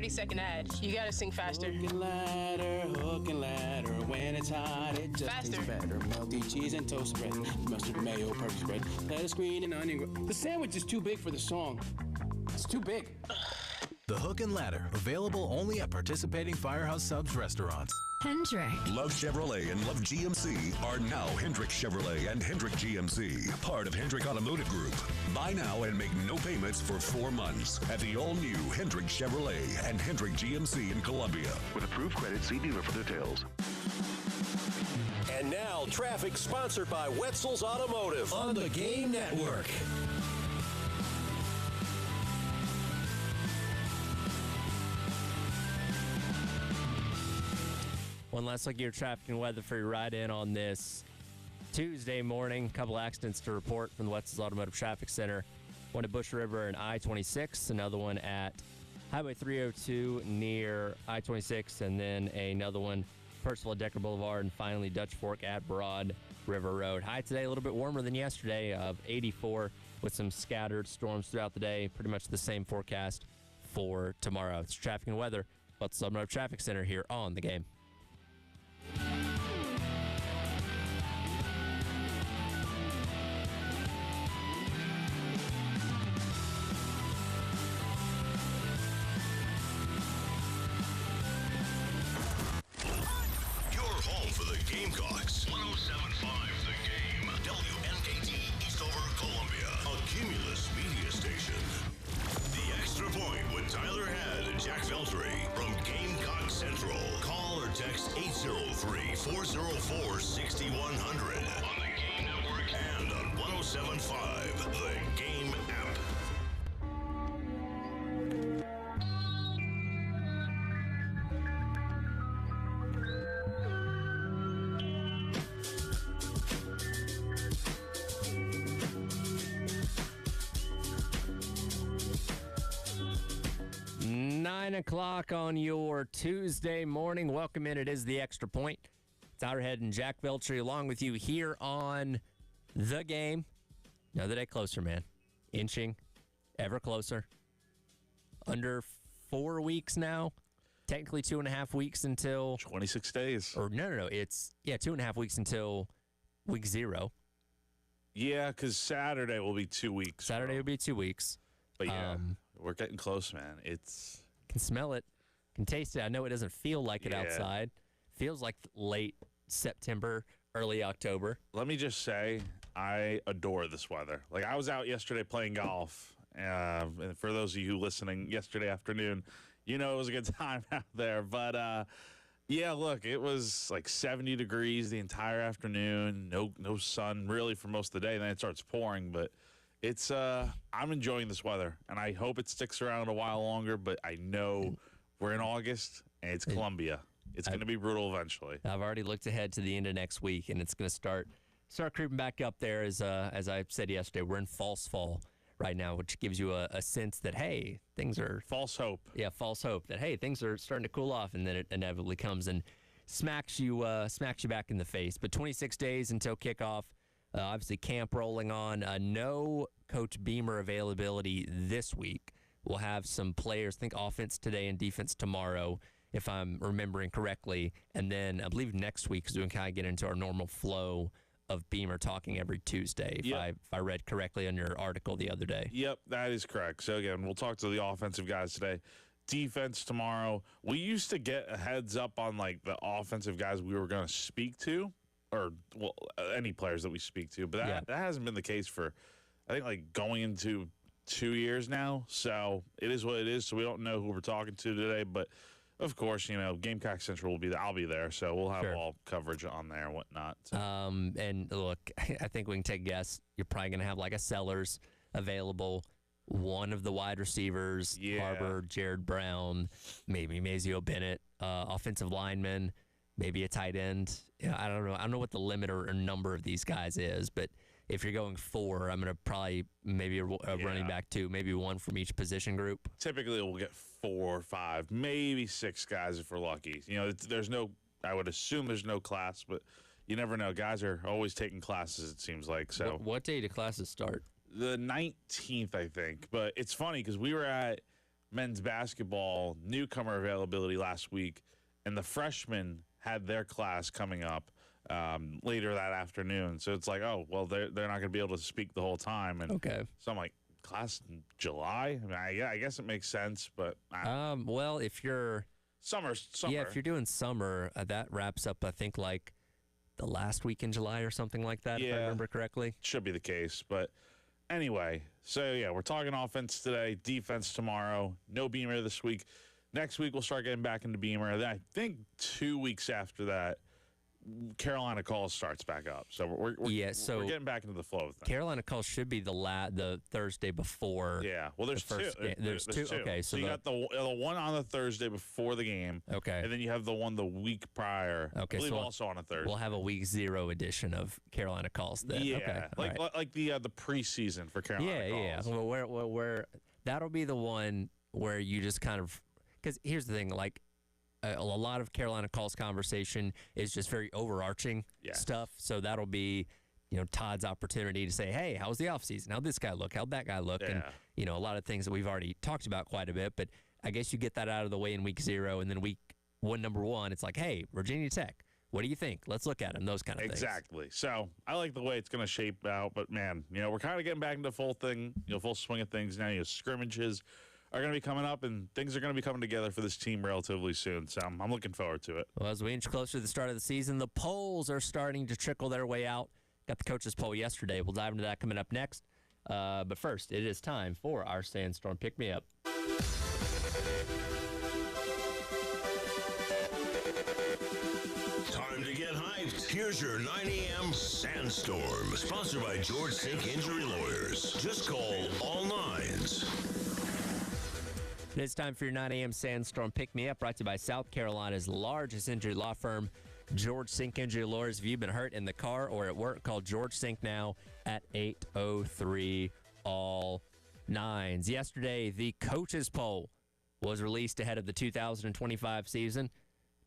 30-second ad. You gotta sing faster. Hook and ladder. When it's hot, it just tastes better. Melty cheese and toast spread. Mustard, mayo, perfect spread. Lettuce, green, and onion. The sandwich is too big for the song. It's too big. The Hook and Ladder, available only at participating Firehouse Subs restaurants. Hendrick. Love Chevrolet and Love GMC are now Hendrick Chevrolet and Hendrick GMC, part of Hendrick Automotive Group. Buy now and make no payments for 4 months at the all-new Hendrick Chevrolet and Hendrick GMC in Columbia. With approved credit, see dealer for details. And now, traffic sponsored by Wetzel's Automotive on the Game Network. One last look at your traffic and weather for your ride in on this Tuesday morning. A couple accidents to report from the Wetzel's Automotive Traffic Center. One at Bush River and I-26, another one at Highway 302 near I-26, and then another one Percival at Decker Boulevard, and finally Dutch Fork at Broad River Road. High today, a little bit warmer than yesterday of 84 with some scattered storms throughout the day. Pretty much the same forecast for tomorrow. It's traffic and weather. Wetzel's Automotive Traffic Center here on The Game. Gamecocks. 107.5 The Game. WNKT Eastover, Columbia. A Cumulus media station. The Extra Point with Tyler Head and Jack Veltri from Gamecock Central. Call or text 803-404-6100 on the Game Network and on 107.5 The Game app. Nine o'clock on your Tuesday morning. Welcome in. It is the Extra Point. Tyler Head and Jack Veltri along with you here on The Game. Another day closer, man. Inching ever closer. Under 4 weeks now. Technically 2.5 weeks until 26 days. Or no. It's 2.5 weeks until week 0. Yeah, because Saturday will be 2 weeks. Saturday will be 2 weeks. But yeah, we're getting close, man. It's can smell it, can taste it. I know it doesn't feel like it outside. Feels like late September, early October. Let me just say, I adore this weather. Like, I was out yesterday playing golf. And for those of you listening yesterday afternoon, you know it was a good time out there. But, yeah, look, it was like 70 degrees the entire afternoon. No sun really for most of the day. Then it starts pouring, but it's I'm enjoying this weather, and I hope it sticks around a while longer, but I know we're in August, and it's Columbia. It's going to be brutal eventually. I've already looked ahead to the end of next week, and it's going to start creeping back up there. As I said yesterday, we're in false fall right now, which gives you a sense that, hey, things are... False hope. Yeah, false hope that, hey, things are starting to cool off, and then it inevitably comes and smacks you back in the face. But 26 days until kickoff. Obviously, camp rolling on. No Coach Beamer availability this week. We'll have some players, I think offense today and defense tomorrow, if I'm remembering correctly. And then I believe next week, because we can kind of get into our normal flow of Beamer talking every Tuesday, if I read correctly on your article the other day. Yep, that is correct. So, again, we'll talk to the offensive guys today. Defense tomorrow. We used to get a heads up on, like, the offensive guys we were going to speak to. Or, well, any players that we speak to. But that hasn't been the case for, I think, like, going into 2 years now. So it is what it is. So we don't know who we're talking to today. But, of course, you know, Gamecock Central will be there. I'll be there. So we'll have all coverage on there and whatnot. So. And, look, I think we can take a guess. You're probably going to have, like, a Sellers available. One of the wide receivers, Harbor, Jared Brown, maybe Mazio Bennett, offensive lineman. Maybe a tight end. Yeah, I don't know. I don't know what the limit or number of these guys is, but if you're going 4, I'm going to probably maybe a running back 2, maybe 1 from each position group. Typically, we'll get 4 or 5, maybe 6 guys if we're lucky. You know, there's no. I would assume there's no class, but you never know. Guys are always taking classes. It seems like so. What day do classes start? The 19th, I think. But it's funny because we were at men's basketball newcomer availability last week, and the freshmen had their class coming up later that afternoon. So it's like, oh, well, they're not going to be able to speak the whole time. And Okay. so I'm like, class in July? I mean, I guess it makes sense, but Well, if you're summer. Yeah, if you're doing summer, that wraps up, I think, like the last week in July or something like that, if I remember correctly. Should be the case. But anyway, so yeah, we're talking offense today, defense tomorrow. No Beamer this week. Next week, we'll start getting back into Beamer. Then I think 2 weeks after that, Carolina Calls starts back up. So we're getting back into the flow of things. Carolina Calls should be the Thursday before. Yeah. Well, there's the first two. Game. There's two. Okay, so you got the one on the Thursday before the game. Okay. And then you have the one the week prior. Okay. I believe So also on a Thursday. We'll have a week 0 edition of Carolina Calls then. Yeah. Okay. Like the preseason for Carolina Calls. Yeah. Well, where that'll be the one where you just kind of, because here's the thing, like. A lot of Carolina Calls conversation is just very overarching stuff. So that'll be, Todd's opportunity to say, hey, how was the offseason? How'd this guy look? How'd that guy look? Yeah. And, a lot of things that we've already talked about quite a bit. But I guess you get that out of the way in week 0. And then week number 1, it's like, hey, Virginia Tech, what do you think? Let's look at them, those kind of things. Exactly. So I like the way it's going to shape out. But, man, we're kind of getting back into full swing of things now. Scrimmages are going to be coming up, and things are going to be coming together for this team relatively soon. So I'm looking forward to it. Well, as we inch closer to the start of the season, the polls are starting to trickle their way out. Got the coaches poll yesterday. We'll dive into that coming up next. But first, it is time for our Sandstorm Pick Me Up. Time to get hyped. Here's your 9 a.m. Sandstorm, sponsored by George Sink Injury Lawyers. Just call all nines. It's time for your 9 a.m. Sandstorm Pick Me Up, brought to you by South Carolina's largest injury law firm, George Sink Injury Lawyers. If you've been hurt in the car or at work, call George Sink now at 803 all nines. Yesterday, the coaches poll was released ahead of the 2025 season.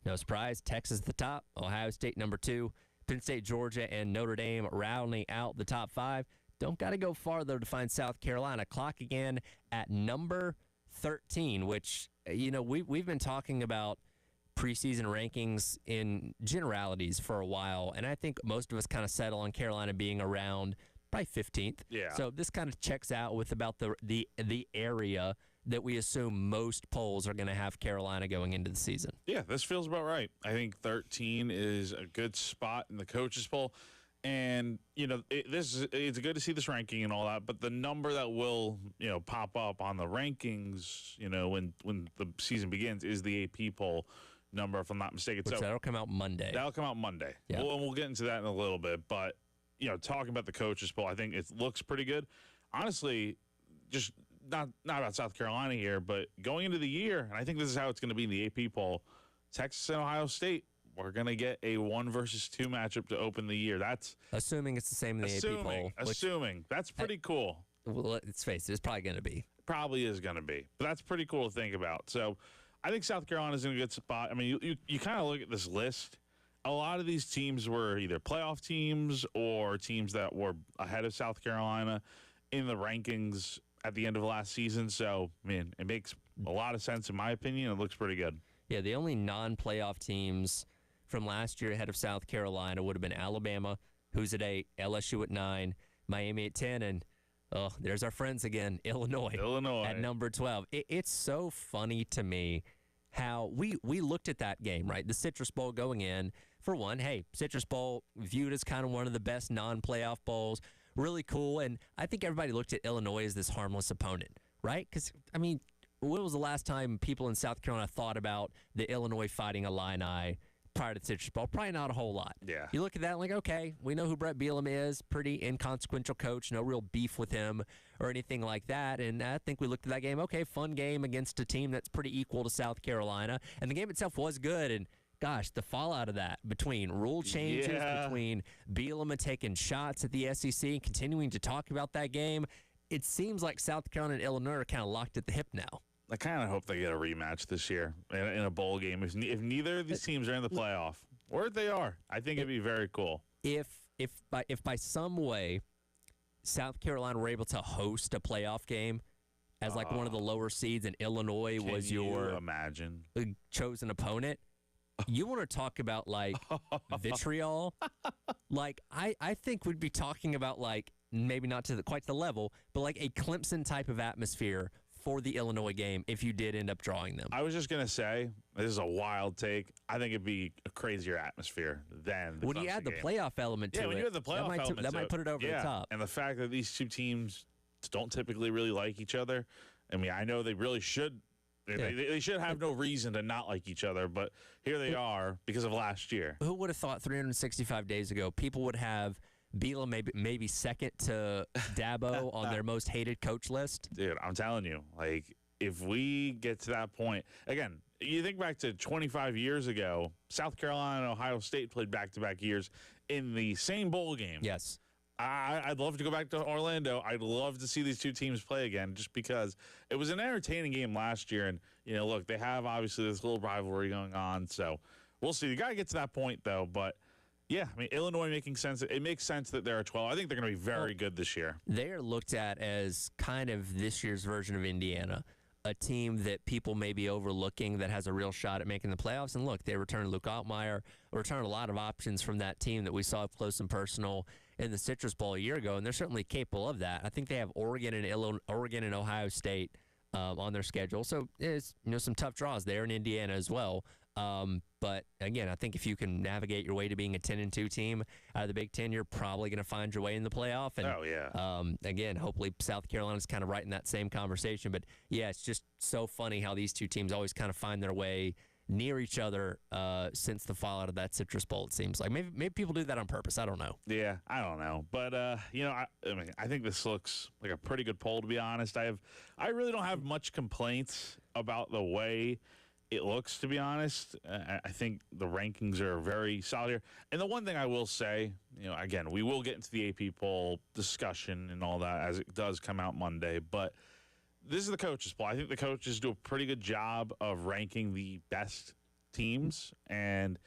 No surprise, Texas at the top, Ohio State number 2, Penn State, Georgia, and Notre Dame rounding out the top 5. Don't got to go far, though, to find South Carolina clocking in at number 13, which, we've been talking about preseason rankings in generalities for a while, and I think most of us kind of settle on Carolina being around probably 15th. Yeah. So this kind of checks out with about the area that we assume most polls are going to have Carolina going into the season. Yeah, this feels about right. I think 13 is a good spot in the coaches poll. And, it's good to see this ranking and all that, but the number that will, pop up on the rankings, when the season begins is the AP poll number, if I'm not mistaken. Which that'll come out Monday. That'll come out Monday. Yeah. We'll get into that in a little bit, but, talking about the coaches poll, I think it looks pretty good. Honestly, just not about South Carolina here, but going into the year, and I think this is how it's going to be in the AP poll, Texas and Ohio State, we're going to get a 1 versus 2 matchup to open the year. That's assuming it's the same in the AP poll. Assuming. That's pretty cool. Well, let's face it, it's probably going to be. Probably is going to be. But that's pretty cool to think about. So I think South Carolina's in a good spot. I mean, you kind of look at this list. A lot of these teams were either playoff teams or teams that were ahead of South Carolina in the rankings at the end of last season. So, it makes a lot of sense in my opinion. It looks pretty good. Yeah, the only non-playoff teams from last year ahead of South Carolina would have been Alabama, who's at 8, LSU at 9, Miami at 10, and there's our friends again, Illinois at number 12. It's so funny to me how we looked at that game, right? The Citrus Bowl going in. For one, hey, Citrus Bowl viewed as kind of one of the best non-playoff bowls. Really cool, and I think everybody looked at Illinois as this harmless opponent, right? Because, when was the last time people in South Carolina thought about the Illinois Fighting Illini prior to the Citrus Bowl? Probably not a whole lot. Yeah. You look at that and like, okay, we know who Brett Bielema is, pretty inconsequential coach, no real beef with him or anything like that. And I think we looked at that game, okay, fun game against a team that's pretty equal to South Carolina. And the game itself was good. And gosh, the fallout of that between rule changes, between Bielema taking shots at the SEC and continuing to talk about that game, it seems like South Carolina and Illinois are kind of locked at the hip now. I kind of hope they get a rematch this year in a bowl game. If neither of these teams are in the playoff, or if they are, I think it'd be very cool. If by some way South Carolina were able to host a playoff game, as like one of the lower seeds, and Illinois was your imagine chosen opponent. You want to talk about like vitriol? Like I think we'd be talking about like maybe not to quite the level, but like a Clemson type of atmosphere for the Illinois game if you did end up drawing them. I was just gonna say, this is a wild take. I think it'd be a crazier atmosphere than the when you Clemson add the game. playoff element to it. Yeah, when you have the playoff element that to might it, put it over the top. And the fact that these two teams don't typically really like each other. I mean, I know they really should. They should have no reason to not like each other, but here they are because of last year. Who would have thought 365 days ago people would have Bielema maybe second to Dabo on their most hated coach list? Dude, I'm telling you, like, if we get to that point, again, you think back to 25 years ago, South Carolina and Ohio State played back-to-back years in the same bowl game. Yes. I'd love to go back to Orlando. I'd love to see these two teams play again just because it was an entertaining game last year. And, look, they have obviously this little rivalry going on. So we'll see. You got to get to that point, though. But, yeah, I mean, Illinois making sense. It makes sense that they're a 12. I think they're going to be very good this year. They are looked at as kind of this year's version of Indiana, a team that people may be overlooking that has a real shot at making the playoffs. And, look, they returned Luke Altmaier, returned a lot of options from that team that we saw up close and personal in the Citrus Bowl a year ago, and they're certainly capable of that. I think they have Oregon and Ohio State on their schedule, so it's some tough draws there in Indiana as well. But again, I think if you can navigate your way to being a 10-2 team out of the Big Ten, you're probably going to find your way in the playoff. And again, hopefully South Carolina's kind of right in that same conversation. But yeah, it's just so funny how these two teams always kind of find their way near each other since the fallout of that Citrus Bowl. It seems like maybe people do that on purpose. I don't know. Yeah, I don't know, but I think this looks like a pretty good poll, to be honest. I really don't have much complaints about the way it looks, to be honest. I think the rankings are very solid here. And the one thing I will say, again, we will get into the AP poll discussion and all that as it does come out Monday, but this is the coaches poll. I think the coaches do a pretty good job of ranking the best teams, and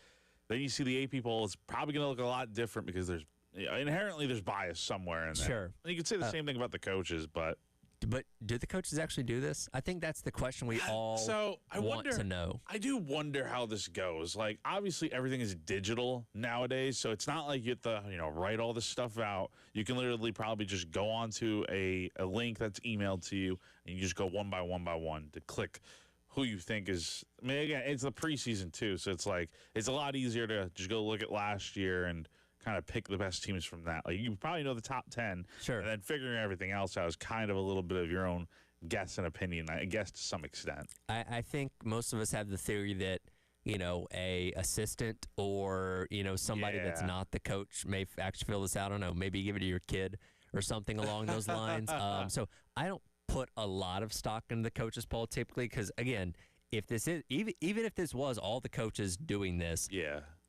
then you see the AP poll is probably going to look a lot different because there's inherently there's bias somewhere in there. Sure. And you could say the same thing about the coaches, but do the coaches actually do this? I think that's the question we all want to know. I do wonder how this goes. Like, obviously, everything is digital nowadays, so it's not like you have to, write all this stuff out. You can literally probably just go onto a link that's emailed to you, and you just go one by one to click who you think is. I mean, again, it's the preseason too, so it's like it's a lot easier to just go look at last year and kind of pick the best teams from that. Like, you probably know the top 10. Sure. And then figuring everything else out is kind of a little bit of your own guess and opinion, I guess, to some extent. I think most of us have the theory that, a assistant or, somebody that's not the coach may actually fill this out. I don't know, maybe give it to your kid or something along those lines. So I don't put a lot of stock into the coaches poll typically because, again, if this is even if this was all the coaches doing this,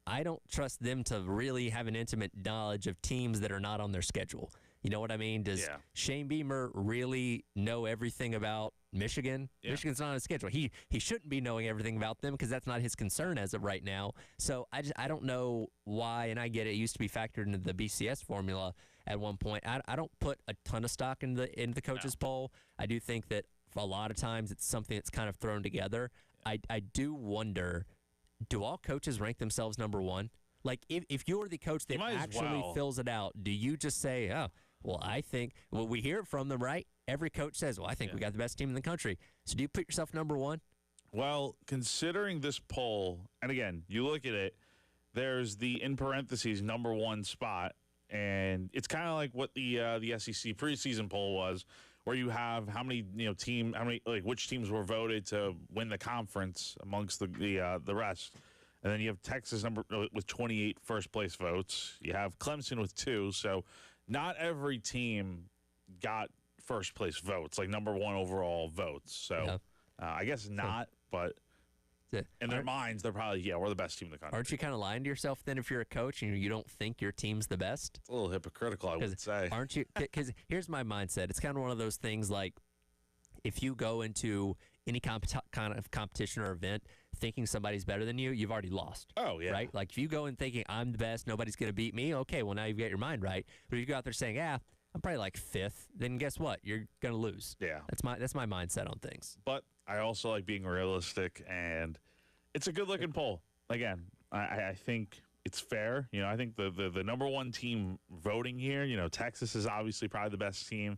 I don't trust them to really have an intimate knowledge of teams that are not on their schedule. You know what I mean? Does Shane Beamer really know everything about Michigan? Yeah. Michigan's not on his schedule. He shouldn't be knowing everything about them because that's not his concern as of right now. So I don't know why, and I get it. It used to be factored into the BCS formula at one point. I don't put a ton of stock in the coaches poll. I do think that a lot of times it's something that's kind of thrown together. I do wonder, do all coaches rank themselves number one? Like, if you're the coach that actually fills it out, do you just say, oh, well, I think, we hear it from them, right? Every coach says, well, I think we got the best team in the country. So do you put yourself number one? Well, considering this poll, and again, you look at it, there's the, in parentheses, number one spot, and it's kind of like what the SEC preseason poll was, where you have how many, which teams were voted to win the conference amongst the rest. And then you have Texas with 28 first-place votes. You have Clemson with 2, so not every team got first-place votes, like number one overall votes. So I guess not, but in their minds, they're probably, we're the best team in the country. Aren't you kind of lying to yourself then if you're a coach and you don't think your team's the best? It's a little hypocritical, I would say. Aren't you? Because here's my mindset. It's kind of one of those things like if you go into any kind of competition or event thinking somebody's better than you, you've already lost. Oh, yeah. Right? Like if you go in thinking I'm the best, nobody's going to beat me, okay, well, now you've got your mind right. But if you go out there saying, I'm probably like 5th. Then guess what? You're gonna lose. Yeah. That's my mindset on things. But I also like being realistic, and it's a good-looking poll. Again, I think it's fair. You know, I think the number one team voting here, you know, Texas is obviously probably the best team.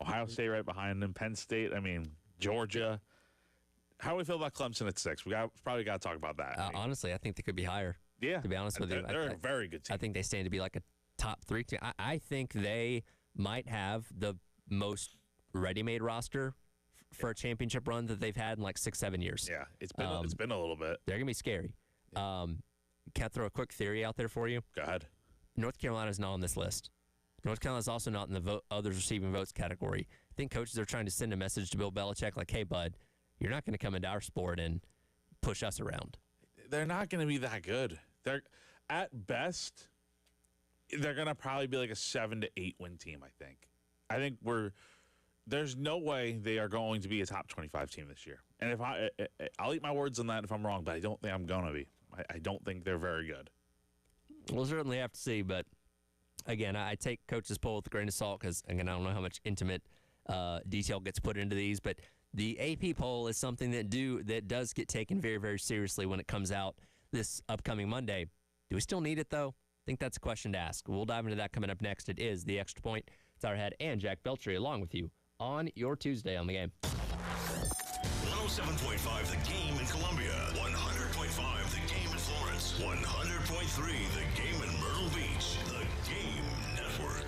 Ohio State right behind them. Penn State, I mean, Georgia. How do we feel about Clemson at 6? We probably got to talk about that. Honestly, I think they could be higher. Yeah. To be honest with you. They're a very good team. I think they stand to be like a top 3 team. I think they might have the most ready-made roster for a championship run that they've had in like 6-7 years. Yeah, it's been a little bit. They're going to be scary. Can I throw a quick theory out there for you? Go ahead. North Carolina's not on this list. North Carolina's also not in the others receiving votes category. I think coaches are trying to send a message to Bill Belichick like, hey, bud, you're not going to come into our sport and push us around. They're not going to be that good. They're at best, they're going to probably be like a 7 to 8 win team, I think there's no way they are going to be a top 25 team this year. And if I'll eat my words on that if I'm wrong, but I don't think I'm going to be. I don't think they're very good. We'll certainly have to see, but again, I take Coach's poll with a grain of salt because, again, I don't know how much intimate detail gets put into these, but the AP poll is something that does get taken very, very seriously when it comes out this upcoming Monday. Do we still need it, though? I think that's a question to ask. We'll dive into that coming up next. It is The Extra Point. It's our head and Jack Beltry along with you on your Tuesday on The Game. 107.5 The Game in Columbia, 100.5 The Game in Florence, 100.3 The Game in Myrtle Beach. The Game Network.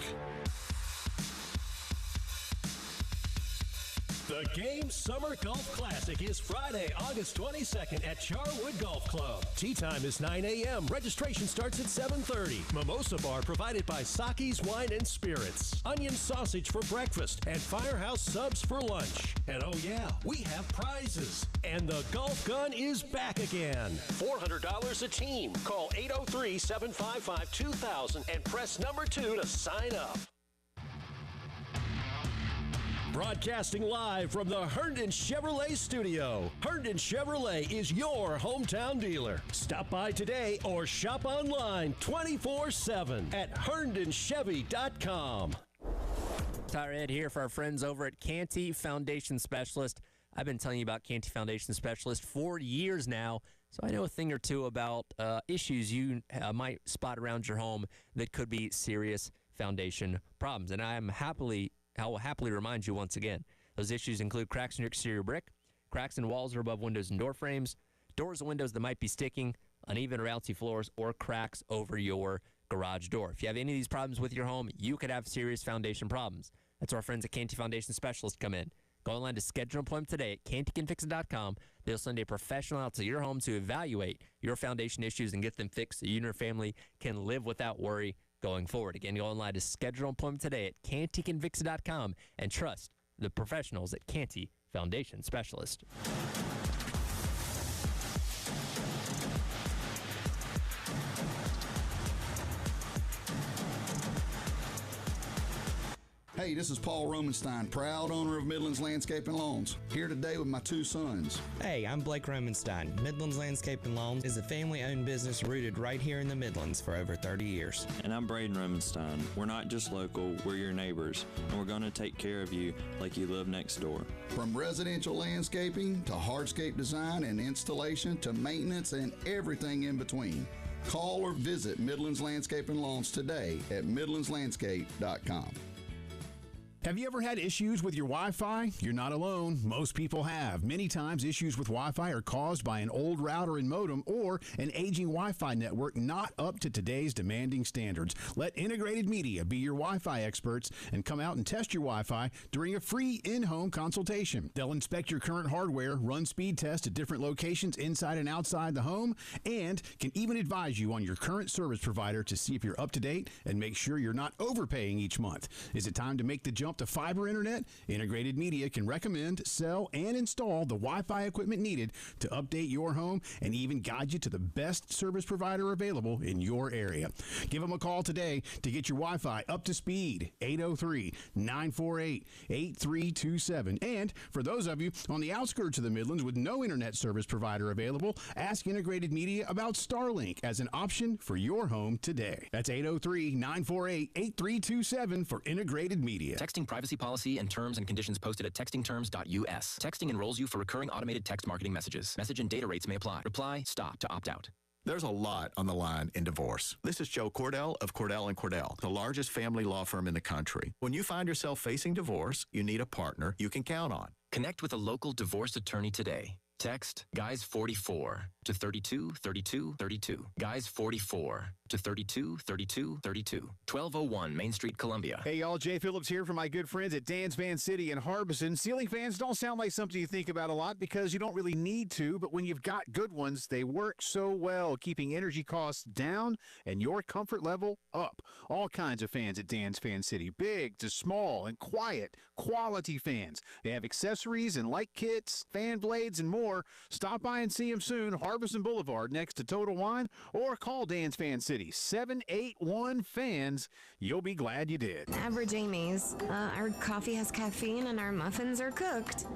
The Game Summer Golf Classic is Friday, August 22nd at Charwood Golf Club. Tee time is 9 a.m. Registration starts at 7:30. Mimosa bar provided by Saki's Wine and Spirits. Onion sausage for breakfast and Firehouse subs for lunch. And oh yeah, we have prizes. And the golf gun is back again. $400 a team. Call 803-755-2000 and press number 2 to sign up. Broadcasting live from the Herndon Chevrolet studio. Herndon Chevrolet is your hometown dealer. Stop by today or shop online 24/7 at herndonchevy.com. Tyler Ed here for our friends over at Canty Foundation Specialist. I've been telling you about Canty Foundation Specialist for years now, so I know a thing or two about issues you might spot around your home that could be serious foundation problems. And I will happily remind you once again, those issues include cracks in your exterior brick, cracks in walls or above windows and door frames, doors and windows that might be sticking, uneven or bouncy floors, or cracks over your garage door. If you have any of these problems with your home, you could have serious foundation problems. That's where our friends at Canty Foundation Specialists come in. Go online to schedule an appointment today at cantycanfixit.com. They'll send a professional out to your home to evaluate your foundation issues and get them fixed so you and your family can live without worry going forward. Again, go online to schedule an appointment today at cantycanfixit.com and trust the professionals at Canty Foundation Specialist. Hey, this is Paul Romanstein, proud owner of Midlands Landscape and Lawns, here today with my 2 sons. Hey, I'm Blake Romanstein. Midlands Landscape and Lawns is a family-owned business rooted right here in the Midlands for over 30 years. And I'm Braden Romanstein. We're not just local, we're your neighbors, and we're going to take care of you like you live next door. From residential landscaping to hardscape design and installation to maintenance and everything in between. Call or visit Midlands Landscape and Lawns today at midlandslandscape.com. Have you ever had issues with your Wi-Fi? You're not alone. Most people have. Many times issues with Wi-Fi are caused by an old router and modem or an aging Wi-Fi network not up to today's demanding standards. Let Integrated Media be your Wi-Fi experts and come out and test your Wi-Fi during a free in-home consultation. They'll inspect your current hardware, run speed tests at different locations inside and outside the home, and can even advise you on your current service provider to see if you're up to date and make sure you're not overpaying each month. Is it time to make the jump jump to fiber internet, Integrated Media can recommend, sell, and install the Wi-Fi equipment needed to update your home and even guide you to the best service provider available in your area. Give them a call today to get your Wi-Fi up to speed. 803-948-8327. And for those of you on the outskirts of the Midlands with no internet service provider available, ask Integrated Media about Starlink as an option for your home today. That's 803-948-8327 for Integrated Media. Texting privacy policy and terms and conditions posted at textingterms.us. Texting enrolls you for recurring automated text marketing messages. Message and data rates may apply. Reply, stop to opt out. There's a lot on the line in divorce. This is Joe Cordell of Cordell & Cordell, the largest family law firm in the country. When you find yourself facing divorce, you need a partner you can count on. Connect with a local divorce attorney today. Text GUYS44 to 323232. GUYS44 to 323232. 1201 Main Street, Columbia. Hey, y'all. Jay Phillips here from my good friends at Dan's Van City in Harbison. Ceiling fans don't sound like something you think about a lot because you don't really need to, but when you've got good ones, they work so well, keeping energy costs down and your comfort level up. All kinds of fans at Dan's Fan City, big to small and quiet, quality fans. They have accessories and light kits, fan blades, and more. Stop by and see them soon, Harbison Boulevard next to Total Wine, or call Dan's Fan City, 781-FANS. You'll be glad you did. Average Amy's. Our coffee has caffeine and our muffins are cooked.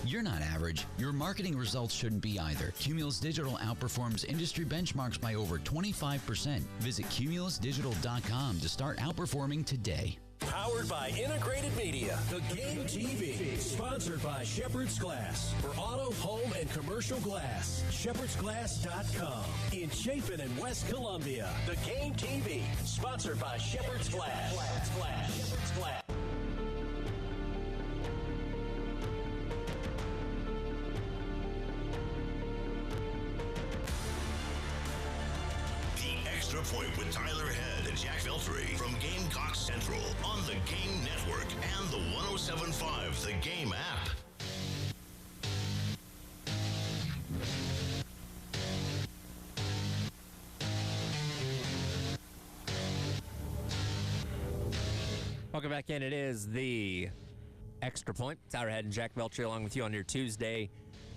You're not average. Your marketing results shouldn't be either. Cumulus Digital outperforms industry benchmarks by over 25%. Visit cumulusdigital.com to start outperforming today. Powered by Integrated Media, The Game TV. Sponsored by Shepherd's Glass. For auto, home, and commercial glass. ShepherdsGlass.com. In Chapin and West Columbia. The Game TV. Sponsored by Shepherd's Glass. Shepherd's Glass. Extra Point with Tyler Head and Jack Veltri from Gamecock Central on the Game Network and the 107.5 The Game app. Welcome back in. It is the Extra Point. Tyler Head and Jack Veltri along with you on your Tuesday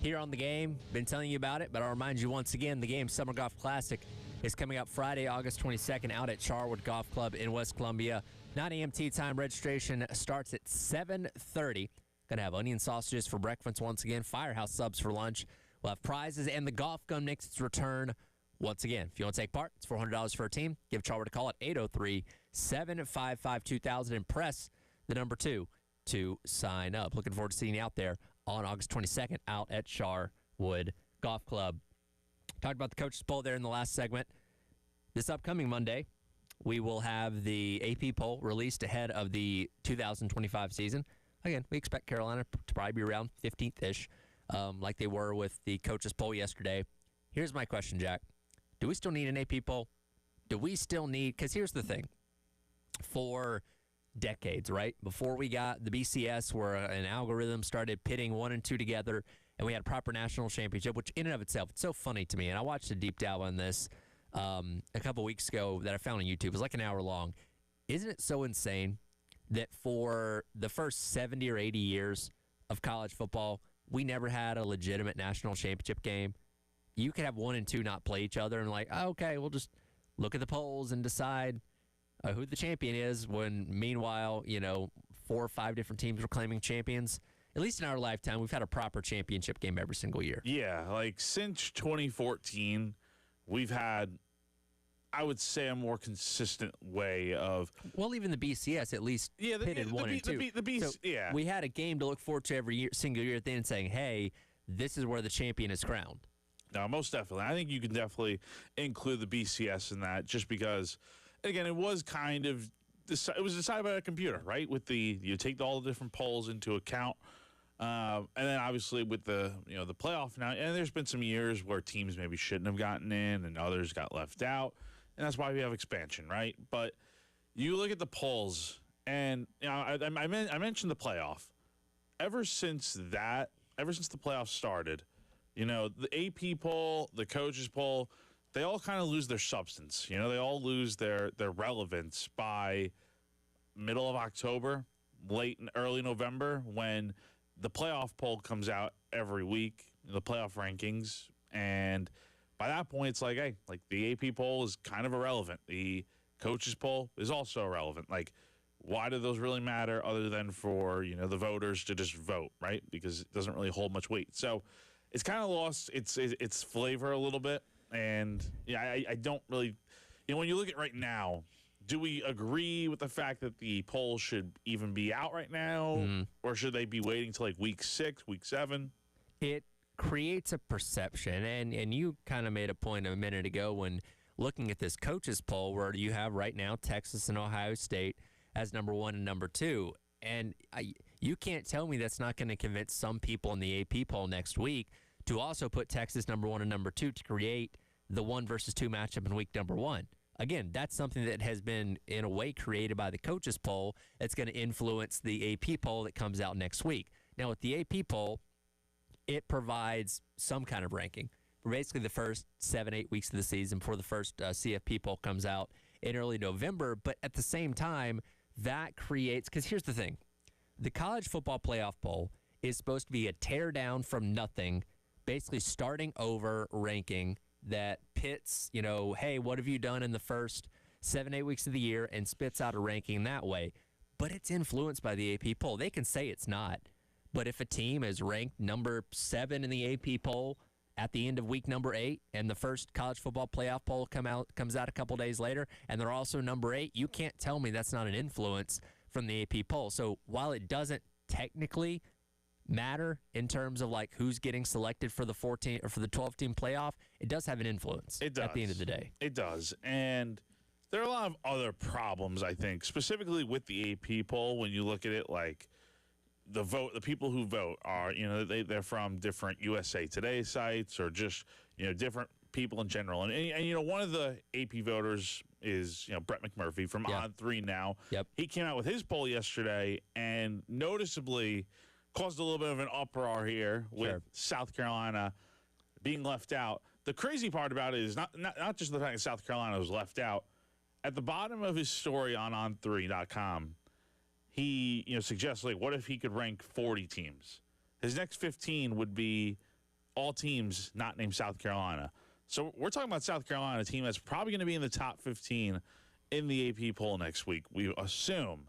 here on the Game. Been telling you about it, but I'll remind you once again, the Game Summer Golf Classic is coming up Friday, August 22nd out at Charwood Golf Club in West Columbia. 9 a.m. tee time. Registration starts at 7:30. Going to have onion sausages for breakfast once again, Firehouse subs for lunch. We'll have prizes, and the golf gun makes its return once again. If you want to take part, it's $400 for a team. Give Charwood a call at 803-755-2000 and press the number 2 to sign up. Looking forward to seeing you out there on August 22nd out at Charwood Golf Club. Talked about the Coaches Poll there in the last segment. This upcoming Monday, we will have the AP poll released ahead of the 2025 season. Again, we expect Carolina to probably be around 15th-ish, like they were with the Coaches Poll yesterday. Here's my question, Jack. Do we still need an AP poll? Do we still need – because here's the thing. For decades, right, before we got the BCS where an algorithm started pitting 1 and 2 together – and we had a proper national championship, which in and of itself, it's so funny to me. And I watched a deep dive on this a couple weeks ago that I found on YouTube. It was like an hour long. Isn't it so insane that for the first 70 or 80 years of college football, we never had a legitimate national championship game? You could have 1 and 2 not play each other and like, oh, okay, we'll just look at the polls and decide who the champion is when, meanwhile, 4 or 5 different teams were claiming champions. At least in our lifetime, we've had a proper championship game every single year. Yeah, like since 2014, we've had, I would say, a more consistent way of. Well, even the BCS at least pitted 1 and 2. Yeah. We had a game to look forward to every single year at the end saying, hey, this is where the champion is crowned. No, most definitely. I think you can definitely include the BCS in that just because, again, it was kind of. It was decided by a computer, right? With you take all the different polls into account. And then obviously with the playoff now, and there's been some years where teams maybe shouldn't have gotten in and others got left out, and that's why we have expansion, right? But you look at the polls, and I mentioned the playoff. Ever since the playoff started, the AP poll, the coaches poll, they all kind of lose their substance. They all lose their relevance by middle of October late and early November when the playoff poll comes out every week, the playoff rankings, and by that point, it's like, hey, like the AP poll is kind of irrelevant. The coaches poll is also irrelevant. Like, why do those really matter other than for, the voters to just vote, right? Because it doesn't really hold much weight. So it's kind of lost its flavor a little bit. And, I don't really, when you look at right now, do we agree with the fact that the poll should even be out right now? Or should they be waiting till like week 6, week 7? It creates a perception, and you kind of made a point a minute ago when looking at this coaches poll where you have right now Texas and Ohio State as number 1 and number 2. And you can't tell me that's not going to convince some people in the AP poll next week to also put Texas number 1 and number 2 to create the 1 versus 2 matchup in week number 1. Again, that's something that has been, in a way, created by the coaches poll that's going to influence the AP poll that comes out next week. Now, with the AP poll, it provides some kind of ranking for basically the first 7-8 weeks of the season before the first CFP poll comes out in early November. But at the same time, that creates, because here's the thing, the college football playoff poll is supposed to be a tear down from nothing, basically starting over ranking that pits, hey, what have you done in the first 7-8 weeks of the year, and spits out a ranking that way. But it's influenced by the AP poll. They can say it's not. But if a team is ranked number 7 in the AP poll at the end of week number 8, and the first college football playoff poll comes out a couple days later, and they're also number 8, you can't tell me that's not an influence from the AP poll. So while it doesn't technically matter in terms of like who's getting selected for the 14 or for the 12-team playoff, it does have an influence. It does. At the end of the day. It does. And there are a lot of other problems, I think, specifically with the AP poll when you look at it like the people who vote are, they're from different USA Today sites or just, different people in general. And one of the AP voters is, Brett McMurphy from On3 now. Yep. He came out with his poll yesterday and noticeably caused a little bit of an uproar here with South Carolina being left out. The crazy part about it is not just the fact that South Carolina was left out. At the bottom of his story on on3.com, he suggests, like, what if he could rank 40 teams? His next 15 would be all teams not named South Carolina. So we're talking about South Carolina, a team that's probably going to be in the top 15 in the AP poll next week, we assume.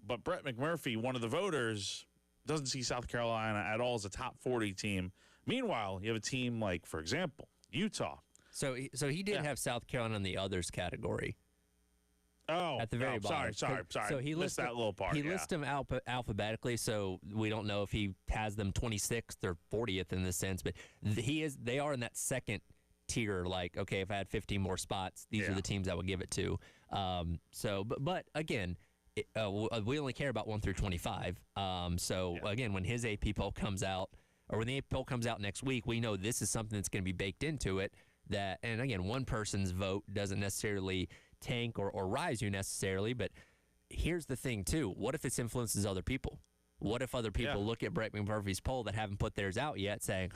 But Brett McMurphy, one of the voters, doesn't see South Carolina at all as a top 40 team. Meanwhile, you have a team like, for example, Utah. So he did have South Carolina in the others category. Oh, at the very bottom. Sorry. So he missed that little part. He lists them alphabetically, so we don't know if he has them 26th or 40th in this sense. But they are in that second tier. Like, okay, if I had 15 more spots, these are the teams I would give it to. But again, we only care about 1 through 25. Again, when his AP poll comes out, or when the AP poll comes out next week, we know this is something that's going to be baked into it. And again, one person's vote doesn't necessarily tank or rise you necessarily, but here's the thing too. What if this influences other people? What if other people look at Brett McMurphy's poll that haven't put theirs out yet saying,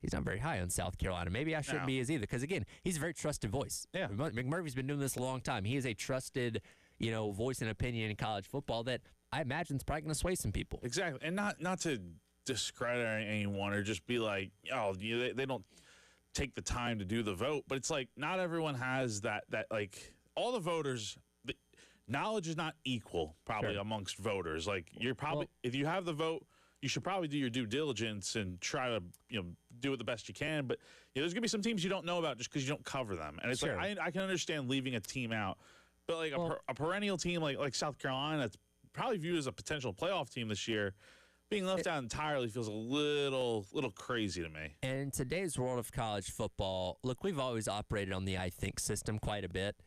he's not very high on South Carolina. Maybe I shouldn't be as either. Because again, he's a very trusted voice. Yeah. McMurphy's been doing this a long time. He is a trusted, voice and opinion in college football that I imagine is probably going to sway some people. Exactly. And not to discredit anyone or just be like, they don't take the time to do the vote. But it's like, not everyone has that like, all the voters, knowledge is not equal probably amongst voters. Like, you're probably, if you have the vote, you should probably do your due diligence and try to, do it the best you can. But there's going to be some teams you don't know about just because you don't cover them. And it's like, I can understand leaving a team out. But like a perennial team like South Carolina, that's probably viewed as a potential playoff team this year, being left out entirely feels a little crazy to me. And in today's world of college football, look, we've always operated on the I think system quite a bit.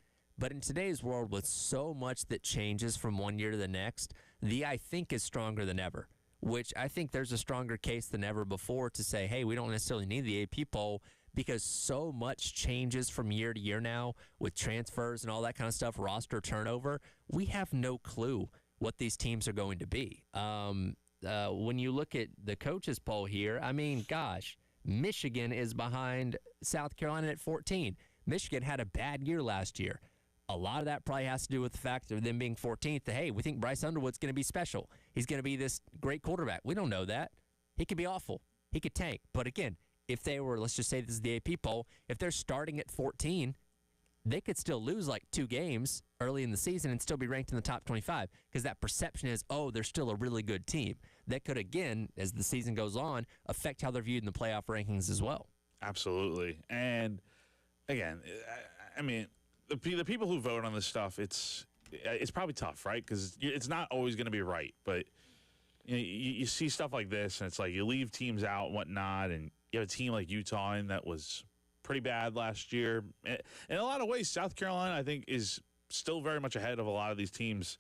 But in today's world, with so much that changes from one year to the next, the I think is stronger than ever, which I think there's a stronger case than ever before to say, hey, we don't necessarily need the AP poll because so much changes from year to year now with transfers and all that kind of stuff, roster turnover. We have no clue what these teams are going to be. When you look at the coaches poll here, I mean, gosh, Michigan is behind South Carolina at 14. Michigan had a bad year last year. A lot of that probably has to do with the fact of them being 14th. That, hey, we think Bryce Underwood's going to be special. He's going to be this great quarterback. We don't know that. He could be awful. He could tank. But again, if they were, let's just say this is the AP poll, if they're starting at 14, they could still lose like 2 games early in the season and still be ranked in the top 25 because that perception is, oh, they're still a really good team. That could, again, as the season goes on, affect how they're viewed in the playoff rankings as well. Absolutely. And, again, I mean, the people who vote on this stuff, it's probably tough, right? Because it's not always going to be right. But you see stuff like this, and it's like you leave teams out and whatnot, and you have a team like Utah in that was pretty bad last year. In a lot of ways, South Carolina, I think, is still very much ahead of a lot of these teams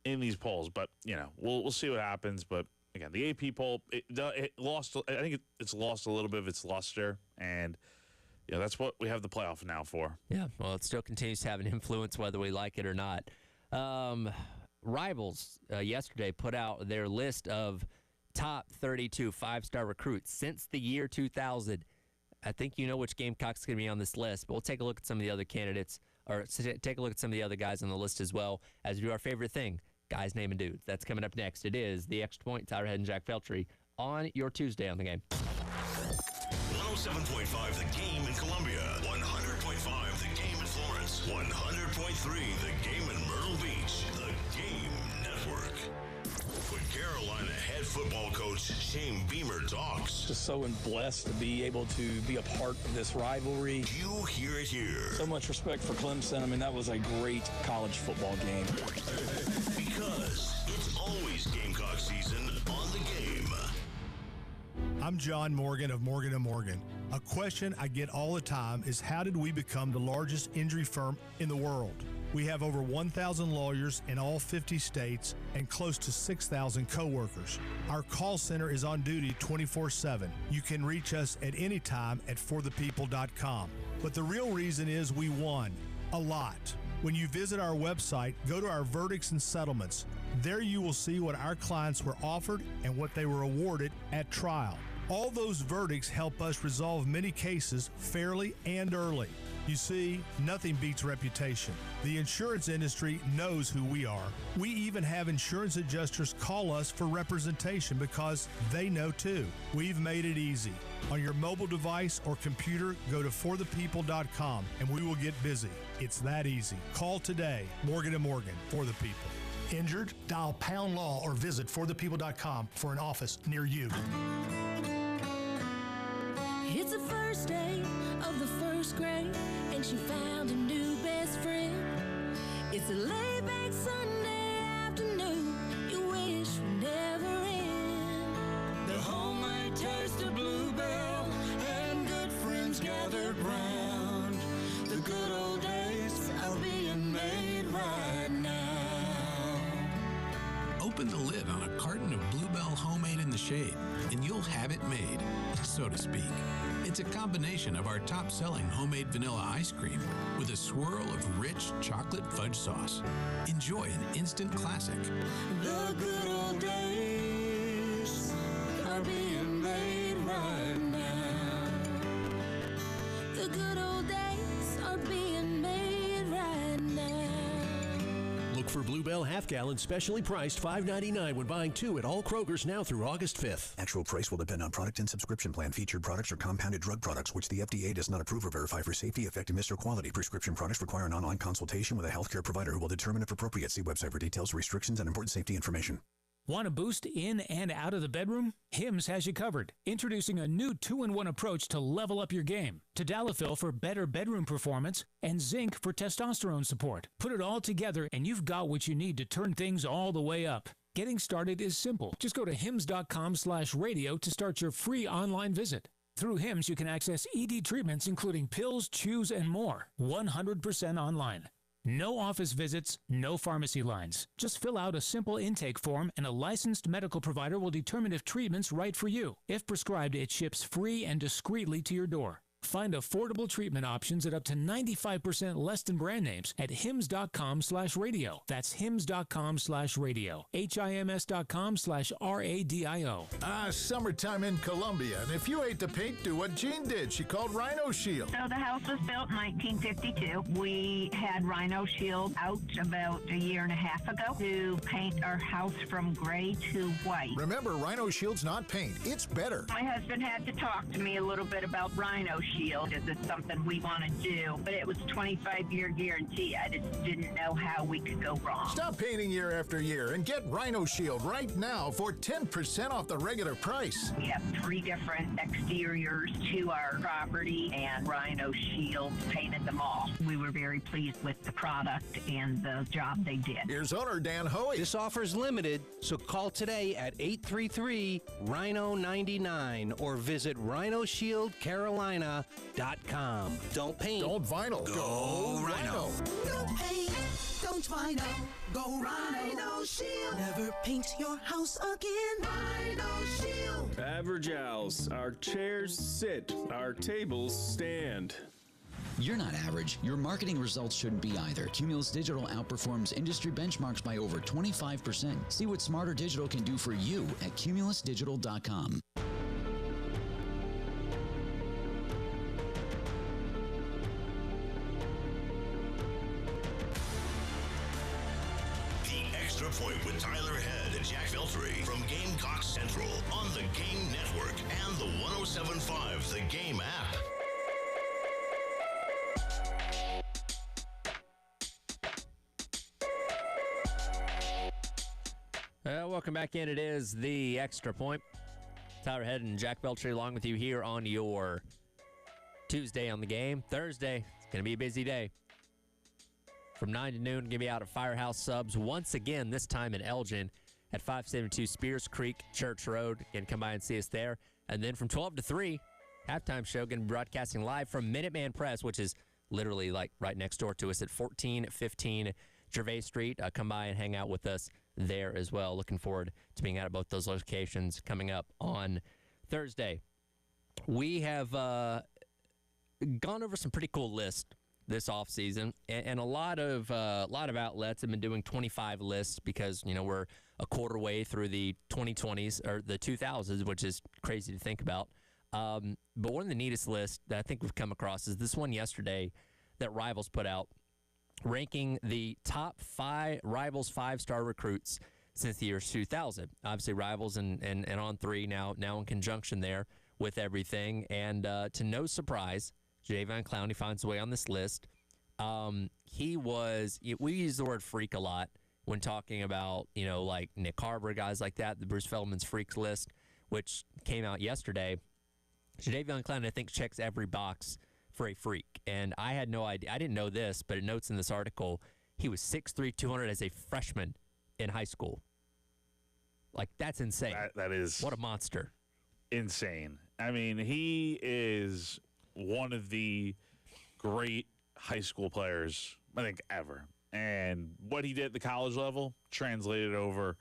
in these polls. But, we'll see what happens. But, again, the AP poll, it lost. I think it's lost a little bit of its luster, and that's what we have the playoff now for. Yeah, well, it still continues to have an influence whether we like it or not. Rivals yesterday put out their list of top 32 five-star recruits since the year 2000. I think you know which Gamecock's going to be on this list, but we'll take a look at some of the other candidates, or take a look at some of the other guys on the list as well, as we do our favorite thing, guys naming dudes. That's coming up next. It is The Extra Point, Tyler Head and Jack Feltry on your Tuesday on The Game. 107.5 The Game in Columbia, 100.5 The Game in Florence, 100.3 The Game in Myrtle Beach, The Game Network. When Carolina head football coach Shane Beamer talks. Just so blessed to be able to be a part of this rivalry. You hear it here. So much respect for Clemson. I mean, that was a great college football game. Because it's always Gamecock season on The Game. I'm John Morgan of Morgan & Morgan. A question I get all the time is, how did we become the largest injury firm in the world? We have over 1,000 lawyers in all 50 states and close to 6,000 coworkers. Our call center is on duty 24/7. You can reach us at any time at forthepeople.com. But the real reason is we won a lot. When you visit our website, go to our verdicts and settlements. There you will see what our clients were offered and what they were awarded at trial. All those verdicts help us resolve many cases fairly and early. You see, nothing beats reputation. The insurance industry knows who we are. We even have insurance adjusters call us for representation because they know too. We've made it easy. On your mobile device or computer, go to forthepeople.com and we will get busy. It's that easy. Call today. Morgan & Morgan, for the people. Injured? Dial pound law or visit forthepeople.com for an office near you. It's the first day of the first grade, and she found a new best friend. It's a laid-back Sunday afternoon you wish would never end. The homemade taste of Bluebell and good friends gathered round. The good old days are being made right now. Open the lid on a carton of Bluebell Homemade in the Shade, and you'll have it made, so to speak. It's a combination of our top-selling homemade vanilla ice cream with a swirl of rich chocolate fudge sauce. Enjoy an instant classic. The good old days are being made right now. The good old days are being made right now. Look for Bluebell half-gallon specially priced $5.99 when buying 2 at all Kroger's now through August 5th. Actual price will depend on product and subscription plan. Featured products are compounded drug products which the FDA does not approve or verify for safety, effectiveness, or quality. Prescription products require an online consultation with a healthcare provider who will determine if appropriate. See website for details, restrictions, and important safety information. Want a boost in and out of the bedroom? Hims has you covered. Introducing a new 2-in-1 approach to level up your game. Tadalafil for better bedroom performance and zinc for testosterone support. Put it all together and you've got what you need to turn things all the way up. Getting started is simple. Just go to hims.com/radio to start your free online visit. Through Hims, you can access ED treatments including pills, chews, and more. 100% online. No office visits, no pharmacy lines. Just fill out a simple intake form and a licensed medical provider will determine if treatment's right for you. If prescribed, it ships free and discreetly to your door. Find affordable treatment options at up to 95% less than brand names at hims.com/radio. That's hims.com/radio. HIMS.com/RADIO. Summertime in Columbia. And if you hate the paint, do what Jean did. She called Rhino Shield. So the house was built in 1952. We had Rhino Shield out about a year and a half ago to paint our house from gray to white. Remember, Rhino Shield's not paint. It's better. My husband had to talk to me a little bit about Rhino Shield. Is it something we want to do? But it was 25-year guarantee. I just didn't know how we could go wrong. Stop painting year after year and get Rhino Shield right now for 10% off the regular price. We have 3 different exteriors to our property, and Rhino Shield painted them all. We were very pleased with the product and the job they did. Here's owner Dan Hoey. This offer's limited, so call today at 833-RHINO-99 or visit RhinoShieldCarolina.com. Don't paint. Don't vinyl. Go Rhino. No paint, don't vinyl. Go Rhino Shield. Never paint your house again. Rhino Shield. Average Owls. Our chairs sit. Our tables stand. You're not average. Your marketing results shouldn't be either. Cumulus Digital outperforms industry benchmarks by over 25%. See what Smarter Digital can do for you at cumulusdigital.com. Extra Point with Tyler Head and Jack Veltri from Gamecock Central on the Game Network and the 107.5 The Game app. Welcome back in. It is the Extra Point. Tyler Head and Jack Veltri along with you here on your Tuesday on the Game. Thursday, it's going to be a busy day. From 9 to noon, going to be out at Firehouse Subs once again, this time in Elgin at 572 Spears Creek Church Road. Again, come by and see us there. And then from 12 to 3, halftime show going to be broadcasting live from Minuteman Press, which is literally like right next door to us at 1415 Gervais Street. Come by and hang out with us there as well. Looking forward to being out at both those locations coming up on Thursday. We have gone over some pretty cool lists this offseason, and a lot of outlets have been doing 25 lists because, you know, we're a quarter way through the 2020s or the 2000s, which is crazy to think about. But one of the neatest lists that I think we've come across is this one yesterday that Rivals put out, ranking the top 5 Rivals 5-star recruits since the year 2000. Obviously, Rivals and On3 now in conjunction there with everything. And to no surprise, Jadeveon Clowney finds a way on this list. We use the word freak a lot when talking about, you know, like Nick Harbor, guys like that, the Bruce Feldman's freaks list, which came out yesterday. Jadeveon Clowney, I think, checks every box for a freak. And I had no idea. I didn't know this, but it notes in this article, he was 6'3", 200 as a freshman in high school. Like, that's insane. That is. What a monster. Insane. I mean, he is one of the great high school players, I think, ever. And what he did at the college level translated over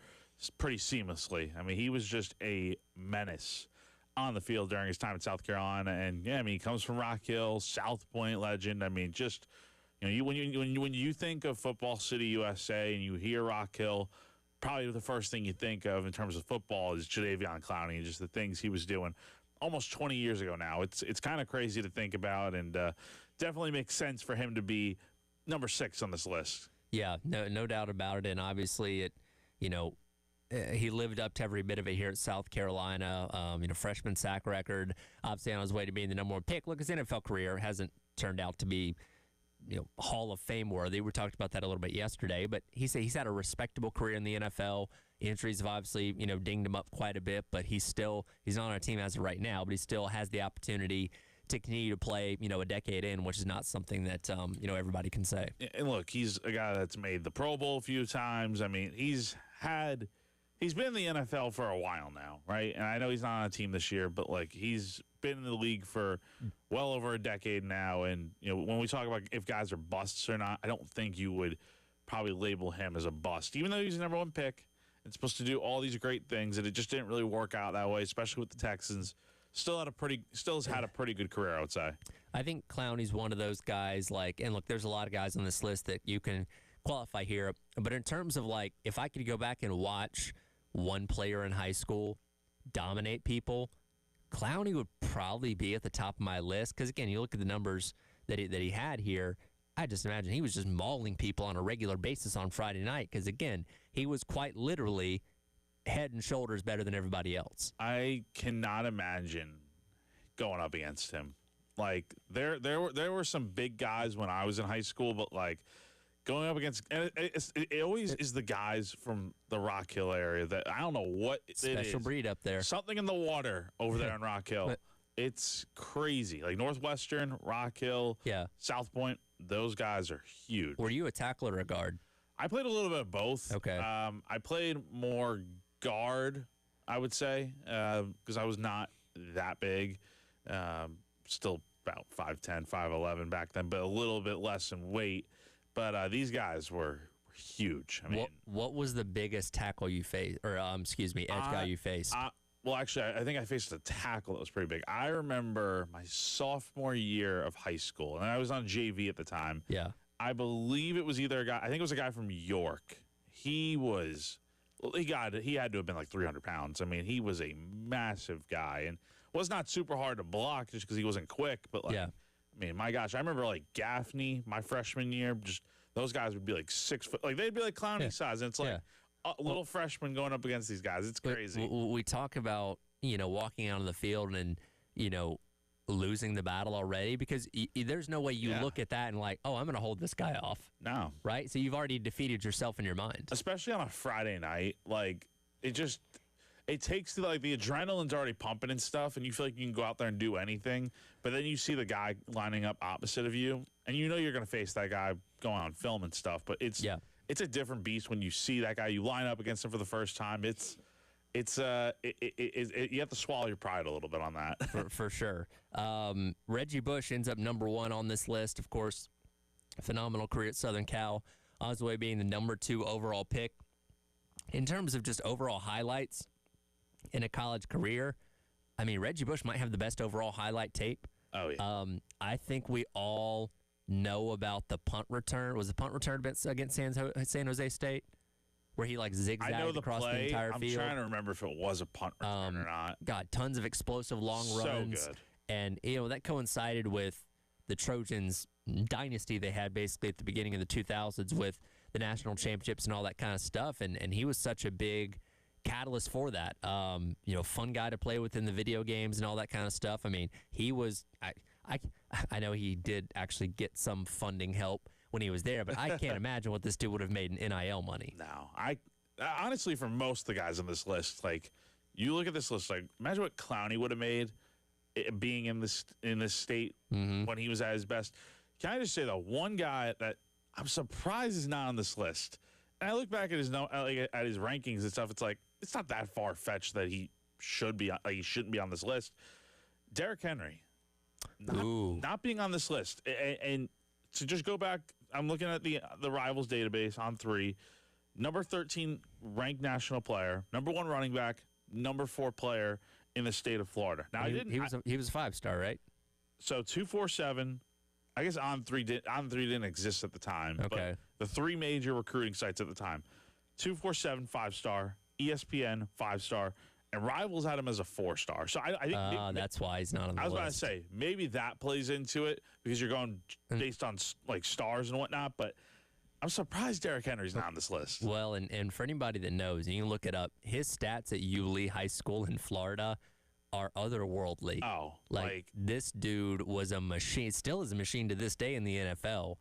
pretty seamlessly. I mean, he was just a menace on the field during his time in South Carolina. And, yeah, I mean, he comes from Rock Hill, South Point legend. I mean, just, you know, when you think of Football City, USA, and you hear Rock Hill, probably the first thing you think of in terms of football is Jadeveon Clowney and just the things he was doing almost 20 years ago now. It's kind of crazy to think about, and definitely makes sense for him to be number 6 on this list. Yeah, no doubt about it. And obviously, he lived up to every bit of it here at South Carolina. Freshman sack record, obviously on his way to being the number 1 pick. Look, his NFL career hasn't turned out to be, Hall of Fame worthy. We talked about that a little bit yesterday, but he's had a respectable career in the NFL. Injuries have obviously, dinged him up quite a bit, but he's not on a team as of right now, but he still has the opportunity to continue to play, a decade in, which is not something that, everybody can say. And look, he's a guy that's made the Pro Bowl a few times. I mean, he's been in the NFL for a while now, right? And I know he's not on a team this year, but he's been in the league for well over a decade now. And when we talk about if guys are busts or not, I don't think you would probably label him as a bust, even though he's the number 1 pick and supposed to do all these great things. And it just didn't really work out that way, especially with the Texans. still has had a pretty good career, I would say. I think Clowney's one of those guys, and look, there's a lot of guys on this list that you can qualify here. But in terms of, if I could go back and watch one player in high school dominate people, Clowney would probably be at the top of my list. Because, again, you look at the numbers that he had here, I just imagine he was just mauling people on a regular basis on Friday night. Because, again, he was quite literally head and shoulders better than everybody else. I cannot imagine going up against him. There were some big guys when I was in high school, but going up against, and it always is the guys from the Rock Hill area that I don't know what special breed up there. Something in the water over there in Rock Hill. It's crazy. Northwestern, Rock Hill, South Point, those guys are huge. Were you a tackler or a guard? I played a little bit of both. Okay. I played more guard, I would say, because I was not that big. Still about 5'10", 5'11" back then, but a little bit less in weight. But these guys were huge. I mean, what was the biggest tackle you faced, or edge guy you faced? Well, actually, I think I faced a tackle that was pretty big. I remember my sophomore year of high school, and I was on JV at the time. Yeah. I believe it was either a guy. I think it was a guy from York. He had to have been 300 pounds. I mean, he was a massive guy, and was not super hard to block just because he wasn't quick. But I mean, my gosh, I remember Gaffney, my freshman year. Just those guys would be 6 foot. They'd be Clowney size, and it's a little freshman going up against these guys. It's crazy. We talk about walking out on the field and losing the battle already, because there's no way you look at that and oh, I'm going to hold this guy off. No. Right? So you've already defeated yourself in your mind. Especially on a Friday night. It takes the adrenaline's already pumping and stuff, and you feel like you can go out there and do anything. But then you see the guy lining up opposite of you, and you know you're going to face that guy going on film and stuff. But it's a different beast when you see that guy. You line up against him for the first time. You have to swallow your pride a little bit on that. for sure. Reggie Bush ends up number 1 on this list. Of course, phenomenal career at Southern Cal. On his way being the number 2 overall pick. In terms of just overall highlights in a college career, I mean, Reggie Bush might have the best overall highlight tape. Oh, yeah. I think we all know about the punt return. Was the punt return against San Jose State? Where he zigzagged across the entire field. I'm trying to remember if it was a punt return or not. God, tons of explosive long runs. So good. And, that coincided with the Trojans' dynasty they had basically at the beginning of the 2000s with the national championships and all that kind of stuff. And he was such a big catalyst for that. Fun guy to play with in the video games and all that kind of stuff. I mean, he was I know he did actually get some funding help when he was there, but I can't imagine what this dude would have made in NIL money. No, I honestly, for most of the guys on this list, you look at this list, imagine what Clowney would have made being in this state when he was at his best. Can I just say the one guy that I'm surprised is not on this list? And I look back at his rankings and stuff. It's not that far fetched that he should be. He shouldn't be on this list. Derrick Henry, not being on this list, and to just go back, I'm looking at the Rivals database on 3. Number 13 ranked national player, number 1 running back, number 4 player in the state of Florida. Now he was a 5-star, right? So 247. I guess On 3 didn't exist at the time. Okay. But the 3 major recruiting sites at the time: 247 5-star, ESPN 5-star, and Rivals had him as a 4-star. So I think that's why he's not on the list. I was about to say maybe that plays into it because you're going based on stars and whatnot. But I'm surprised Derrick Henry's not on this list. Well, and for anybody that knows, and you can look it up, his stats at Yulee High School in Florida are otherworldly. Oh, this dude was a machine. Still is a machine to this day in the NFL.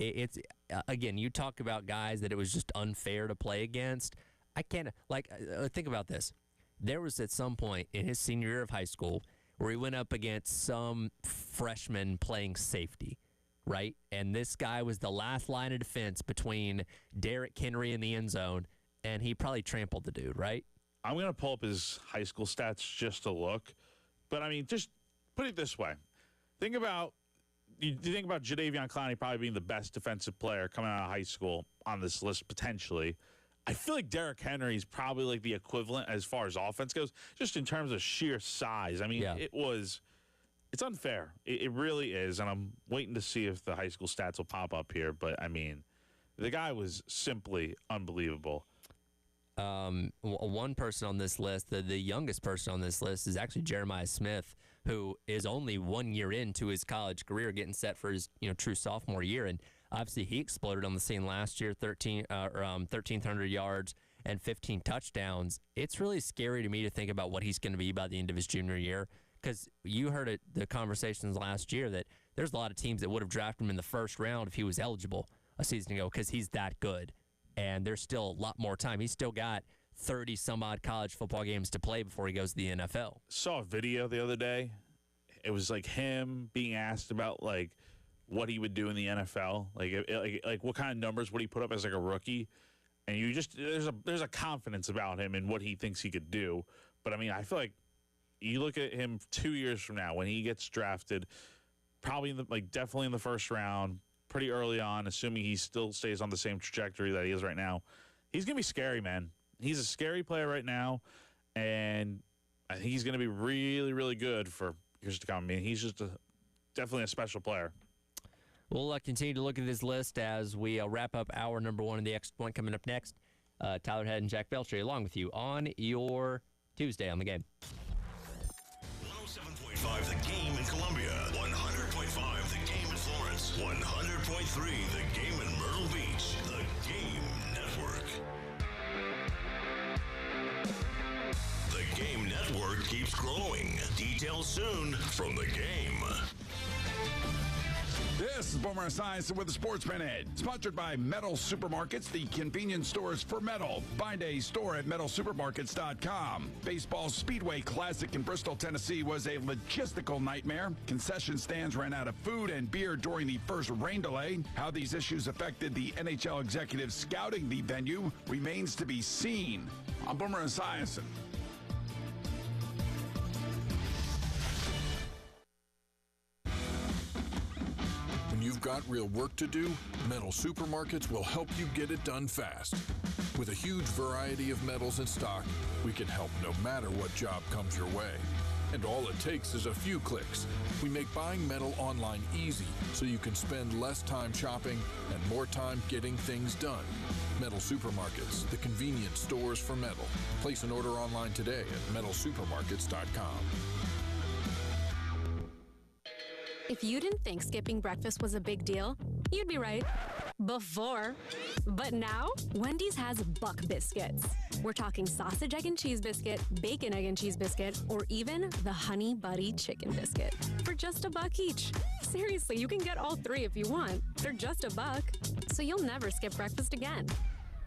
It's again, you talk about guys that it was just unfair to play against. I can't think about this. There was at some point in his senior year of high school where he went up against some freshman playing safety, right? And this guy was the last line of defense between Derrick Henry in the end zone, and he probably trampled the dude, right? I'm going to pull up his high school stats just to look. But, I mean, just put it this way. You think about Jadeveon Clowney probably being the best defensive player coming out of high school on this list, potentially. I feel like Derrick Henry is probably like the equivalent as far as offense goes, just in terms of sheer size. I mean, it's unfair. It really is, and I'm waiting to see if the high school stats will pop up here. But, I mean, the guy was simply unbelievable. One person on this list, the youngest person on this list, is actually Jeremiah Smith, who is only 1 year into his college career, getting set for his true sophomore year. And obviously, he exploded on the scene last year, 1,300 yards and 15 touchdowns. It's really scary to me to think about what he's going to be by the end of his junior year, because you heard the conversations last year that there's a lot of teams that would have drafted him in the first round if he was eligible a season ago, because he's that good. And there's still a lot more time. He's still got 30-some-odd college football games to play before he goes to the NFL. Saw a video the other day. It was like him being asked about like what he would do in the NFL, like what kind of numbers would he put up as like a rookie, and you just there's a confidence about him and what he thinks he could do. But I mean, I feel like you look at him 2 years from now when he gets drafted, probably definitely in the first round, pretty early on, assuming he still stays on the same trajectory that he is right now. He's gonna be scary, man. He's a scary player right now, and I think he's gonna be really, really good for years to come. I mean, he's just definitely a special player. We'll continue to look at this list as we wrap up hour number one of the Extra Point coming up next. Tyler Head and Jack Belcher along with you on your Tuesday on The Game. 107.5 The Game in Columbia, 100.5 The Game in Florence, 100.3 The Game in Myrtle Beach, The Game Network. The Game Network keeps growing. Details soon from The Game. This is Boomer Esiason with the Sports Minute, sponsored by Metal Supermarkets, the convenience stores for metal. Find a store at metalsupermarkets.com. Baseball Speedway Classic in Bristol, Tennessee was a logistical nightmare. Concession stands ran out of food and beer during the first rain delay. How these issues affected the NHL executives scouting the venue remains to be seen. I'm Boomer Esiason. When you've got real work to do, Metal Supermarkets will help you get it done fast. With a huge variety of metals in stock, we can help no matter what job comes your way. And all it takes is a few clicks. We make buying metal online easy so you can spend less time shopping and more time getting things done. Metal Supermarkets, the convenience stores for metal. Place an order online today at metalsupermarkets.com. If you didn't think skipping breakfast was a big deal, you'd be right. Before. But now, Wendy's has Buck Biscuits. We're talking sausage, egg, and cheese biscuit, bacon, egg, and cheese biscuit, or even the Honey Buddy chicken biscuit for just $1 each. Seriously, you can get all three if you want. They're just $1, so you'll never skip breakfast again.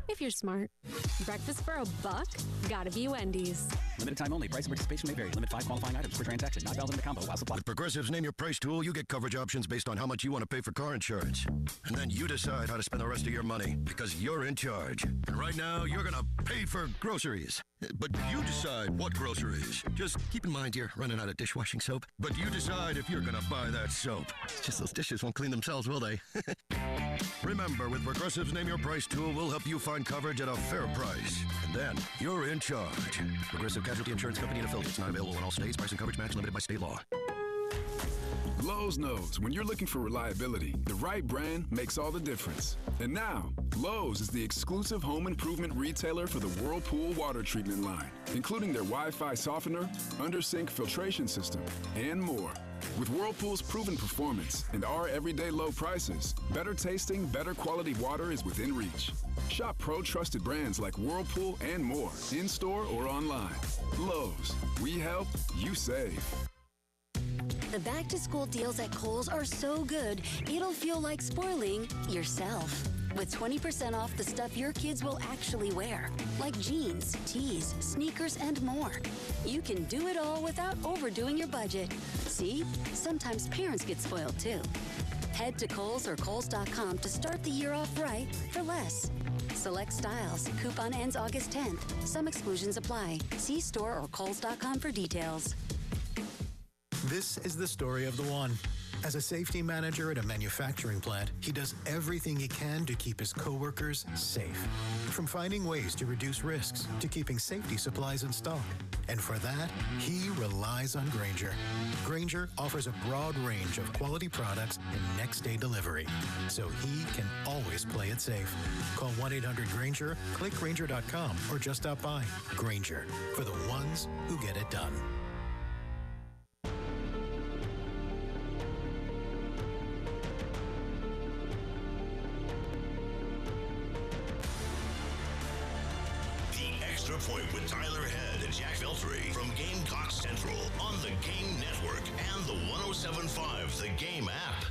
If you're smart. Breakfast for $1? Gotta be Wendy's. Limited time only. Price and participation may vary. Limit 5 qualifying items per transaction. Not valid in the combo while supply. With Progressive's Name Your Price tool, you get coverage options based on how much you want to pay for car insurance. And then you decide how to spend the rest of your money because you're in charge. And right now, you're going to pay for groceries. But you decide what groceries. Just keep in mind you're running out of dishwashing soap. But you decide if you're going to buy that soap. It's just those dishes won't clean themselves, will they? Remember, with Progressive's Name Your Price tool, we'll help you find coverage at a fair price. And then you're in charge. Progressive Casualty Insurance Company and affiliates. Not available in all states. Price and coverage match limited by state law. Lowe's knows when you're looking for reliability, the right brand makes all the difference. And now, Lowe's is the exclusive home improvement retailer for the Whirlpool water treatment line, including their Wi-Fi softener, under-sink filtration system, and more. With Whirlpool's proven performance and our everyday low prices, better tasting, better quality water is within reach. Shop pro-trusted brands like Whirlpool and more, in-store or online. Lowe's, we help, you save. The back-to-school deals at Kohl's are so good, it'll feel like spoiling yourself. With 20% off the stuff your kids will actually wear, like jeans, tees, sneakers, and more. You can do it all without overdoing your budget. See? Sometimes parents get spoiled too. Head to Kohl's or Kohls.com to start the year off right for less. Select styles. Coupon ends August 10th. Some exclusions apply. See store or Kohls.com for details. This is the story of the one. As a safety manager at a manufacturing plant, he does everything he can to keep his coworkers safe. From finding ways to reduce risks to keeping safety supplies in stock. And for that, he relies on Grainger. Grainger offers a broad range of quality products and next-day delivery, so he can always play it safe. Call 1-800-GRAINGER, click Grainger.com, or just stop by. Grainger, for the ones who get it done. Extra Point with Tyler Head and Jack Veltri from Gamecock Central on the Game Network and the 107.5 The Game app.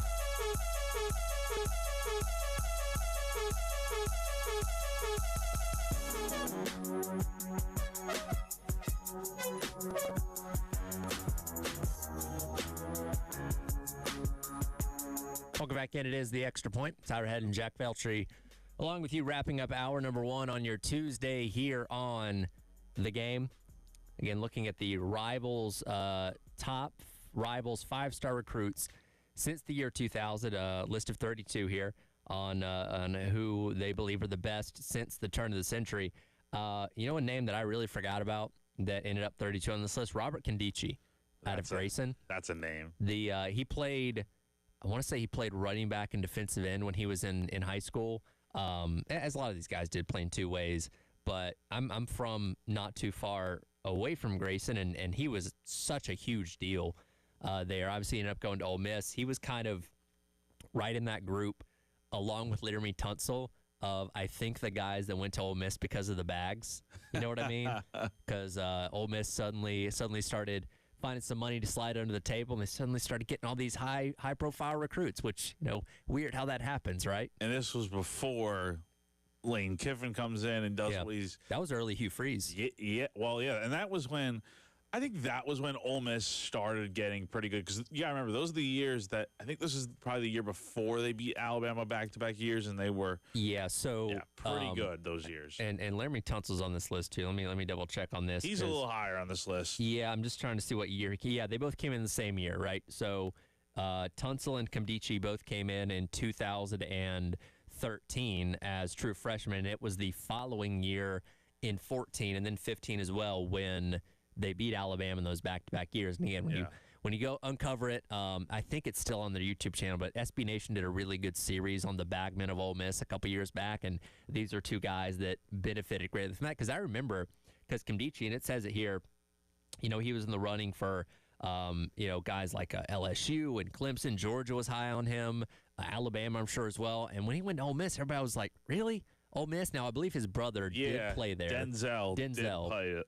Welcome back in. It is the Extra Point. Tyler Head and Jack Veltri, along with you, wrapping up hour number one on your Tuesday here on The Game. Again, looking at the Rivals, top Rivals 5-star recruits since the year 2000, a list of 32 here on who they believe are the best since the turn of the century. You know a name that I really forgot about that ended up 32 on this list? Robert Condici out of Grayson. That's a name. He played, I want to say he played running back and defensive end when he was in high school. As a lot of these guys did, playing two ways. But I'm from not too far away from Grayson, and he was such a huge deal there. Obviously, he ended up going to Ole Miss. He was kind of right in that group, along with Laramie Tunsil, of, I think, the guys that went to Ole Miss because of the bags. You know what I mean? Because Ole Miss suddenly started finding some money to slide under the table, and they suddenly started getting all these high-profile recruits, which, weird how that happens, right? And this was before Lane Kiffin comes in and does what he's... That was early Hugh Freeze. Yeah, and that was when... I think that was when Ole Miss started getting pretty good. Because, I remember, those are the years that... I think this is probably the year before they beat Alabama back-to-back years, and they were... pretty good those years. And Laramie Tunsil's on this list, too. Let me double-check on this. He's a little higher on this list. Yeah, I'm just trying to see what year. Yeah, they both came in the same year, right? So, Tunsil and Kamdichi both came in 2013 as true freshmen. It was the following year in 14 and then 15 as well when they beat Alabama in those back-to-back years. And again, when you go uncover it, I think it's still on their YouTube channel, but SB Nation did a really good series on the bagmen of Ole Miss a couple years back, and these are two guys that benefited greatly from that. Because I remember, because Kamdichi, and it says it here, he was in the running for, guys like LSU and Clemson. Georgia was high on him. Alabama, I'm sure, as well. And when he went to Ole Miss, everybody was like, really? Ole Miss? Now, I believe his brother did play there. Denzel. Did play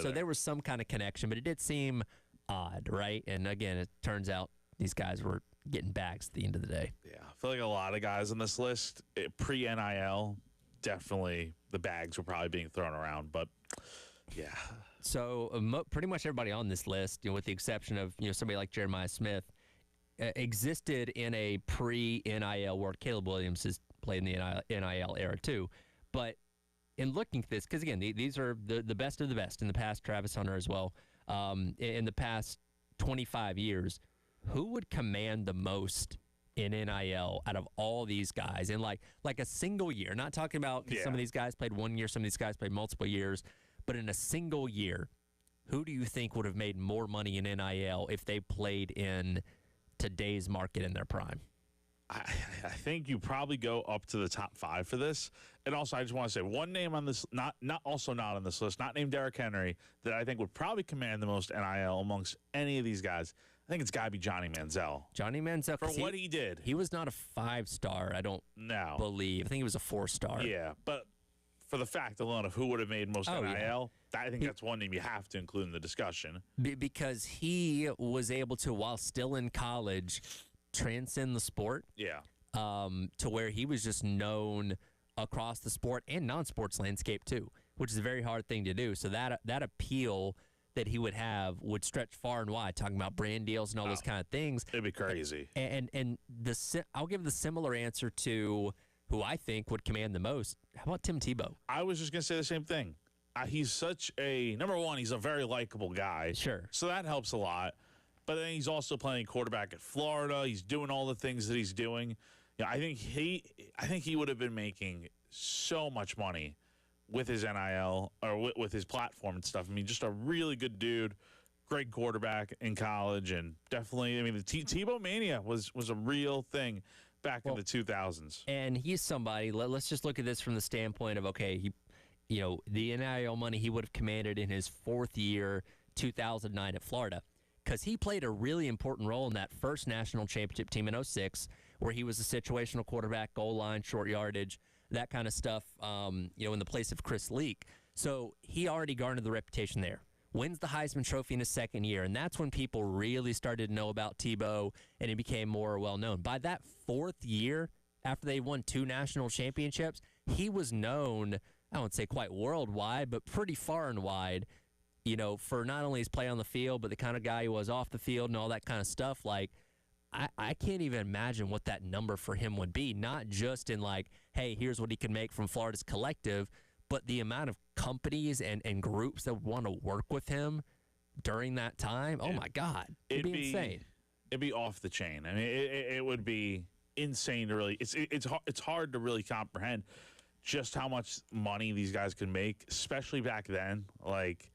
so there was some kind of connection, but it did seem odd, right? And again, it turns out these guys were getting bags at the end of the day. Yeah, I feel like a lot of guys on this list, pre-NIL, definitely the bags were probably being thrown around, but yeah. So pretty much everybody on this list, with the exception of somebody like Jeremiah Smith, existed in a pre-NIL world. Caleb Williams has played in the NIL era too. But in looking at this, because again, these are the best of the best in the past, Travis Hunter as well, in the past 25 years, who would command the most in NIL out of all these guys in like a single year? Not talking about some of these guys played 1 year, some of these guys played multiple years, but in a single year, who do you think would have made more money in NIL if they played in today's market in their prime? I think you probably go up to the top 5 for this. And also, I just want to say one name on this, not on this list, not named Derrick Henry, that I think would probably command the most NIL amongst any of these guys. I think it's got to be Johnny Manziel. Johnny Manziel. For what he did. He was not a 5-star, I don't believe. I think he was a 4-star. Yeah, but for the fact alone of who would have made most NIL, I think that's one name you have to include in the discussion. Because he was able to, while still in college, transcend the sport. Yeah. To where he was just known across the sport and non-sports landscape too, which is a very hard thing to do. So that appeal that he would have would stretch far and wide, talking about brand deals and all those kind of things. It'd be crazy. And I'll give the similar answer to who I think would command the most. How about Tim Tebow? I was just going to say the same thing. He's such a, number one, he's a very likable guy. Sure. So that helps a lot. but then he's also playing quarterback at Florida. He's doing all the things that he's doing. Yeah, I think he would have been making so much money with his NIL or with his platform and stuff. I mean, just a really good dude, great quarterback in college, and definitely, I mean, the Tebow mania was a real thing back in the 2000s. And he's somebody, let's just look at this from the standpoint of, okay, the NIL money he would have commanded in his fourth year, 2009 at Florida, because he played a really important role in that first national championship team in 06, where he was a situational quarterback, goal line, short yardage, that kind of stuff, in the place of Chris Leak. So he already garnered the reputation there. Wins the Heisman Trophy in his second year, and that's when people really started to know about Tebow, and he became more well-known. By that fourth year, after they won 2 national championships, he was known, I won't say quite worldwide, but pretty far and wide, for not only his play on the field, but the kind of guy he was off the field and all that kind of stuff. Like, I can't even imagine what that number for him would be, not just in like, hey, here's what he can make from Florida's collective, but the amount of companies and groups that want to work with him during that time, oh my God, it'd be insane. It'd be off the chain. I mean, it would be insane to really. It's hard to really comprehend just how much money these guys can make, especially back then. Like,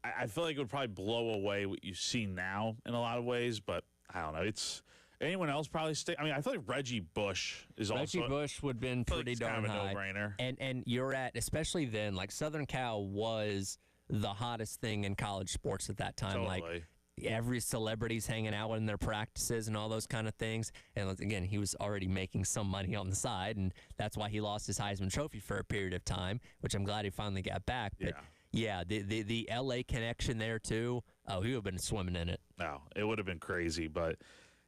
I feel like it would probably blow away what you see now in a lot of ways, but I don't know. It's anyone else probably stay. I mean, I feel like Reggie Bush is also. Reggie Bush would have been pretty darn kind of high. a no-brainer. And you're at, especially then, like Southern Cal was the hottest thing in college sports at that time. Totally. Like every celebrity's hanging out in their practices and all those kind of things. And again, he was already making some money on the side, and that's why he lost his Heisman Trophy for a period of time, which I'm glad he finally got back. But yeah, the LA connection there too. Oh, he would have been swimming in it. No, it would have been crazy. But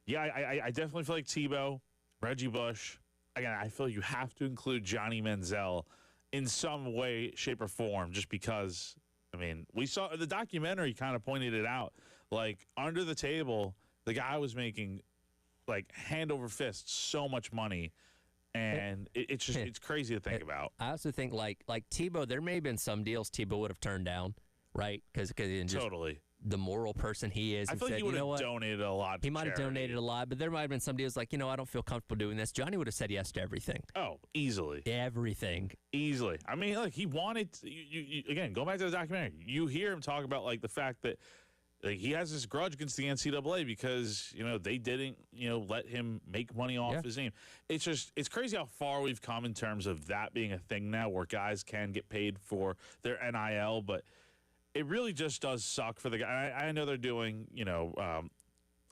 yeah, I definitely feel like Tebow, Reggie Bush. Again, I feel you have to include Johnny Manziel in some way, shape, or form, just because. I mean, we saw the documentary kind of pointed it out. Like, under the table, the guy was making, like, hand over fist so much money. And it's just, it's crazy to think about. I also think, like Tebow, there may have been some deals Tebow would have turned down, right? Because totally. The moral person he is. I feel like he would have donated a lot. He might have donated a lot, but there might have been some deals like, I don't feel comfortable doing this. Johnny would have said yes to everything. Oh, easily. Everything. Easily. I mean, like, he wanted, you again, go back to the documentary. You hear him talk about, like, the fact that he has this grudge against the NCAA because, they didn't, let him make money off his name. It's just, it's crazy how far we've come in terms of that being a thing now where guys can get paid for their NIL, but it really just does suck for the guy. I know they're doing,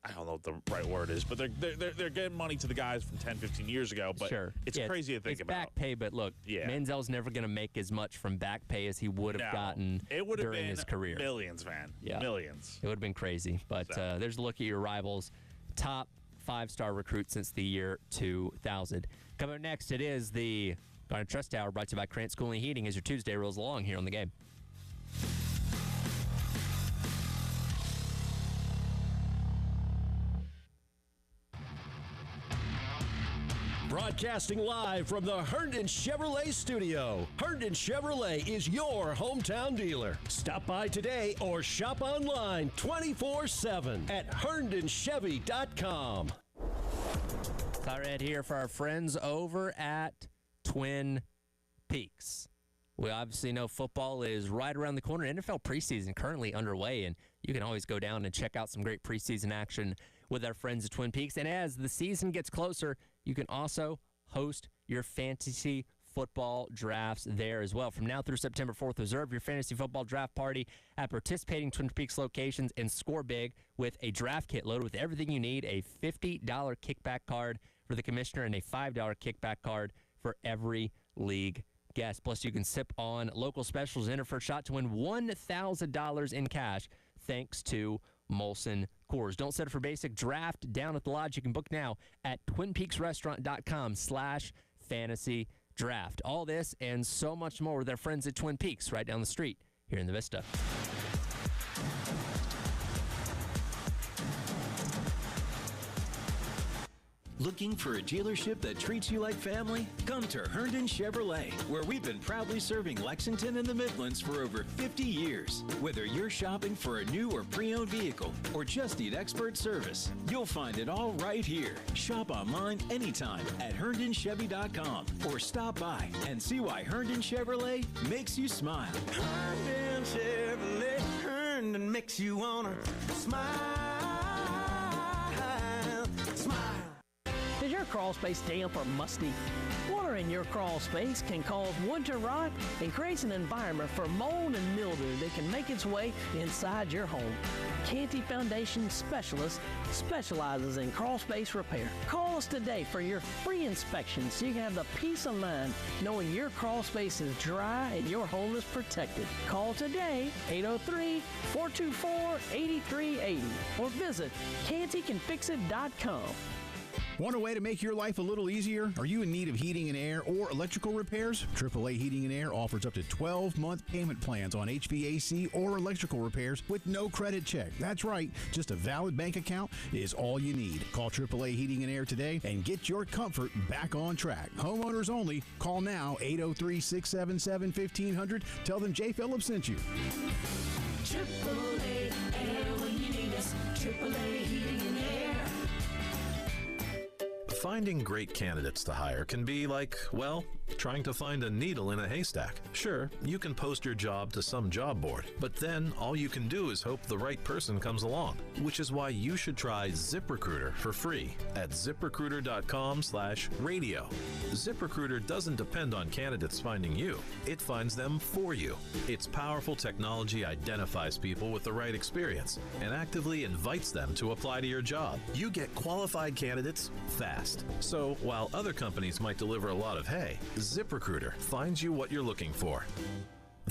I don't know what the right word is, but they're getting money to the guys from 10, 15 years ago. But it's crazy to think about. Back pay, but look, Manziel's never going to make as much from back pay as he would have gotten during his career. Millions, man. Yeah. Millions. It would have been crazy. But there's a look at your rivals. Top 5-star recruit since the year 2000. Coming up next, it is the Garner Trust Hour, brought to you by Krantz Cooling Heating as your Tuesday rolls along here on The Game. Broadcasting live from the Herndon Chevrolet studio. Herndon Chevrolet is your hometown dealer. Stop by today or shop online 24/7 at herndonchevy.com. Clyde here for our friends over at Twin Peaks. We obviously know football is right around the corner. NFL preseason currently underway, and you can always go down and check out some great preseason action with our friends at Twin Peaks. And as the season gets closer, you can also host your fantasy football drafts there as well. From now through September 4th, reserve your fantasy football draft party at participating Twin Peaks locations and score big with a draft kit loaded with everything you need, a $50 kickback card for the commissioner and a $5 kickback card for every league guest. Plus, you can sip on local specials and enter for a shot to win $1,000 in cash thanks to Molson Coors. Don't settle for basic. Draft down at the lodge. You can book now at twinpeaksrestaurant.com/fantasy draft. All this and so much more with their friends at Twin Peaks right down the street here in the Vista. Looking for a dealership that treats you like family? Come to Herndon Chevrolet, where we've been proudly serving Lexington and the Midlands for over 50 years. Whether you're shopping for a new or pre-owned vehicle or just need expert service, you'll find it all right here. Shop online anytime at HerndonChevy.com or stop by and see why Herndon Chevrolet makes you smile. Herndon Chevrolet, Herndon makes you wanna smile. Is your crawl space damp or musty? Water in your crawl space can cause wood to rot and creates an environment for mold and mildew that can make its way inside your home. Canty Foundation Specialist specializes in crawl space repair. Call us today for your free inspection so you can have the peace of mind knowing your crawl space is dry and your home is protected. Call today, 803-424-8380, or visit cantycanfixit.com. Want a way to make your life a little easier? Are you in need of heating and air or electrical repairs? AAA Heating and Air offers up to 12-month payment plans on HVAC or electrical repairs with no credit check. That's right. Just a valid bank account is all you need. Call AAA Heating and Air today and get your comfort back on track. Homeowners only. Call now, 803-677-1500. Tell them Jay Phillips sent you. AAA Air when you need us. AAA Heating and Air. Finding great candidates to hire can be like, well, trying to find a needle in a haystack. Sure, you can post your job to some job board, but then all you can do is hope the right person comes along, which is why you should try ZipRecruiter for free at ZipRecruiter.com/radio. ZipRecruiter doesn't depend on candidates finding you. It finds them for you. Its powerful technology identifies people with the right experience and actively invites them to apply to your job. You get qualified candidates fast. So while other companies might deliver a lot of hay, ZipRecruiter finds you what you're looking for.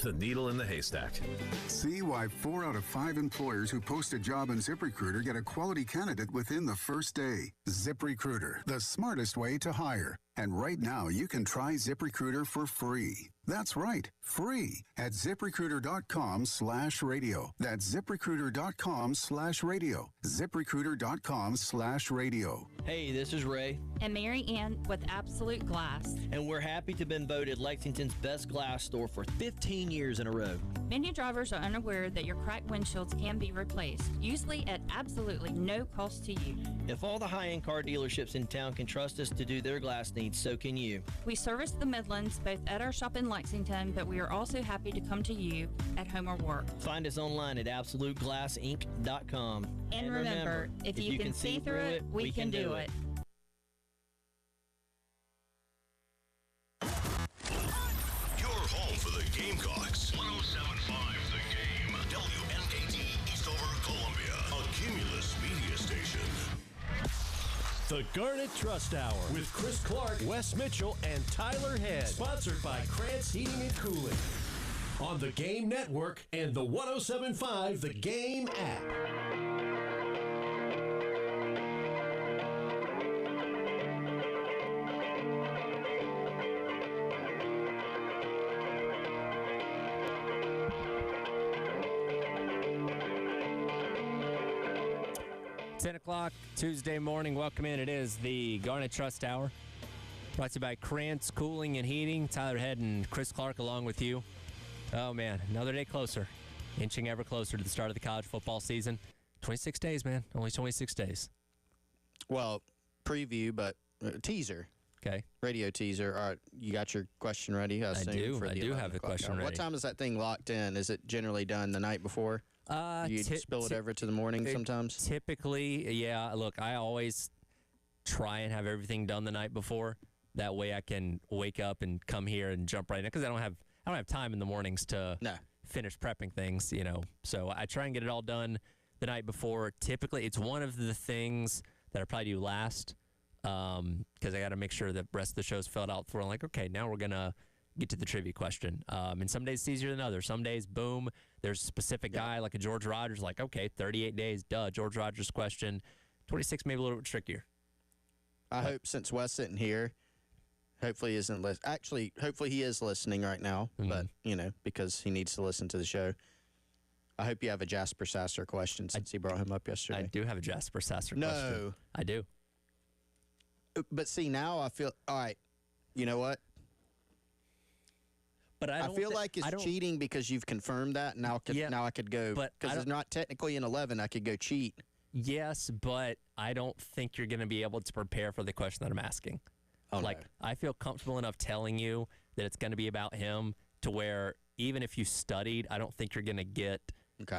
The needle in the haystack. See why 4 out of 5 employers who post a job in ZipRecruiter get a quality candidate within the first day. ZipRecruiter, the smartest way to hire. And right now, you can try ZipRecruiter for free. That's right, free at ZipRecruiter.com/radio. That's ZipRecruiter.com/radio. ZipRecruiter.com/radio. Hey, this is Ray. And Mary Ann with Absolute Glass. And we're happy to have been voted Lexington's best glass store for 15 years in a row. Many drivers are unaware that your cracked windshields can be replaced, usually at absolutely no cost to you. If all the high-end car dealerships in town can trust us to do their glass needs, so can you. We service the Midlands both at our shop in Lexington, but we are also happy to come to you at home or work. Find us online at AbsoluteGlassInc.com. And remember, if you can see through it, we can do it. Your home for the Gamecocks. 107.5 The Game. WNKT Eastover, Columbia. A Cumulus media station. The Garnet Trust Hour with Chris Clark, Wes Mitchell, and Tyler Head. Sponsored by Krantz Heating and Cooling. On the Game Network and the 107.5 The Game app. O'clock Tuesday morning. Welcome in. It is the Garnet Trust Hour. Brought to you by Krantz Cooling and Heating. Tyler Head and Chris Clark along with you. Oh, man. Another day closer. Inching ever closer to the start of the college football season. 26 days, man. Only 26 days. Well, preview, but teaser. Okay. Radio teaser. All right. You got your question ready? I do. I do have the question ready. What time is that thing locked in? Is it generally done the night before? You spill it over to the morning sometimes? Typically, yeah. Look, I always try and have everything done the night before. That way I can wake up and come here and jump right in, because I don't have time in the mornings to finish prepping things, you know. So I try and get it all done the night before. Typically, it's one of the things that I probably do last, because I got to make sure that the rest of the show's filled out for. I'm like, okay, now we're going to get to the trivia question. And some days it's easier than others. Some days, boom, there's a specific guy like a George Rogers, like, okay, 38 days, duh, George Rogers question. 26 maybe a little bit trickier. I hope, since Wes sitting here, hopefully he isn't listening. Actually, hopefully he is listening right now, but, you know, because he needs to listen to the show. I hope you have a Jasper Sasser question since he brought him up yesterday. I do have a Jasper Sasser question. No. I do. But see, now I feel all right. You know what? But I feel like it's cheating because you've confirmed that. Now I could go, because it's not technically an 11. I could go cheat. Yes, but I don't think you're going to be able to prepare for the question that I'm asking. Oh, like, no. I feel comfortable enough telling you that it's going to be about him to where even if you studied, I don't think you're going to get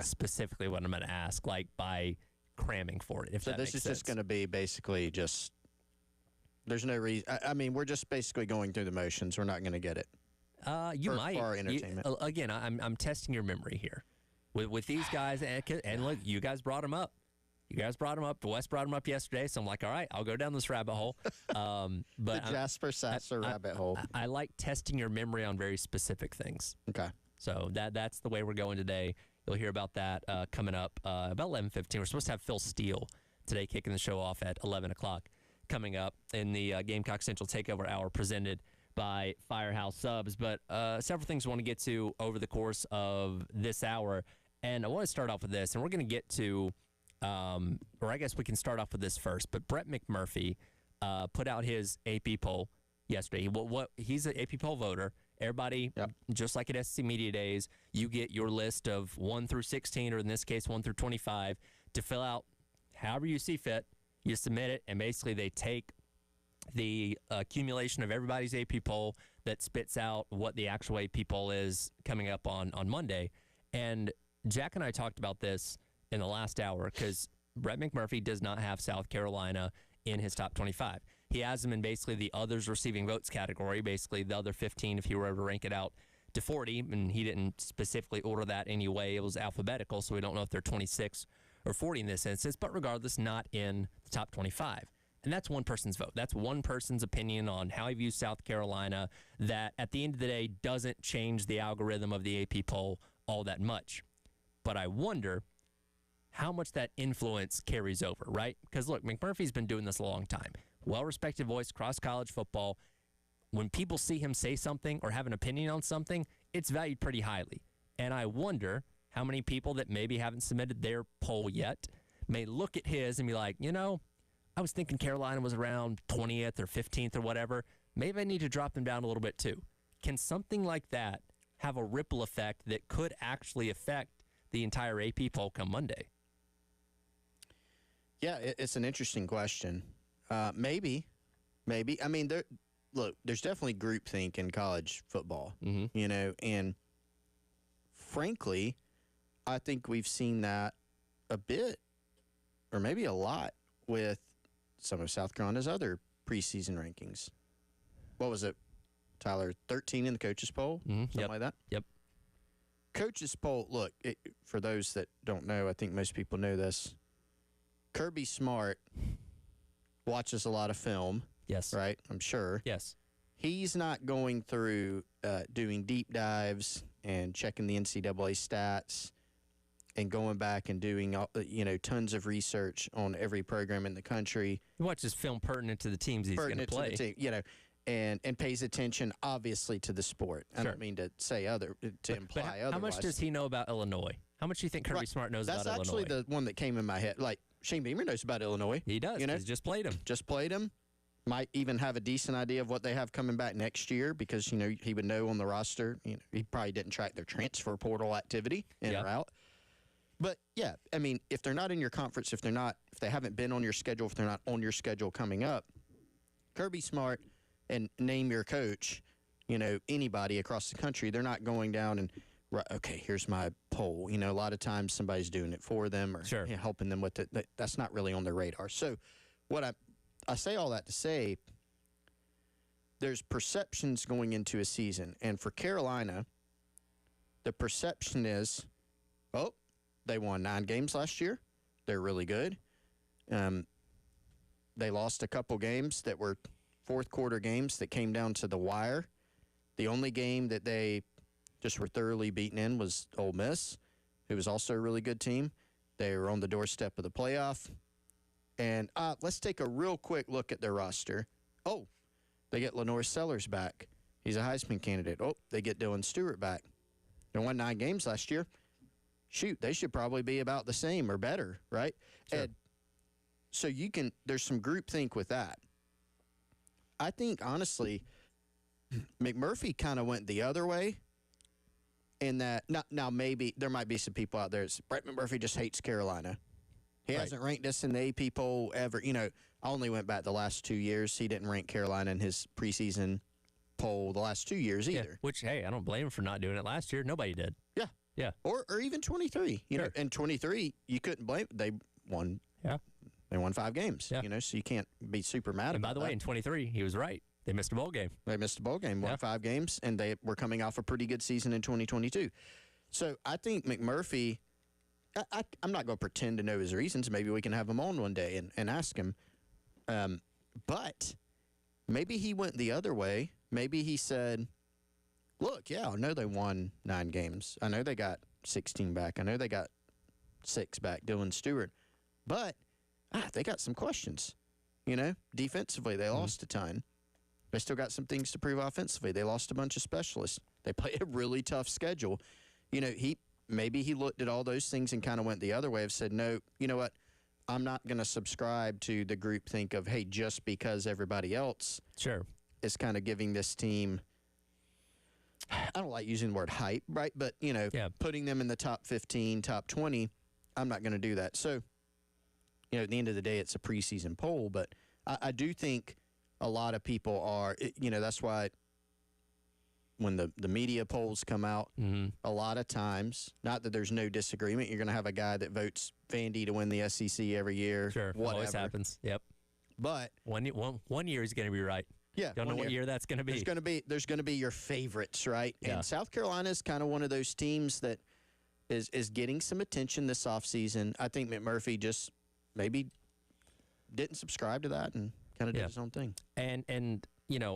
specifically what I'm going to ask, like by cramming for it, if so that makes sense. So this is just going to be basically just, there's no reason. I mean, we're just basically going through the motions. We're not going to get it. You might. For our entertainment. Again, I'm testing your memory here. With these guys, and look, you guys brought them up. Wes brought them up yesterday, so I'm like, all right, I'll go down this rabbit hole. But the Jasper Sasser rabbit hole. I like testing your memory on very specific things. Okay. So that's the way we're going today. You'll hear about that coming up about 11:15. We're supposed to have Phil Steele today kicking the show off at 11 o'clock coming up in the Gamecock Central Takeover Hour presented by Firehouse Subs. But several things I want to get to over the course of this hour. And I want to start off with this, and we're going to get to, or I guess we can start off with this first. But Brett McMurphy put out his AP poll yesterday. He's an AP poll voter. Everybody, just like at SEC Media Days, you get your list of 1 through 16, or in this case, 1 through 25, to fill out however you see fit. You submit it, and basically they take the accumulation of everybody's AP poll that spits out what the actual AP poll is coming up on Monday. And Jack and I talked about this in the last hour because Brett McMurphy does not have South Carolina in his top 25. He has them in basically the others receiving votes category, basically the other 15 if he were ever to rank it out to 40, and he didn't specifically order that anyway. It was alphabetical, so we don't know if they're 26 or 40 in this instance, but regardless, not in the top 25. And that's one person's vote. That's one person's opinion on how he views South Carolina that at the end of the day doesn't change the algorithm of the AP poll all that much. But I wonder how much that influence carries over, right? Because look, McMurphy's been doing this a long time. Well-respected voice across college football. When people see him say something or have an opinion on something, it's valued pretty highly. And I wonder how many people that maybe haven't submitted their poll yet may look at his and be like, you know, I was thinking Carolina was around 20th or 15th or whatever. Maybe I need to drop them down a little bit too. Can something like that have a ripple effect that could actually affect the entire AP poll come Monday? Yeah, it's an interesting question. Maybe. I mean, there's definitely groupthink in college football, you know, and frankly, I think we've seen that a bit or maybe a lot with some of South Carolina's other preseason rankings. What was it, Tyler? 13 in the coaches poll? Something like that? Yep. Coaches poll, look, for those that don't know, I think most people know this. Kirby Smart watches a lot of film. Yes. Right? I'm sure. Yes. He's not going through doing deep dives and checking the NCAA stats and going back and doing, tons of research on every program in the country. He watches film pertinent to the teams he's going to play. And pays attention, obviously, to the sport. I don't mean to say imply otherwise. How much does he know about Illinois? How much do you think Kirby Smart knows about Illinois? That's actually the one that came in my head. Like, Shane Beamer knows about Illinois. He does. He's just played him. Might even have a decent idea of what they have coming back next year because, he would know on the roster. He probably didn't track their transfer portal activity in or out. But, yeah, I mean, if they're not in your conference, if they haven't been on your schedule, if they're not on your schedule coming up, Kirby Smart and name your coach, anybody across the country, they're not going down and, okay, here's my poll. A lot of times somebody's doing it for them or helping them with it. That's not really on their radar. So what I say all that to say, there's perceptions going into a season. And for Carolina, the perception is, they won 9 games last year. They're really good. They lost a couple games that were fourth quarter games that came down to the wire. The only game that they just were thoroughly beaten in was Ole Miss, who was also a really good team. They were on the doorstep of the playoff. And let's take a real quick look at their roster. They get Lenore Sellers back. He's a Heisman candidate. They get Dylan Stewart back. They won 9 games last year. Shoot, they should probably be about the same or better, right? Sure. And so there's some groupthink with that. I think, honestly, McMurphy kind of went the other way in that, now maybe there might be some people out there, Brett McMurphy just hates Carolina. He hasn't ranked us in the AP poll ever. I only went back the last 2 years. He didn't rank Carolina in his preseason poll the last 2 years either. Which, hey, I don't blame him for not doing it last year. Nobody did. Yeah. Yeah. Or even 23. You know, in 23, you couldn't blame they won. Yeah. They won 5 games. Yeah. So you can't be super mad and about by the way, that. in 23, he was right. They missed a bowl game. They missed a bowl game, won 5 games, and they were coming off a pretty good season in 2022. So I think McMurphy, I'm not going to pretend to know his reasons. Maybe we can have him on one day and ask him. But maybe he went the other way. Maybe he said, look, I know they won 9 games. I know they got 16 back. I know they got 6 back, Dylan Stewart. But they got some questions. Defensively, they lost a ton. They still got some things to prove offensively. They lost a bunch of specialists. They play a really tough schedule. Maybe he looked at all those things and kind of went the other way of said, no, you know what? I'm not going to subscribe to the groupthink of, hey, just because everybody else is kind of giving this team, I don't like using the word hype, right? But, putting them in the top 15, top 20, I'm not going to do that. So, at the end of the day, it's a preseason poll, but I do think a lot of people are, that's why when the media polls come out, a lot of times, not that there's no disagreement, you're going to have a guy that votes Vandy to win the SEC every year. Sure, whatever. Always happens. Yep. But one year he's going to be right. Yeah, don't know what year that's going to be. There's going to be your favorites, right? Yeah. And South Carolina is kind of one of those teams that is getting some attention this offseason. I think McMurphy just maybe didn't subscribe to that and kind of did his own thing. And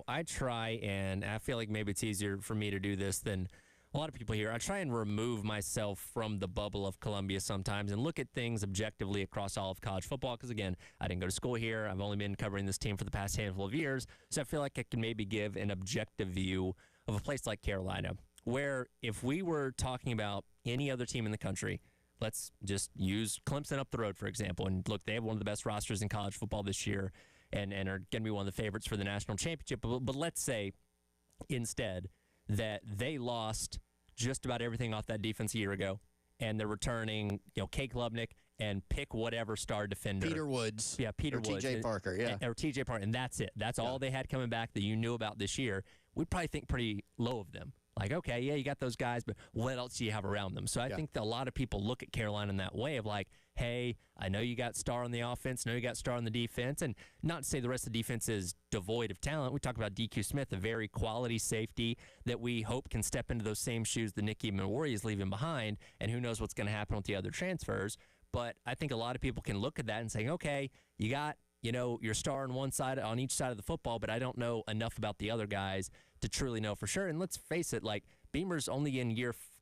I try, and I feel like maybe it's easier for me to do this than a lot of people here. I try and remove myself from the bubble of Columbia sometimes and look at things objectively across all of college football. Because, again, I didn't go to school here. I've only been covering this team for the past handful of years. So I feel like I can maybe give an objective view of a place like Carolina, where if we were talking about any other team in the country, let's just use Clemson up the road, for example. And look, they have one of the best rosters in college football this year and are going to be one of the favorites for the national championship. But let's say instead that they lost just about everything off that defense a year ago, and they're returning, Kake Lubnick and pick whatever star defender. Peter Woods. Yeah, Peter Woods. T.J. Parker, Or T.J. Parker, and that's it. That's all they had coming back that you knew about this year. We'd probably think pretty low of them. Like, okay, yeah, you got those guys, but what else do you have around them? So I think that a lot of people look at Carolina in that way of like, hey, I know you got star on the offense, I know you got star on the defense, and not to say the rest of the defense is devoid of talent. We talk about DQ Smith, a very quality safety that we hope can step into those same shoes that Nicky Memori is leaving behind, and who knows what's going to happen with the other transfers. But I think a lot of people can look at that and say, okay, you got your star on one side, on each side of the football, but I don't know enough about the other guys to truly know for sure. And let's face it, like, Beamer's only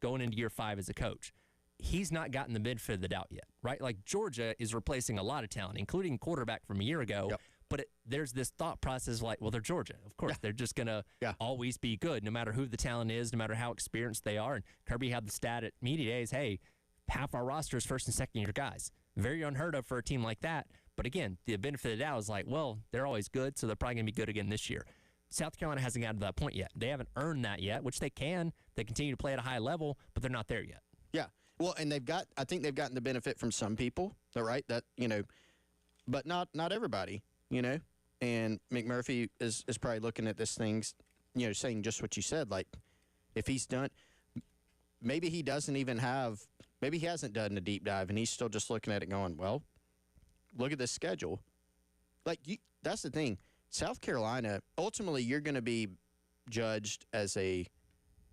going into year 5 as a coach. He's not gotten the benefit of the doubt yet, right? Like, Georgia is replacing a lot of talent, including quarterback from a year ago. But there's this thought process like, well, they're Georgia. Of course, they're just going to always be good, no matter who the talent is, no matter how experienced they are. And Kirby had the stat at media days, hey, half our roster is first and second year guys. Very unheard of for a team like that. But again, the benefit of the doubt is like, well, they're always good, so they're probably going to be good again this year. South Carolina hasn't gotten to that point yet. They haven't earned that yet, which they can. They continue to play at a high level, but they're not there yet. Yeah. Well, and I think they've gotten the benefit from some people, right? That, but not everybody, And McMurphy is probably looking at this things, saying just what you said. Like, if he's done, maybe he hasn't done a deep dive and he's still just looking at it going, well, look at this schedule. Like, that's the thing. South Carolina, ultimately, you're going to be judged as a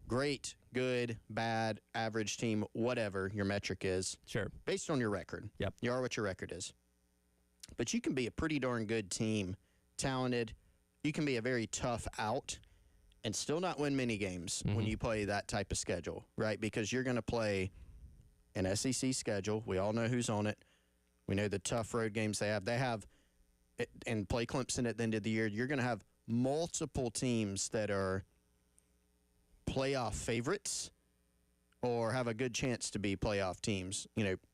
great, good, bad, average team, whatever your metric is. Sure. Based on your record. Yep. You are what your record is. But you can be a pretty darn good team, talented. You can be a very tough out and still not win many games when you play that type of schedule, right? Because you're going to play an SEC schedule. We all know who's on it. We know the tough road games they have. And play Clemson at the end of the year, you're going to have multiple teams that are playoff favorites or have a good chance to be playoff teams,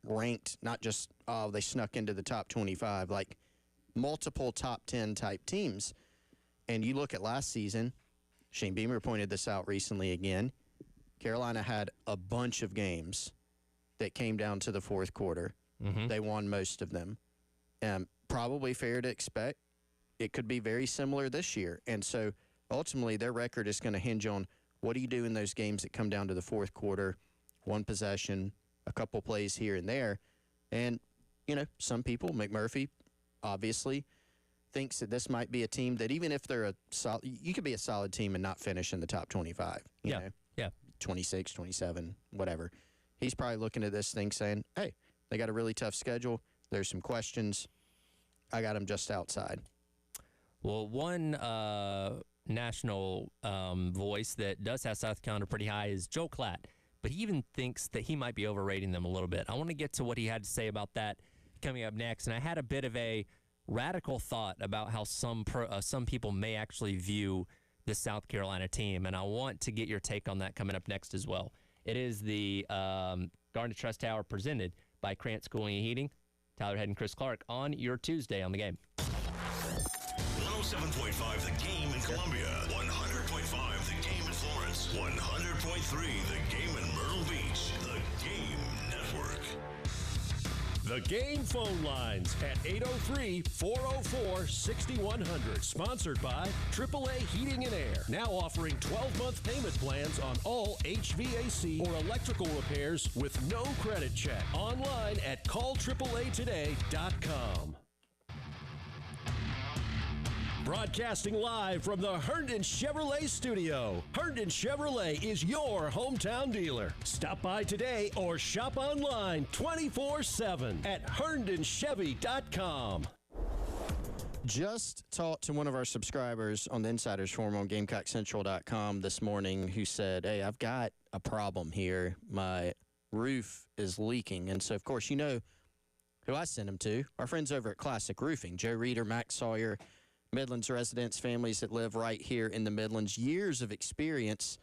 ranked, not just, they snuck into the top 25, like multiple top 10 type teams. And you look at last season, Shane Beamer pointed this out recently again. Carolina had a bunch of games that came down to the fourth quarter. Mm-hmm. They won most of them. Probably fair to expect it could be very similar this year. And so ultimately their record is going to hinge on what do you do in those games that come down to the fourth quarter, one possession, a couple plays here and there. And, you know, some people, McMurphy obviously, thinks that this might be a team that even if they're a solid, you could be a solid team and not finish in the top 25. You know? 26, 27, whatever. He's probably looking at this thing saying, hey, they got a really tough schedule. There's some questions. I got them just outside. Well, one national voice that does have South Carolina pretty high is Joe Klatt, but he even thinks that he might be overrating them a little bit. I want to get to what he had to say about that coming up next, and I had a bit of a radical thought about how some people may actually view the South Carolina team, and I want to get your take on that coming up next as well. It is the Garnet Trust Tower presented by Krantz Cooling and Heating. Tyler Head and Chris Clark on your Tuesday on The Game. 107.5 The Game in Columbia, 100.5 The Game in Florence, 100.3 The Game in Myrtle Beach. The Game Network. The Game phone lines at 803-404-6100. Sponsored by AAA Heating and Air. Now offering 12-month payment plans on all HVAC or electrical repairs with no credit check. Online at callAAAtoday.com. Broadcasting live from the Herndon Chevrolet studio. Herndon Chevrolet is your hometown dealer. Stop by today or shop online 24/7 at HerndonChevy.com. Just talked to one of our subscribers on the Insiders Forum on GamecockCentral.com this morning who said, hey, I've got a problem here. My roof is leaking. And so, of course, you know who I sent him to. Our friends over at Classic Roofing. Joe Reeder, Max Sawyer, Midlands residents, families that live right here in the Midlands. Years of experience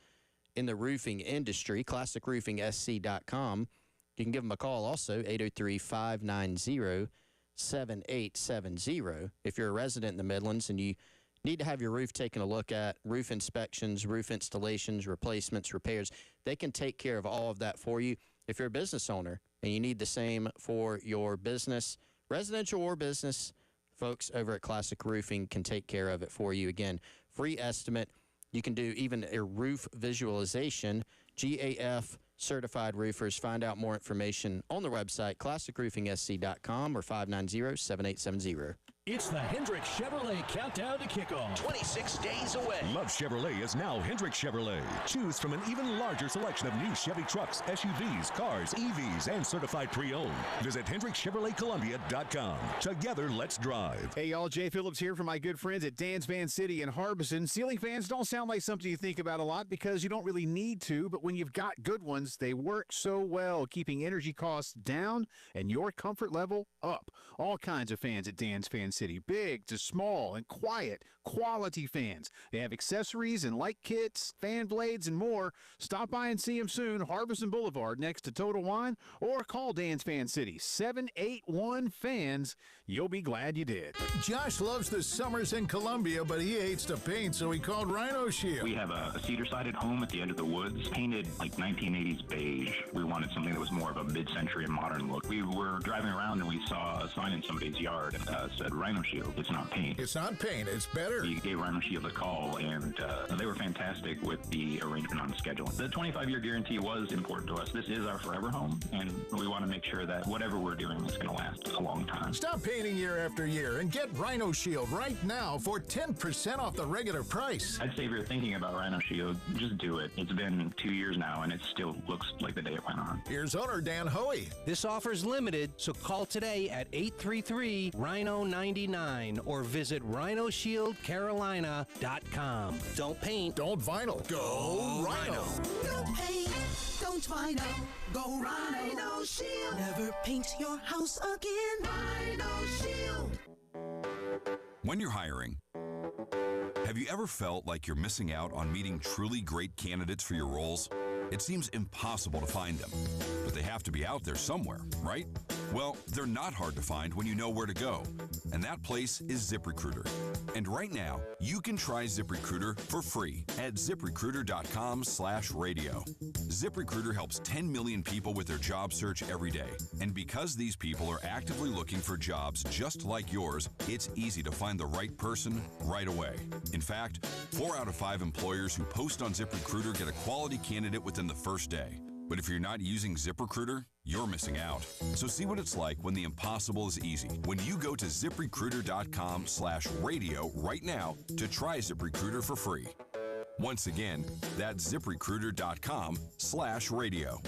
in the roofing industry. ClassicRoofingSC.com. You can give them a call also, 803-590-7870. If you're a resident in the Midlands and you need to have your roof taken a look at, roof inspections, roof installations, replacements, repairs, they can take care of all of that for you. If you're a business owner and you need the same for your business, residential or business, folks over at Classic Roofing can take care of it for you. Again, free estimate. You can do even a roof visualization. GAF certified roofers. Find out more information on their website, classicroofingsc.com or 590-7870. It's the Hendrick Chevrolet Countdown to Kickoff. 26 days away. Love Chevrolet is now Hendrick Chevrolet. Choose from an even larger selection of new Chevy trucks, SUVs, cars, EVs, and certified pre-owned. Visit HendrickChevroletColumbia.com. Together, let's drive. Hey, y'all. Jay Phillips here from my good friends at Dan's Van City in Harbison. Ceiling fans don't sound like something you think about a lot because you don't really need to, but when you've got good ones, they work so well, keeping energy costs down and your comfort level up. All kinds of fans at Dan's Van City, big to small and quiet, quality fans. They have accessories and light kits, fan blades, and more. Stop by and see them soon, Harbison Boulevard next to Total Wine, or call Dan's Fan City, 781-FANS. You'll be glad you did. Josh loves the summers in Columbia, but he hates to paint, so he called Rhino Shield. We have a cedar-sided home at the end of the woods, painted like 1980s beige. We wanted something that was more of a mid-century and modern look. We were driving around and we saw a sign in somebody's yard and said Rhino Shield. It's not paint. It's not paint. It's better. We gave Rhino Shield a call, and they were fantastic with the arrangement on the schedule. The 25-year guarantee was important to us. This is our forever home, and we want to make sure that whatever we're doing is going to last a long time. Stop painting year after year and get Rhino Shield right now for 10% off the regular price. I'd say if you're thinking about Rhino Shield, just do it. It's been 2 years now, and it still looks like the day it went on. Here's owner Dan Hoey. This offer's limited, so call today at 833-RHINO-99 or visit RhinoShieldCarolina.com. Don't paint. Don't vinyl. Go Rhino. Don't paint. Don't vinyl. Go Rhino Shield. Never paint your house again. Rhino Shield. When you're hiring, have you ever felt like you're missing out on meeting truly great candidates for your roles? It seems impossible to find them, but they have to be out there somewhere, right? Well, they're not hard to find when you know where to go, and that place is ZipRecruiter. And right now, you can try ZipRecruiter for free at ZipRecruiter.com/radio. ZipRecruiter helps 10 million people with their job search every day, and because these people are actively looking for jobs just like yours, it's easy to find the right person right away. In fact, 4 out of 5 employers who post on ZipRecruiter get a quality candidate within the first day. But if you're not using ZipRecruiter, you're missing out. So see what it's like when the impossible is easy. When you go to ZipRecruiter.com/radio right now to try ZipRecruiter for free. Once again, that's ZipRecruiter.com/radio.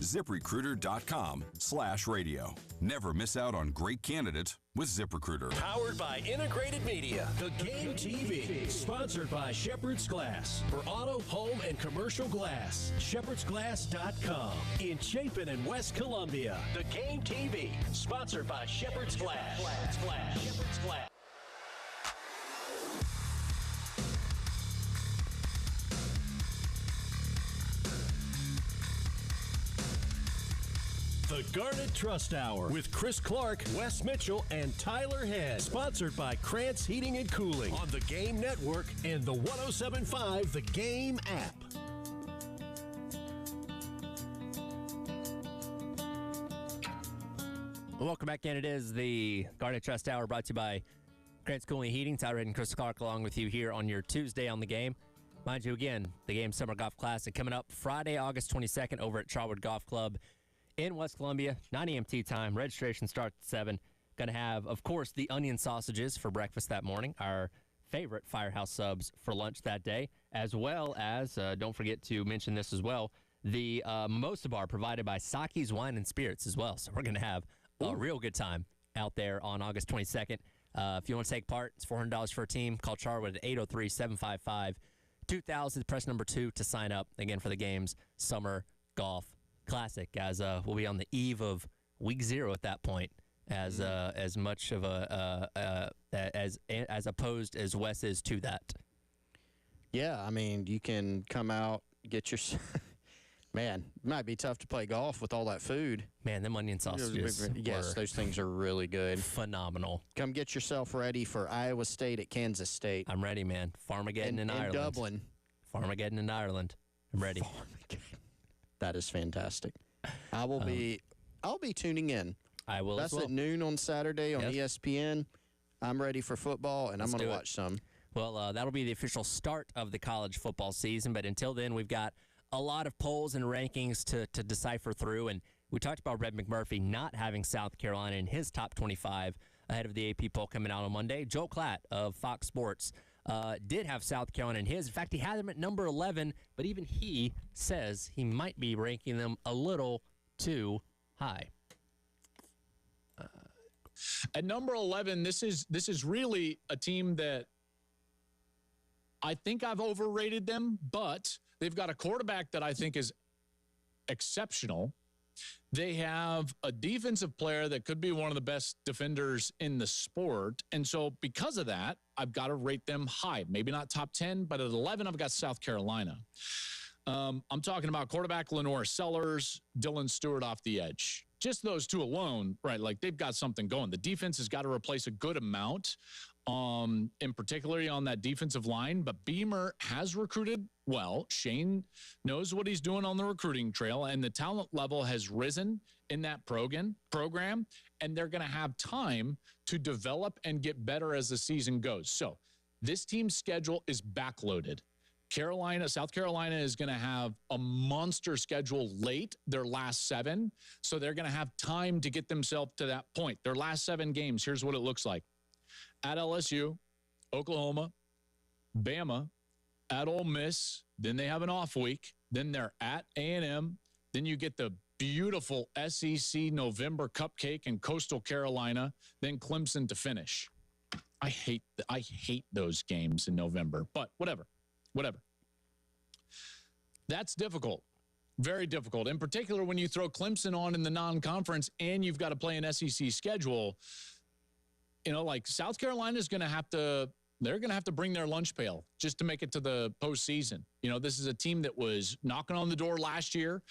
ZipRecruiter.com/radio. Never miss out on great candidates with ZipRecruiter. Powered by Integrated Media. The Game TV. Sponsored by Shepherd's Glass. For auto, home, and commercial glass. ShepherdsGlass.com. In Chapin and West Columbia. The Game TV. Sponsored by Shepherd's Glass. Shepherd's Glass. The Garnet Trust Hour with Chris Clark, Wes Mitchell, and Tyler Head. Sponsored by Krantz Heating and Cooling on the Game Network and the 107.5 The Game app. Welcome back in. It is the Garnet Trust Hour brought to you by Krantz Cooling Heating. Tyler Head and Chris Clark along with you here on your Tuesday on the Game. Mind you, again, the Game Summer Golf Classic coming up Friday, August 22nd over at Charwood Golf Club in West Columbia, 9 a.m. tee time. Registration starts at 7. Going to have, of course, the onion sausages for breakfast that morning, our favorite Firehouse subs for lunch that day, as well as, don't forget to mention this as well, the mimosa bar provided by Saki's Wine and Spirits as well. So we're going to have a real good time out there on August 22nd. If you want to take part, it's $400 for a team. Call Charwood at 803-755-2000. Press number 2 to sign up, again, for the Game's Summer Golf Classic, as we'll be on the eve of week 0 at that point, as much of a as opposed as Wes is to that. Yeah, I mean, you can come out, get your man. It might be tough to play golf with all that food. Man, them onion sausages. Yes, those things are really good. Phenomenal. Come get yourself ready for Iowa State at Kansas State. I'm ready, man. Farmageddon in Ireland. Dublin. Farmageddon in Ireland. I'm ready. That is fantastic. I'll be tuning in. I will. That's as well. at noon on Saturday on ESPN. I'm ready for football, and I'm going to watch some. Well, that'll be the official start of the college football season. But until then, we've got a lot of polls and rankings to decipher through. And we talked about Red McMurphy not having South Carolina in his top 25 ahead of the AP poll coming out on Monday. Joel Klatt of Fox Sports did have South Carolina in his. In fact, he had them at number 11, but even he says he might be ranking them a little too high. At number 11, this is really a team that I think I've overrated them, but they've got a quarterback that I think is exceptional. They have a defensive player that could be one of the best defenders in the sport. And so because of that, I've got to rate them high. Maybe not top 10, but at 11, I've got South Carolina. I'm talking about quarterback Lenore Sellers, Dylan Stewart off the edge. Just those two alone, right? Like, they've got something going. The defense has got to replace a good amount, in particular on that defensive line. But Beamer has recruited well. Shane knows what he's doing on the recruiting trail, and the talent level has risen in that program. And they're going to have time to develop and get better as the season goes. So this team's schedule is backloaded. South Carolina is going to have a monster schedule late, their last 7. So they're going to have time to get themselves to that point. Their last 7 games, here's what it looks like. At LSU, Oklahoma, Bama, at Ole Miss. Then they have an off week. Then they're at A&M. Then you get the beautiful SEC November cupcake in Coastal Carolina. Then Clemson to finish. I hate those games in November, but whatever. That's difficult. Very difficult. In particular, when you throw Clemson on in the non-conference and you've got to play an SEC schedule, like South Carolina is going to have to they're going to have to bring their lunch pail just to make it to the postseason. You know, this is a team that was knocking on the door last year,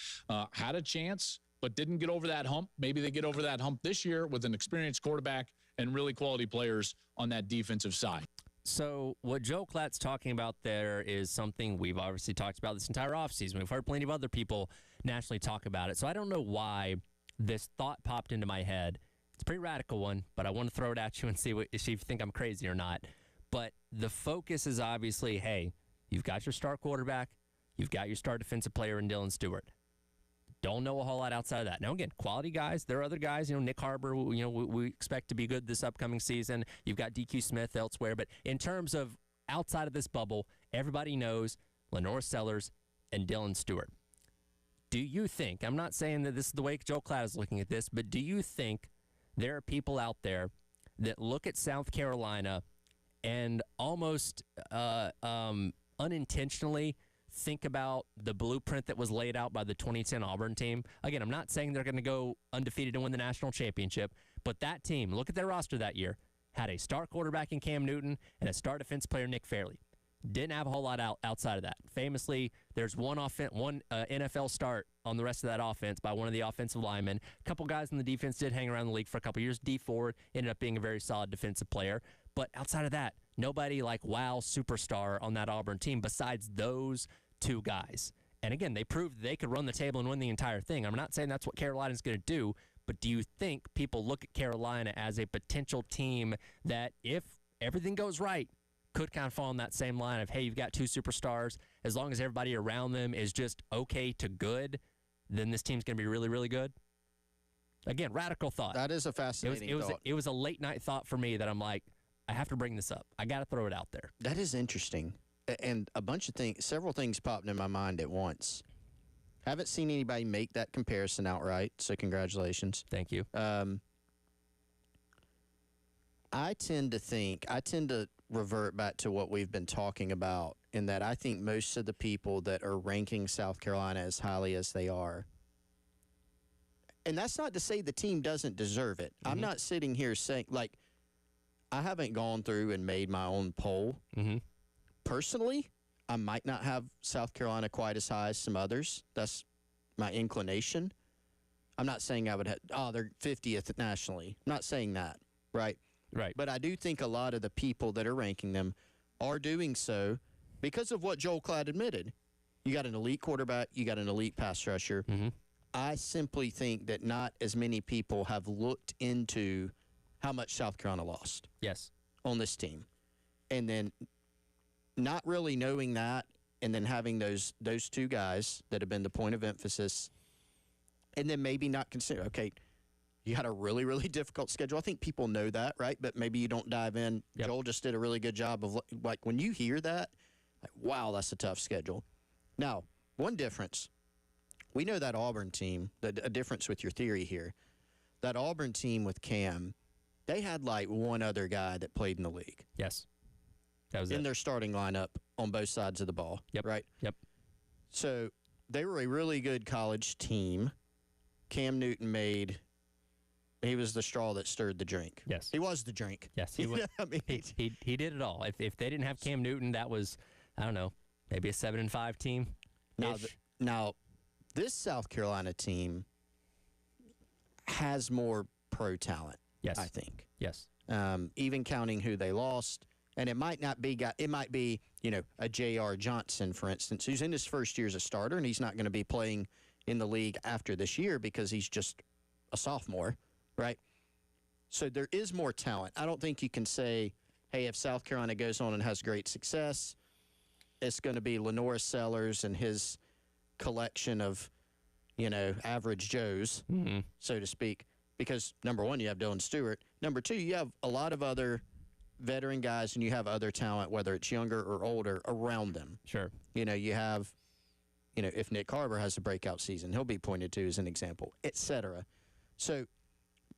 had a chance, but didn't get over that hump. Maybe they get over that hump this year with an experienced quarterback and really quality players on that defensive side. So what Joe Klatt's talking about there is something we've obviously talked about this entire offseason. We've heard plenty of other people nationally talk about it. So I don't know why this thought popped into my head. It's a pretty radical one, but I want to throw it at you and see if you think I'm crazy or not. But the focus is obviously, hey, you've got your star quarterback, you've got your star defensive player in Dylan Stewart. Don't know a whole lot outside of that. Now, again, quality guys. There are other guys. Nick Harbor, we expect to be good this upcoming season. You've got DQ Smith elsewhere. But in terms of outside of this bubble, everybody knows Lenore Sellers and Dylan Stewart. Do you think, I'm not saying that this is the way Joe Klatt is looking at this, but do you think there are people out there that look at South Carolina and almost unintentionally think about the blueprint that was laid out by the 2010 Auburn team? Again, I'm not saying they're going to go undefeated and win the national championship, but that team, look at their roster that year, had a star quarterback in Cam Newton and a star defense player, Nick Fairley. Didn't have a whole lot outside of that. Famously, there's one NFL start on the rest of that offense by one of the offensive linemen. A couple guys in the defense did hang around the league for a couple years. D Ford ended up being a very solid defensive player. But outside of that, nobody like wow superstar on that Auburn team besides those two guys. And again, they proved they could run the table and win the entire thing. I'm not saying that's what Carolina's going to do, but do you think people look at Carolina as a potential team that, if everything goes right, could kind of fall in that same line of, hey, you've got two superstars. As long as everybody around them is just okay to good, then this team's going to be really, really good? Again, radical thought. That is a fascinating thought. It was a late-night thought for me that I'm like, I have to bring this up. I got to throw it out there. That is interesting. And a bunch of things, several things popped in my mind at once. Haven't seen anybody make that comparison outright, so congratulations. Thank you. I tend to revert back to what we've been talking about, in that I think most of the people that are ranking South Carolina as highly as they are, and that's not to say the team doesn't deserve it. I'm not sitting here saying, like, I haven't gone through and made my own poll. Personally, I might not have South Carolina quite as high as some others. That's my inclination. I'm not saying I would have, they're 50th nationally. I'm not saying that, right? Right. But I do think a lot of the people that are ranking them are doing so because of what Joel Klatt admitted. You got an elite quarterback, you got an elite pass rusher. I simply think that not as many people have looked into how much South Carolina lost. Yes. On this team. And then not really knowing that, and then having those two guys that have been the point of emphasis, and then maybe not consider, okay, you had a really, really difficult schedule. I think people know that, right? But maybe you don't dive in. Yep. Joel just did a really good job of, like, when you hear that, like, wow, that's a tough schedule. Now, one difference. We know that Auburn team, a difference with your theory here, that Auburn team with Cam, they had, like, one other guy that played in the league. Yes. That was in their starting lineup on both sides of the ball. Yep. Right? Yep. So they were a really good college team. Cam Newton he was the straw that stirred the drink. Yes. He was the drink. Yes. He was. I mean, he did it all. If they didn't have Cam Newton, that was, I don't know, maybe a 7-5 team. Now, this South Carolina team has more pro talent. Yes. I think. Yes. Even counting who they lost. And it might not be, it might be, a J.R. Johnson, for instance, who's in his first year as a starter, and he's not going to be playing in the league after this year because he's just a sophomore, right? So there is more talent. I don't think you can say, hey, if South Carolina goes on and has great success, it's going to be Lenore Sellers and his collection of, average Joes, so to speak. Because, number one, you have Dylan Stewart. Number two, you have a lot of other veteran guys, and you have other talent, whether it's younger or older, around them. Sure. You have, if Nick Harbor has a breakout season, he'll be pointed to as an example, etc. So,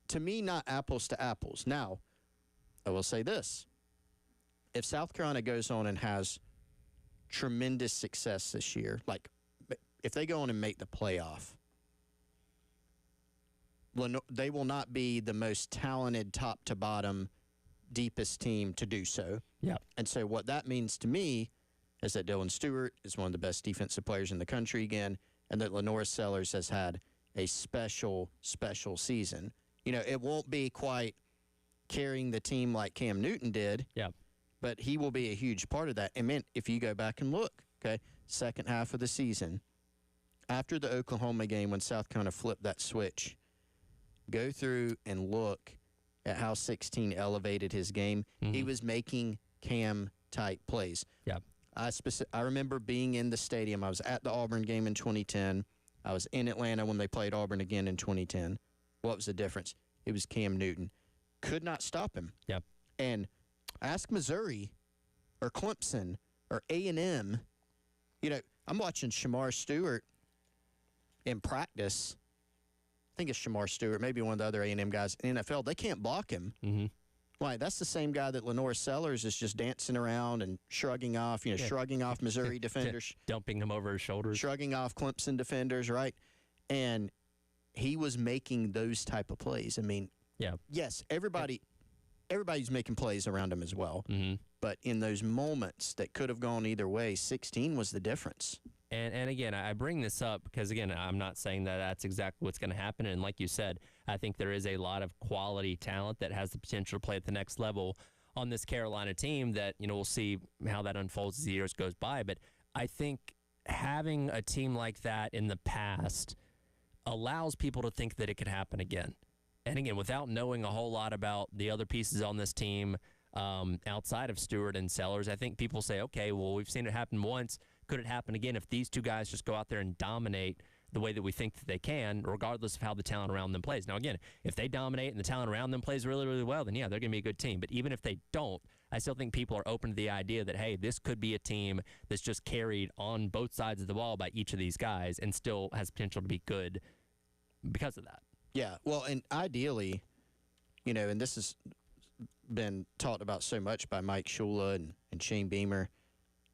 to me, not apples to apples. Now, I will say this. If South Carolina goes on and has tremendous success this year, like if they go on and make the playoff, they will not be the most talented top to bottom deepest team to do so. Yeah. And so what that means to me is that Dylan Stewart is one of the best defensive players in the country again, and that Lenore Sellers has had a special, special season. You know, it won't be quite carrying the team like Cam Newton did. Yeah. But he will be a huge part of that. And, man, if you go back and look, okay, second half of the season, after the Oklahoma game when South Carolina flipped that switch, go through and look at how 16 elevated his game. He was making Cam-type plays. Yeah. I remember being in the stadium. I was at the Auburn game in 2010. I was in Atlanta when they played Auburn again in 2010. What was the difference? It was Cam Newton. Could not stop him. Yep. And ask Missouri or Clemson or A&M. You know, I'm watching Shamar Stewart in practice. I think it's Shamar Stewart, maybe one of the other A&M guys in the NFL. They can't block him. Mm-hmm. Why? That's the same guy that Lenore Sellers is just dancing around and shrugging off, shrugging off Missouri defenders. Dumping him over his shoulders. Shrugging off Clemson defenders, right? And he was making those type of plays. I mean, yes, everybody's making plays around him as well. Mm-hmm. But in those moments that could have gone either way, 16 was the difference. And again, I bring this up because, again, I'm not saying that that's exactly what's going to happen. And like you said, I think there is a lot of quality talent that has the potential to play at the next level on this Carolina team that, we'll see how that unfolds as the years goes by. But I think having a team like that in the past allows people to think that it could happen again. And again, without knowing a whole lot about the other pieces on this team outside of Stewart and Sellers, I think people say, okay, well, we've seen it happen once. Could it happen again if these two guys just go out there and dominate the way that we think that they can, regardless of how the talent around them plays? Now, again, if they dominate and the talent around them plays really, really well, then, yeah, they're going to be a good team. But even if they don't, I still think people are open to the idea that, hey, this could be a team that's just carried on both sides of the ball by each of these guys and still has potential to be good because of that. Yeah, well, and ideally, and this has been talked about so much by Mike Shula and Shane Beamer,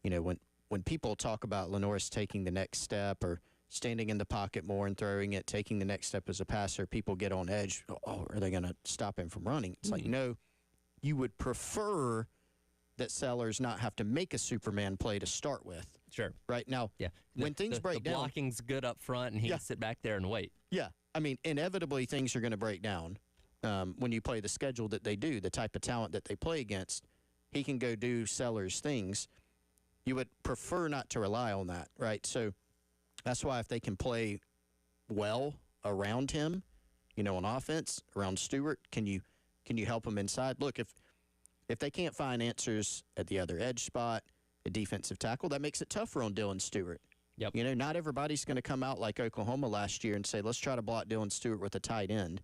when people talk about Lenore's taking the next step or standing in the pocket more and throwing it, taking the next step as a passer, people get on edge. Oh, are they going to stop him from running? It's like, no, you would prefer that Sellers not have to make a Superman play to start with. Sure. Right? Now, when things break down. The blocking's good up front, and he can sit back there and wait. Yeah. I mean, inevitably things are going to break down when you play the schedule that they do, the type of talent that they play against. He can go do Sellers things. You would prefer not to rely on that, right? So that's why if they can play well around him, on offense, around Stewart, can you help him inside? Look, if they can't find answers at the other edge spot, a defensive tackle, that makes it tougher on Dylan Stewart. Yep. Not everybody's going to come out like Oklahoma last year and say, let's try to block Dylan Stewart with a tight end.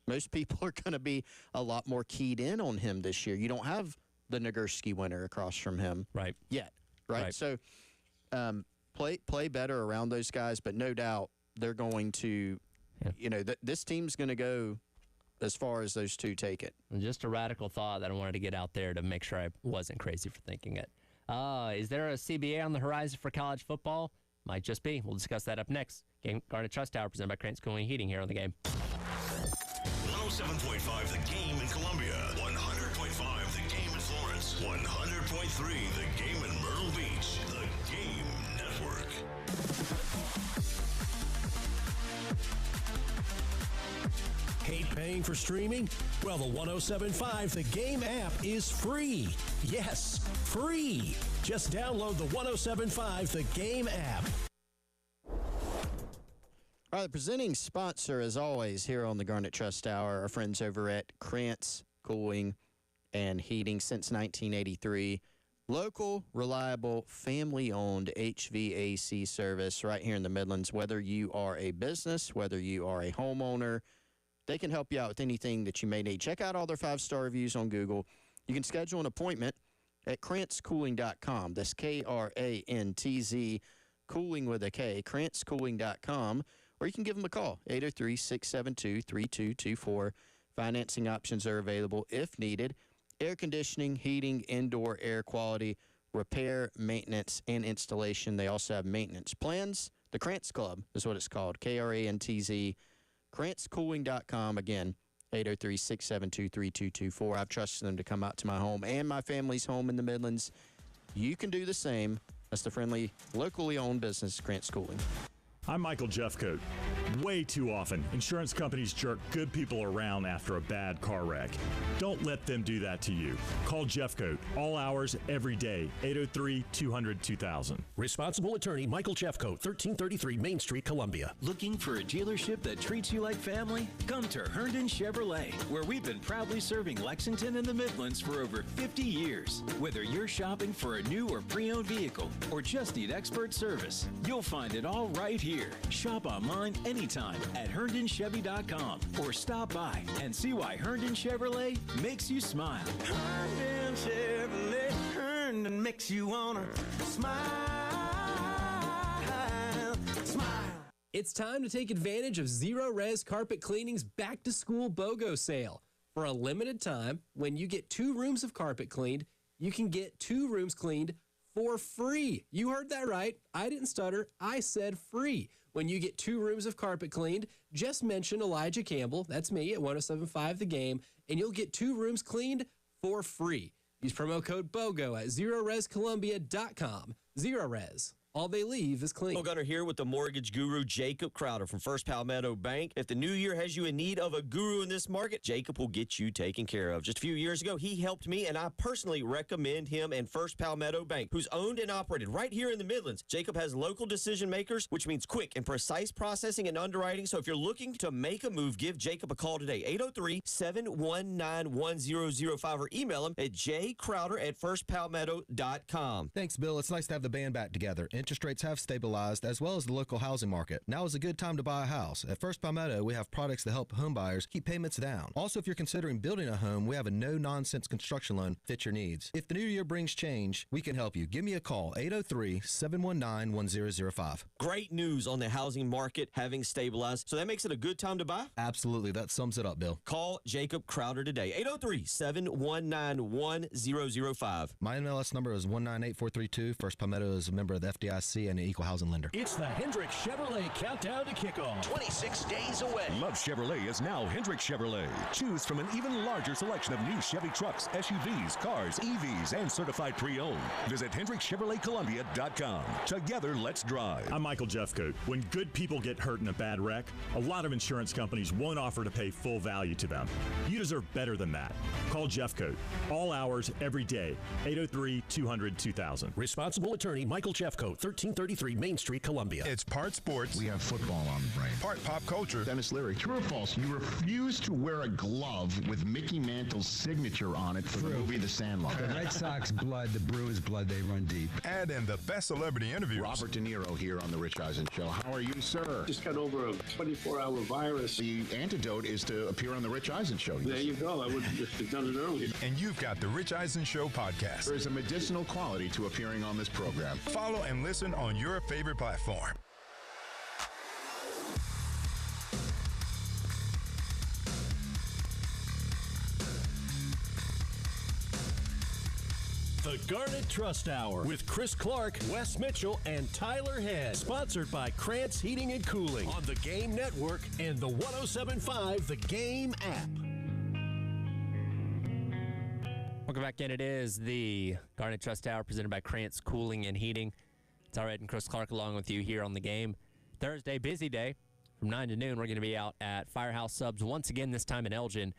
Most people are going to be a lot more keyed in on him this year. You don't have the Nagurski winner across from him yet. Right? So play better around those guys, but no doubt they're going to, this team's going to go as far as those two take it. And just a radical thought that I wanted to get out there to make sure I wasn't crazy for thinking it. Is there a CBA on the horizon for college football? Might just be. We'll discuss that up next. Garnet Trust Hour presented by Krantz Cooling and Heating here on The Game. 107.5 The Game in Columbia, 100.5 The Game in Florence, 100.3 The Game in Myrtle Beach. The Game Network. Hate paying for streaming? Well, the 107.5 The Game app is free. Yes, free. Just download the 107.5 The Game app. All right, the presenting sponsor, as always, here on the Garnet Trust Hour, our friends over at Krantz Cooling and Heating since 1983. Local, reliable, family-owned HVAC service right here in the Midlands. Whether you are a business, whether you are a homeowner, they can help you out with anything that you may need. Check out all their 5-star reviews on Google. You can schedule an appointment at krantzcooling.com. That's Krantz, cooling with a K, krantzcooling.com. Or you can give them a call, 803-672-3224. Financing options are available if needed. Air conditioning, heating, indoor air quality, repair, maintenance, and installation. They also have maintenance plans. The Krantz Club is what it's called, Krantz, krantzcooling.com. Again, 803-672-3224. I've trusted them to come out to my home and my family's home in the Midlands. You can do the same. That's the friendly, locally owned business, Grant Schooling. I'm Michael Jeffcoat. Way too often, insurance companies jerk good people around after a bad car wreck. Don't let them do that to you. Call Jeffcoat, all hours, every day, 803-200-2000. Responsible attorney Michael Jeffcoat, 1333 Main Street, Columbia. Looking for a dealership that treats you like family? Come to Herndon Chevrolet, where we've been proudly serving Lexington and the Midlands for over 50 years. Whether you're shopping for a new or pre-owned vehicle or just need expert service, you'll find it all right here. Shop online anytime at HerndonChevy.com or stop by and see why Herndon Chevrolet makes you smile. Herndon Chevrolet, Herndon makes you wanna smile. It's time to take advantage of Zero Res Carpet Cleaning's Back to School BOGO sale. For a limited time, when you get 2 rooms of carpet cleaned, you can get 2 rooms cleaned for free. You heard that right. I didn't stutter. I said free. When you get 2 rooms of carpet cleaned, just mention Elijah Campbell, that's me, at 1075 The Game, and you'll get 2 rooms cleaned for free. Use promo code BOGO at ZeroResColumbia.com. Zero Res. All they leave is clean. Gunner here with the mortgage guru Jacob Crowder from First Palmetto Bank. If the new year has you in need of a guru in this market, Jacob will get you taken care of. Just a few years ago, he helped me, and I personally recommend him and First Palmetto Bank, who's owned and operated right here in the Midlands. Jacob has local decision makers, which means quick and precise processing and underwriting. So if you're looking to make a move, give Jacob a call today, 803-719-1005, or email him at jcrowder@firstpalmetto.com. Thanks, Bill. It's nice to have the band back together. Interest rates have stabilized, as well as the local housing market. Now is a good time to buy a house. At First Palmetto, we have products that help homebuyers keep payments down. Also, if you're considering building a home, we have a no-nonsense construction loan fit your needs. If the new year brings change, we can help you. Give me a call, 803-719-1005. Great news on the housing market having stabilized. So that makes it a good time to buy? Absolutely. That sums it up, Bill. Call Jacob Crowder today, 803-719-1005. My MLS number is 198432. First Palmetto is a member of the FDIC and an equal housing lender. It's the Hendrick Chevrolet Countdown to Kickoff. 26 days away. Love Chevrolet is now Hendrick Chevrolet. Choose from an even larger selection of new Chevy trucks, SUVs, cars, EVs, and certified pre-owned. Visit HendrickChevroletColumbia.com. Together, let's drive. I'm Michael Jeffcoat. When good people get hurt in a bad wreck, a lot of insurance companies won't offer to pay full value to them. You deserve better than that. Call Jeffcoat. All hours, every day. 803-200-2000. Responsible attorney Michael Jeffcoat, 1333 Main Street, Columbia. It's part sports. We have football on the brain. Part pop culture. Dennis Leary. True or false? You refuse to wear a glove with Mickey Mantle's signature on it for the movie The Sandlot. The Red Sox blood, the Brewers blood, they run deep. And in the best celebrity interviews. Robert De Niro here on The Rich Eisen Show. How are you, sir? Just got over a 24-hour virus. The antidote is to appear on The Rich Eisen Show. There you go. I would have just done it earlier. And you've got The Rich Eisen Show podcast. There is a medicinal quality to appearing on this program. Follow and listen on your favorite platform. The Garnet Trust Hour with Chris Clark, Wes Mitchell, and Tyler Head. Sponsored by Krantz Heating and Cooling on the Game Network and the 1075 The Game app. Welcome back in. It is the Garnet Trust Hour presented by Krantz Cooling and Heating. It's all right, and Chris Clark along with you here on the Game. Thursday, busy day. From 9 to noon, we're going to be out at Firehouse Subs once again, this time in Elgin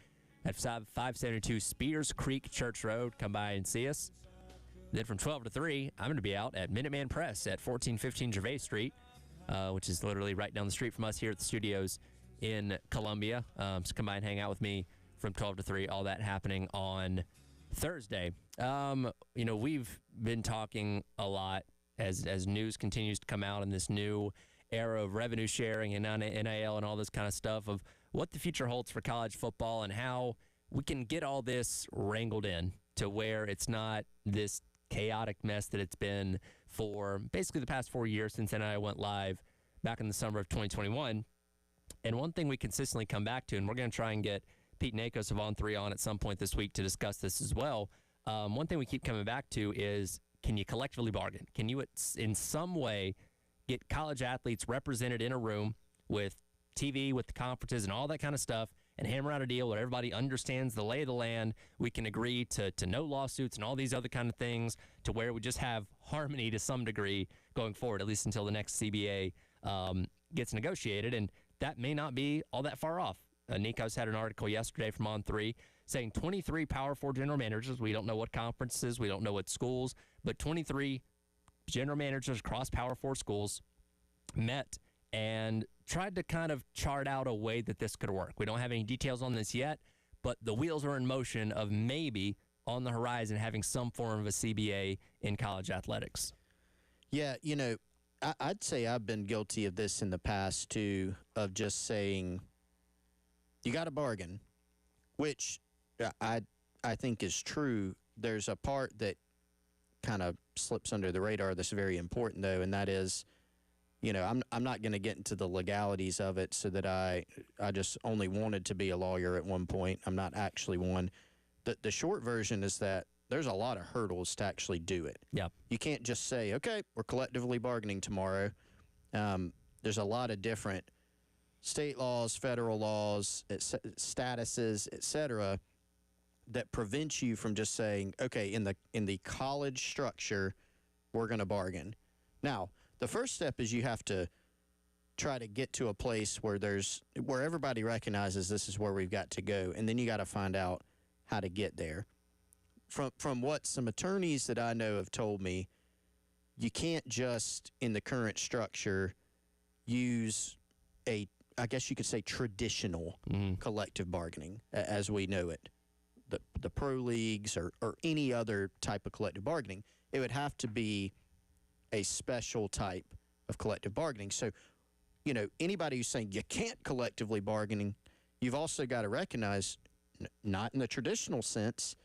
at 572 Spears Creek Church Road. Come by and see us. Then from 12 to 3, I'm going to be out at Minuteman Press at 1415 Gervais Street, which is literally right down the street from us here at the studios in Columbia. So come by and hang out with me from 12 to 3, all that happening on Thursday. We've been talking a lot as news continues to come out in this new era of revenue sharing and NIL and all this kind of stuff of what the future holds for college football and how we can get all this wrangled in to where it's not this chaotic mess that it's been for basically the past 4 years since NIL went live back in the summer of 2021. And one thing we consistently come back to, and we're going to try and get Pete Nakos of On 3 on at some point this week to discuss this as well. One thing we keep coming back to is, can you collectively bargain? Can you, in some way, get college athletes represented in a room with TV, with the conferences and all that kind of stuff, and hammer out a deal where everybody understands the lay of the land. We can agree to no lawsuits and all these other kind of things to where we just have harmony to some degree going forward, at least until the next CBA gets negotiated. And that may not be all that far off. Nico's had an article yesterday from On3 saying 23 Power 4 general managers, we don't know what conferences, we don't know what schools, but 23 general managers across Power 4 schools met and tried to kind of chart out a way that this could work. We don't have any details on this yet, but the wheels are in motion of maybe on the horizon having some form of a CBA in college athletics. Yeah, I'd say I've been guilty of this in the past, too, of just saying, you got to bargain, which I think is true. There's a part that kind of slips under the radar that's very important, though, and that is, I'm not going to get into the legalities of it so that I just only wanted to be a lawyer at one point. I'm not actually one. The short version is that there's a lot of hurdles to actually do it. Yeah. You can't just say, okay, we're collectively bargaining tomorrow. There's a lot of different state laws, federal laws, statuses, et cetera, that prevent you from just saying, okay, in the college structure, we're going to bargain. Now, the first step is you have to try to get to a place where everybody recognizes this is where we've got to go, and then you got to find out how to get there. From what some attorneys that I know have told me, you can't just, in the current structure, use I guess you could say traditional collective bargaining as we know it. The pro leagues or any other type of collective bargaining, it would have to be a special type of collective bargaining. So, anybody who's saying you can't collectively bargaining, you've also got to recognize, not in the traditional sense,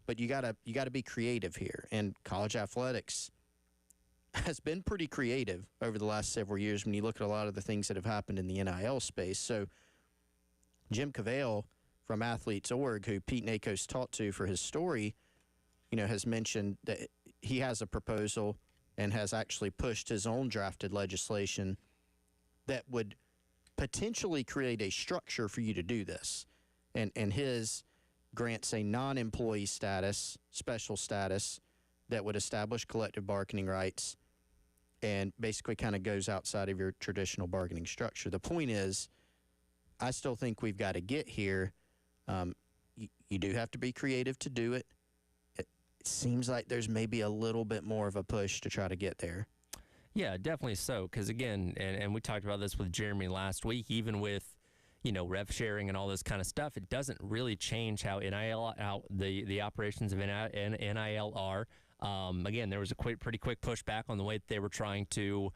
but you got to be creative here. And college athletics has been pretty creative over the last several years when you look at a lot of the things that have happened in the NIL space. So Jim Cavale from Athletes.org, who Pete Nakos talked to for his story, has mentioned that he has a proposal and has actually pushed his own drafted legislation that would potentially create a structure for you to do this. And his grants a non-employee status, special status, that would establish collective bargaining rights and basically kind of goes outside of your traditional bargaining structure. The point is, I still think we've got to get here. You do have to be creative to do it. It seems like there's maybe a little bit more of a push to try to get there. Yeah, definitely so. Because again, and we talked about this with Jeremy last week, even with rev sharing and all this kind of stuff, it doesn't really change how the operations of NIL are. Again, there was a pretty quick pushback on the way that they were trying to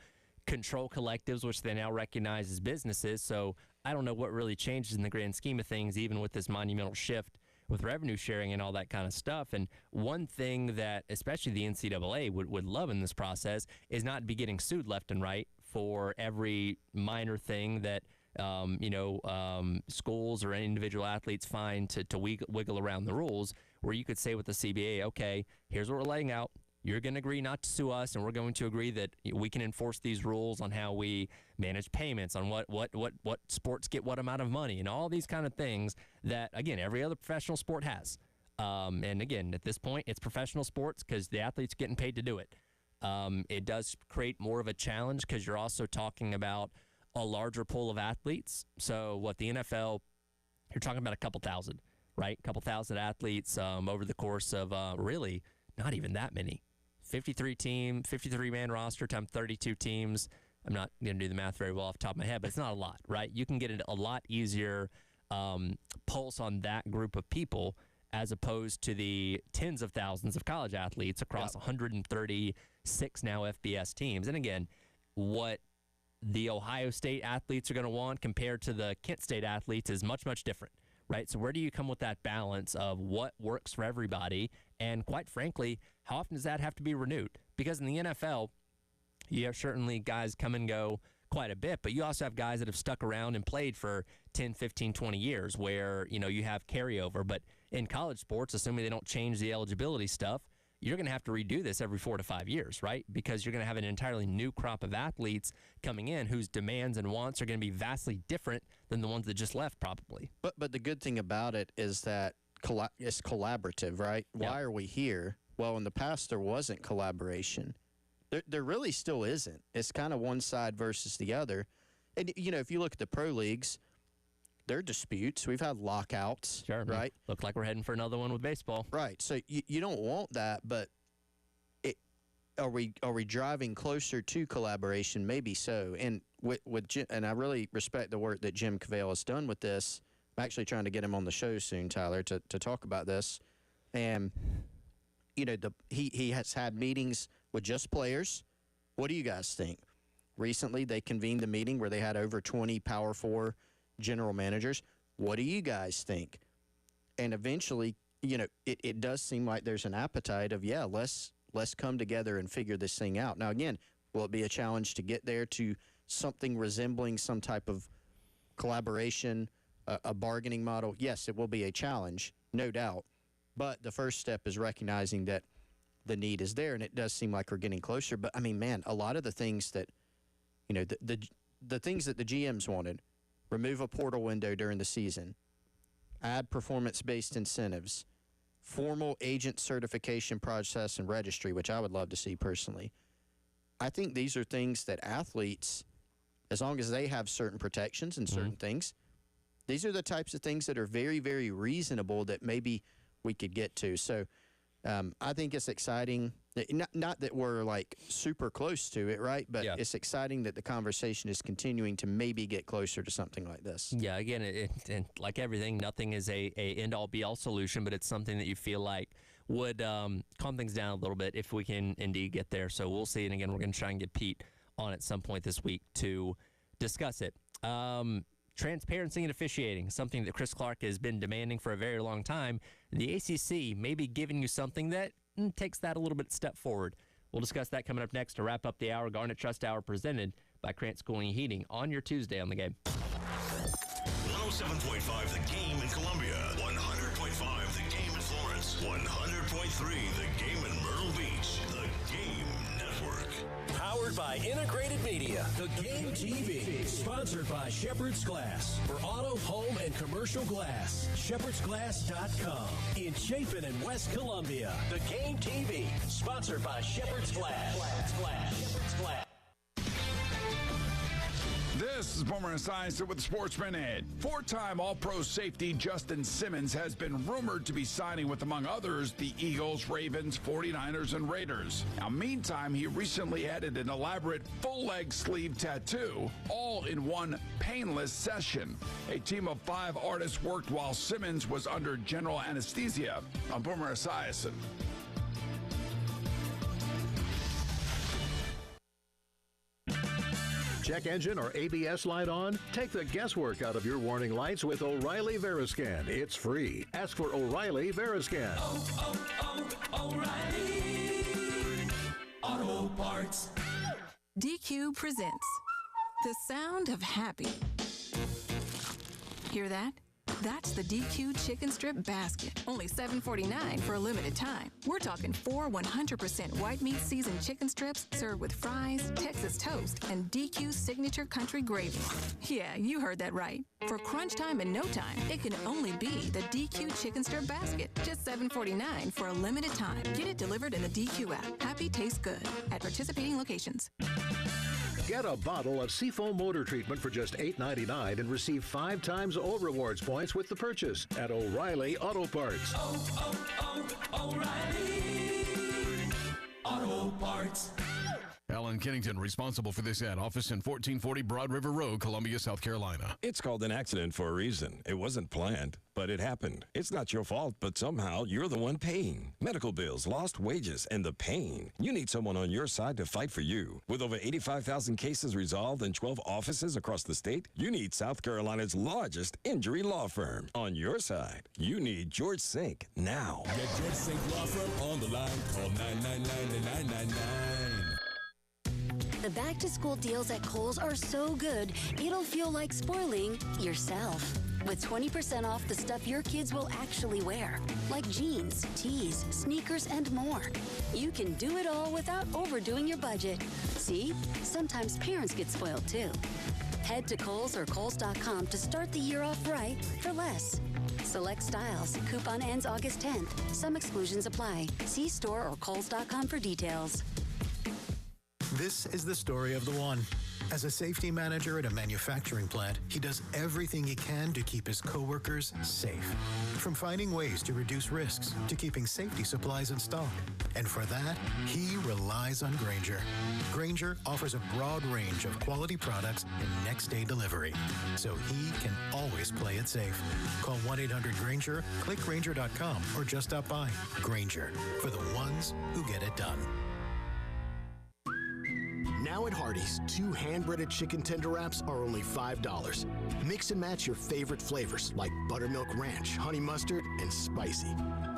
control collectives, which they now recognize as businesses. So I don't know what really changes in the grand scheme of things, even with this monumental shift with revenue sharing and all that kind of stuff. And one thing that especially the NCAA would love in this process is not be getting sued left and right for every minor thing that schools or individual athletes find to wiggle around the rules, where you could say with the CBA, okay, here's what we're laying out. You're going to agree not to sue us, and we're going to agree that we can enforce these rules on how we manage payments, on what sports get what amount of money, and all these kind of things that, again, every other professional sport has. And again, at this point, it's professional sports because the athlete's getting paid to do it. It does create more of a challenge because you're also talking about a larger pool of athletes. So what the NFL, you're talking about a couple thousand, right? A couple thousand athletes over the course of really not even that many. 53-man roster times 32 teams. I'm not going to do the math very well off the top of my head, but it's not a lot, right? You can get a lot easier pulse on that group of people as opposed to the tens of thousands of college athletes across 136 now FBS teams. And again, what the Ohio State athletes are going to want compared to the Kent State athletes is much, much different, right? So where do you come with that balance of what works for everybody? And quite frankly, how often does that have to be renewed? Because in the NFL, you have certainly guys come and go quite a bit, but you also have guys that have stuck around and played for 10, 15, 20 years where, you have carryover. But in college sports, assuming they don't change the eligibility stuff, you're going to have to redo this every 4 to 5 years, right? Because you're going to have an entirely new crop of athletes coming in whose demands and wants are going to be vastly different than the ones that just left, probably. But the good thing about it is that it's collaborative, right? Yeah. Why are we here? Well, in the past, there wasn't collaboration. There really still isn't. It's kind of one side versus the other. And, if you look at the pro leagues, there are disputes. We've had lockouts, right? Look like we're heading for another one with baseball. Right. So you don't want that, but are we driving closer to collaboration? Maybe so. And with Jim, and I really respect the work that Jim Cavale has done with this. I'm actually trying to get him on the show soon, Tyler, to talk about this. And he has had meetings with just players. What do you guys think? Recently, they convened a meeting where they had over 20 Power 4 general managers. What do you guys think? And eventually, it does seem like there's an appetite of, let's come together and figure this thing out. Now, again, will it be a challenge to get there to something resembling some type of collaboration, a bargaining model? Yes, it will be a challenge, no doubt. But the first step is recognizing that the need is there, and it does seem like we're getting closer. But, I mean, man, a lot of the things that, the things that the GMs wanted, remove a portal window during the season, add performance-based incentives, formal agent certification process and registry, which I would love to see personally. I think these are things that athletes, as long as they have certain protections and certain things, these are the types of things that are very, very reasonable that maybe we could get to. So I think it's exciting. Not that we're like super close to it, right? But it's exciting that the conversation is continuing to maybe get closer to something like this. Yeah, again, and like everything, nothing is a end-all, be-all solution, but it's something that you feel like would calm things down a little bit if we can indeed get there. So we'll see. And again, we're going to try and get Pete on at some point this week to discuss it. Transparency in officiating, something that Chris Clark has been demanding for a very long time. The ACC may be giving you something that takes that a little bit step forward. We'll discuss that coming up next to wrap up the hour. Garnet Trust Hour presented by Krantz Cooling and Heating on your Tuesday on The Game. 107.5 The Game in Columbia, 100.5 The Game in Florence, 100.3 The Game in Myrtle Beach. The Game Network. Powered by Integrated Media. The Game TV. Sponsored by Shepherd's Glass. For auto, home, and commercial glass. ShepherdsGlass.com. In Chapin and West Columbia. The Game TV. Sponsored by Shepherd's Glass. Shepherd's Glass. This is Boomer Esiason with Sportsman Ed. Four-time All-Pro safety Justin Simmons has been rumored to be signing with, among others, the Eagles, Ravens, 49ers, and Raiders. Now, meantime, he recently added an elaborate full-leg sleeve tattoo, all in one painless session. A team of 5 artists worked while Simmons was under general anesthesia. I'm Boomer Esiason. Check engine or ABS light on? Take the guesswork out of your warning lights with O'Reilly Veriscan. It's free. Ask for O'Reilly Veriscan. O'Reilly Auto Parts. DQ presents The Sound of Happy. Hear that? That's the DQ Chicken Strip Basket. Only $7.49 for a limited time. We're talking 4 100% white meat seasoned chicken strips served with fries, Texas toast, and DQ signature country gravy. Yeah, you heard that right. For crunch time in no time, it can only be the DQ Chicken Strip Basket. Just $7.49 for a limited time. Get it delivered in the DQ app. Happy tastes good at participating locations. Get a bottle of Seafoam motor treatment for just $8.99 and receive 5 times O Rewards points with the purchase at O'Reilly Auto Parts. O'Reilly Auto Parts. Alan Kennington, responsible for this ad. Office in 1440 Broad River Road, Columbia, South Carolina. It's called an accident for a reason. It wasn't planned, but it happened. It's not your fault, but somehow you're the one paying. Medical bills, lost wages, and the pain. You need someone on your side to fight for you. With over 85,000 cases resolved in 12 offices across the state, you need South Carolina's largest injury law firm. On your side, you need George Sink now. Get George Sink Law Firm on the line. Call 999-999. The back-to-school deals at Kohl's are so good, it'll feel like spoiling yourself. with 20% off the stuff your kids will actually wear, like jeans, tees, sneakers, and more. You can do it all without overdoing your budget. See? Sometimes parents get spoiled too. Head to Kohl's or Kohls.com to start the year off right for less. Select styles. Coupon ends August 10th. Some exclusions apply. See store or Kohls.com for details. This is the story of the one. As a safety manager at a manufacturing plant, he does everything he can to keep his coworkers safe. From finding ways to reduce risks to keeping safety supplies in stock. And for that, he relies on Grainger. Grainger offers a broad range of quality products and next-day delivery, so he can always play it safe. Call 1-800-GRAINGER, click Grainger.com, or just stop by. Grainger, for the ones who get it done. Now at Hardee's, 2 hand-breaded chicken tender wraps are only $5. Mix and match your favorite flavors like buttermilk ranch, honey mustard, and spicy.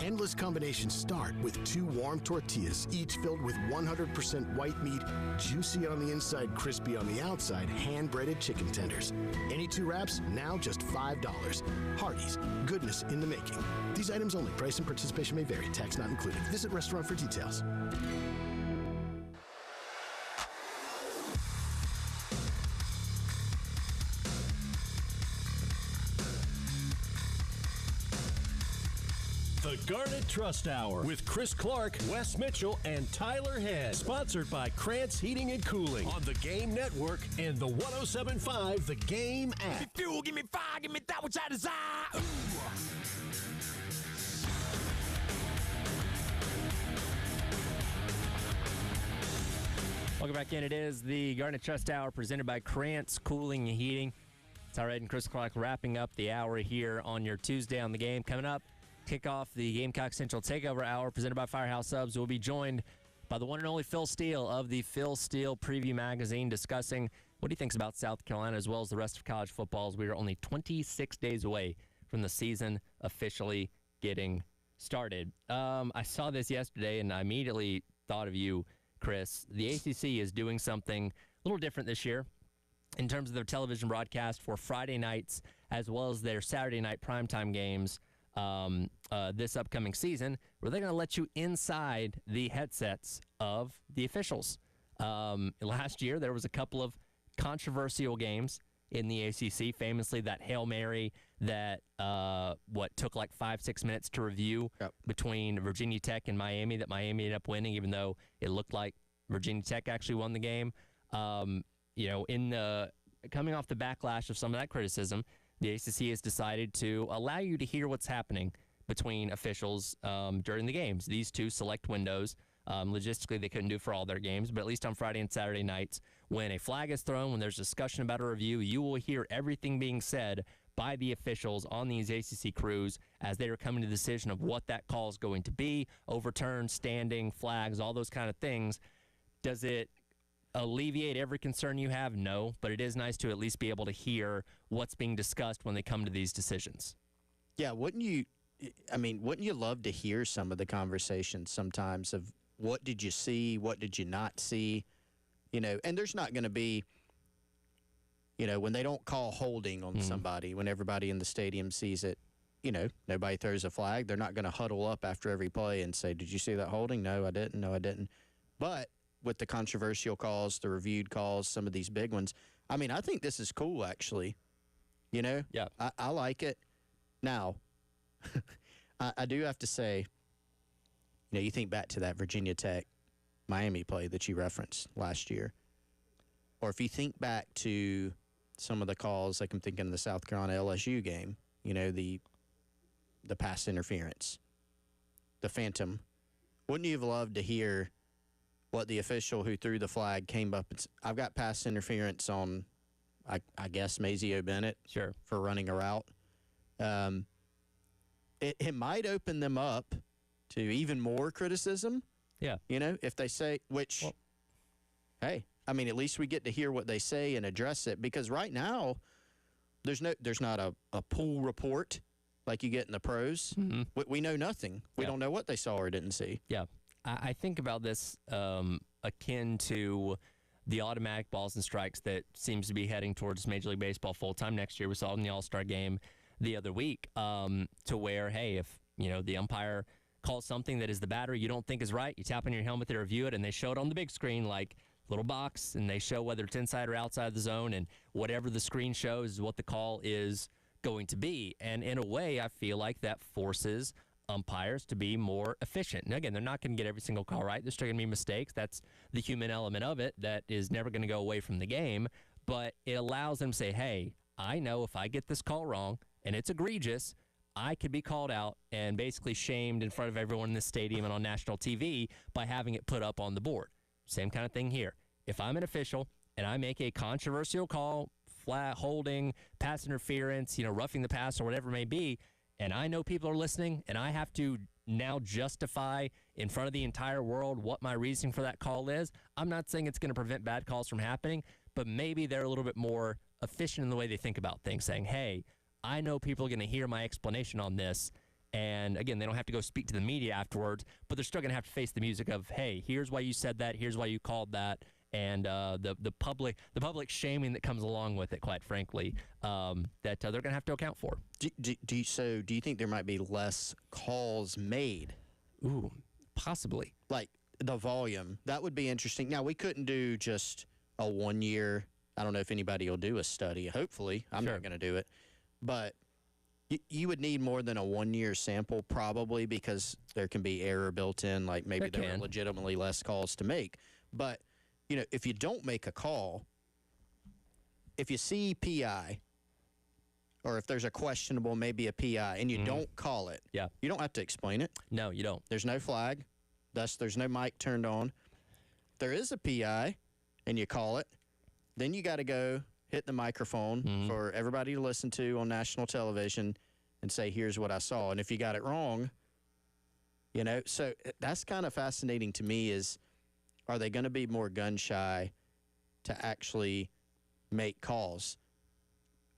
Endless combinations start with 2 warm tortillas, each filled with 100% white meat, juicy on the inside, crispy on the outside, hand-breaded chicken tenders. Any 2 wraps, now just $5. Hardee's, goodness in the making. These items only. Price and participation may vary. Tax not included. Visit restaurant for details. The Garnet Trust Hour with Chris Clark, Wes Mitchell, and Tyler Head. Sponsored by Krantz Heating and Cooling on the Game Network and the 107.5 The Game app. Give me fuel, give me fire, give me that which I desire. Ooh. Welcome back in. It is the Garnet Trust Hour presented by Krantz Cooling and Heating. Tyler Head and Chris Clark wrapping up the hour here on your Tuesday on the Game. Coming up, Kickoff, the Gamecock Central Takeover Hour presented by Firehouse Subs. We'll be joined by the one and only Phil Steele of the Phil Steele Preview Magazine discussing what he thinks about South Carolina as well as the rest of college football as we are only 26 days away from the season officially getting started. I saw this yesterday and I immediately thought of you, Chris. The ACC is doing something a little different this year in terms of their television broadcast for Friday nights as well as their Saturday night primetime games. This upcoming season, where they're going to let you inside the headsets of the officials. Last year, there was a couple of controversial games in the ACC, famously that Hail Mary that took like 5-6 minutes to review between Virginia Tech and Miami, that Miami ended up winning, even though it looked like Virginia Tech actually won the game. Coming off the backlash of some of that criticism, the ACC has decided to allow you to hear what's happening between officials during the games. These 2 select windows. Logistically, they couldn't do for all their games, but at least on Friday and Saturday nights, when a flag is thrown, when there's discussion about a review, you will hear everything being said by the officials on these ACC crews as they are coming to the decision of what that call is going to be, overturn, standing, flags, all those kind of things. Does it alleviate every concern you have? No, but it is nice to at least be able to hear what's being discussed when they come to these decisions. Yeah, wouldn't you love to hear some of the conversations sometimes of what did you see, what did you not see, and there's not going to be, when they don't call holding on somebody, when everybody in the stadium sees it, nobody throws a flag. They're not going to huddle up after every play and say, did you see that holding? No, I didn't. But with the controversial calls, the reviewed calls, some of these big ones, I think this is cool, actually. Yeah. I like it. Now, I do have to say, you think back to that Virginia Tech Miami play that you referenced last year, or if you think back to some of the calls, like I'm thinking of the South Carolina LSU game, the pass interference, the phantom. Wouldn't you have loved to hear what the official who threw the flag came up and said? I've got pass interference on, I guess, Mazio Bennett for running a route. It might open them up to even more criticism. Yeah. If they say, hey, at least we get to hear what they say and address it, because right now there's not a pool report like you get in the pros. Mm-hmm. We know nothing. We don't know what they saw or didn't see. Yeah. I think about this akin to the automatic balls and strikes that seems to be heading towards Major League Baseball full-time next year. We saw it in the All-Star game the other week, to where, hey, if, the umpire calls something that is the batter you don't think is right, you tap on your helmet, they review it, and they show it on the big screen, like little box, and they show whether it's inside or outside the zone, and whatever the screen shows is what the call is going to be. And in a way, I feel like that forces umpires to be more efficient. And again, they're not going to get every single call right. There's still going to be mistakes. That's the human element of it that is never going to go away from the game. But it allows them to say, hey, I know if I get this call wrong and it's egregious, I could be called out and basically shamed in front of everyone in this stadium and on national TV by having it put up on the board. Same kind of thing here. If I'm an official and I make a controversial call, flat holding, pass interference, roughing the pass or whatever it may be, and I know people are listening and I have to now justify in front of the entire world what my reasoning for that call is, I'm not saying it's going to prevent bad calls from happening, but maybe they're a little bit more efficient in the way they think about things, saying, hey, I know people are going to hear my explanation on this. And again, they don't have to go speak to the media afterwards, but they're still going to have to face the music of, hey, here's why you said that, here's why you called that, and the public shaming that comes along with it, quite frankly, that they're going to have to account for. Do you think there might be less calls made? Ooh, possibly. Like the volume. That would be interesting. Now, we couldn't do just a 1 year. I don't know if anybody will do a study. Hopefully. I'm not going to do it. But you would need more than a 1 year sample probably, because there can be error built in, like maybe there are legitimately less calls to make. But, if you don't make a call, if you see PI, or if there's a questionable, maybe a PI, and you don't call it, you don't have to explain it. No, you don't. There's no flag. Thus, there's no mic turned on. If there is a PI, and you call it, then you got to go hit the microphone for everybody to listen to on national television and say, here's what I saw. And if you got it wrong, so that's kind of fascinating to me is, are they going to be more gun shy to actually make calls?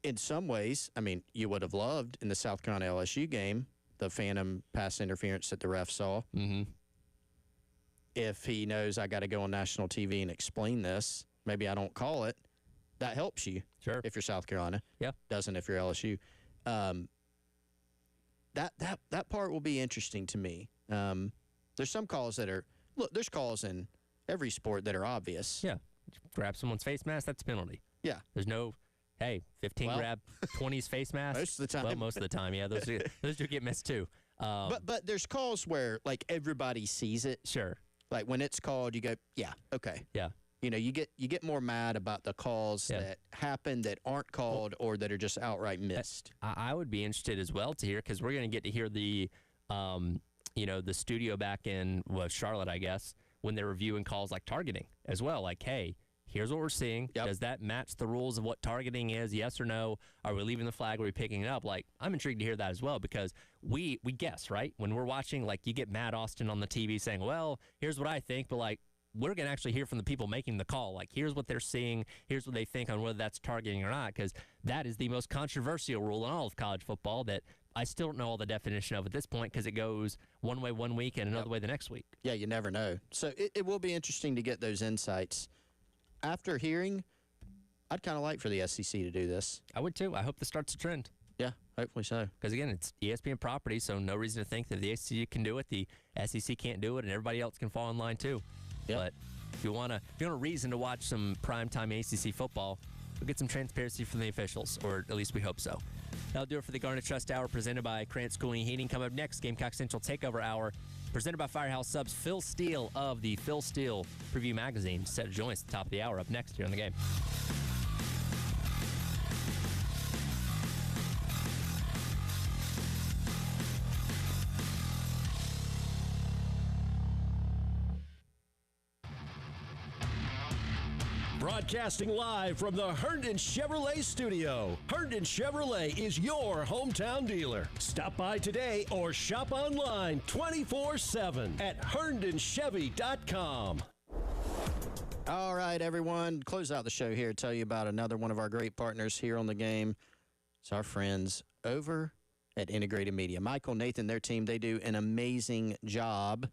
In some ways, I mean, you would have loved in the South Carolina LSU game, the phantom pass interference that the ref saw. If he knows I got to go on national TV and explain this, maybe I don't call it. That helps you. Sure. If you're South Carolina. Yeah. Doesn't if you're LSU. That part will be interesting to me. There's some calls that are, there's calls in every sport that are obvious. Yeah. Grab someone's face mask, that's a penalty. Yeah. There's no, hey, 15 grab 20's face mask. Most of the time. Well, most of the time, yeah. Those do get missed too. But there's calls where, like, everybody sees it. Sure. Like, when it's called, you go, yeah, okay. Yeah. You get more mad about the calls that happen that aren't called or that are just outright missed. I would be interested as well to hear, because we're going to get to hear the, the studio back in Charlotte, I guess, when they're reviewing calls like targeting as well. Like, hey, here's what we're seeing. Yep. Does that match the rules of what targeting is? Yes or no? Are we leaving the flag? Are we picking it up? Like, I'm intrigued to hear that as well, because we guess, right? When we're watching, like, you get Matt Austin on the TV saying, well, here's what I think, but, like, we're going to actually hear from the people making the call. Like, here's what they're seeing. Here's what they think on whether that's targeting or not, because that is the most controversial rule in all of college football that I still don't know all the definition of at this point, because it goes one way one week and another way the next week. Yeah, you never know. So it will be interesting to get those insights. After hearing, I'd kind of like for the SEC to do this. I would too. I hope this starts a trend. Yeah, hopefully so. Because, again, it's ESPN property, so no reason to think that the SEC can do it, the SEC can't do it, and everybody else can fall in line too. Yep. But if you want a reason to watch some primetime ACC football, we'll get some transparency from the officials, or at least we hope so. That'll do it for the Garnet Trust Hour, presented by Krantz Cooling and Heating. Coming up next, Gamecock Central Takeover Hour, presented by Firehouse Subs. Phil Steele of the Phil Steele Preview Magazine set to join us at the top of the hour. Up next here on the game. Broadcasting live from the Herndon Chevrolet studio. Herndon Chevrolet is your hometown dealer. Stop by today or shop online 24/7 at herndonchevy.com. All right, everyone. Close out the show here. Tell you about another one of our great partners here on the game. It's our friends over at Integrated Media. Michael, Nathan, their team, they do an amazing job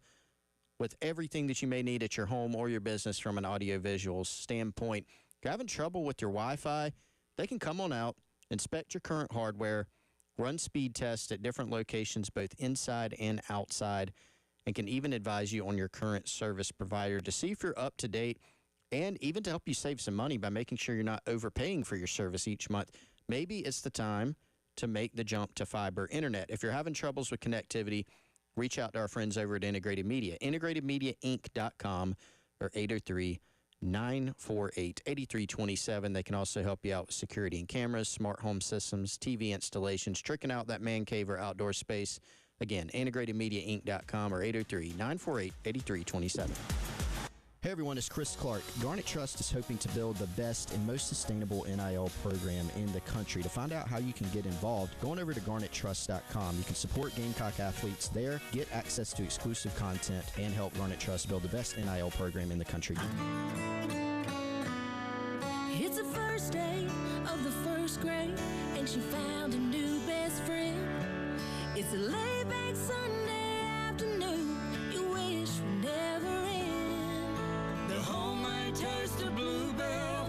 with everything that you may need at your home or your business from an audio-visual standpoint. If you're having trouble with your Wi-Fi, they can come on out, inspect your current hardware, run speed tests at different locations, both inside and outside, and can even advise you on your current service provider to see if you're up to date and even to help you save some money by making sure you're not overpaying for your service each month. Maybe it's the time to make the jump to fiber internet. If you're having troubles with connectivity, reach out to our friends over at Integrated Media. IntegratedMediaInc.com or 803-948-8327. They can also help you out with security and cameras, smart home systems, TV installations, tricking out that man cave or outdoor space. Again, IntegratedMediaInc.com or 803-948-8327. Hey everyone, it's Chris Clark. Garnet Trust is hoping to build the best and most sustainable NIL program in the country. To find out how you can get involved, go on over to GarnetTrust.com. You can support Gamecock athletes there, get access to exclusive content, and help Garnet Trust build the best NIL program in the country. It's the first day of the first grade, and she found a new best friend. It's a laid-back Sunday afternoon you wish would never end. The homemade taste of Bluebell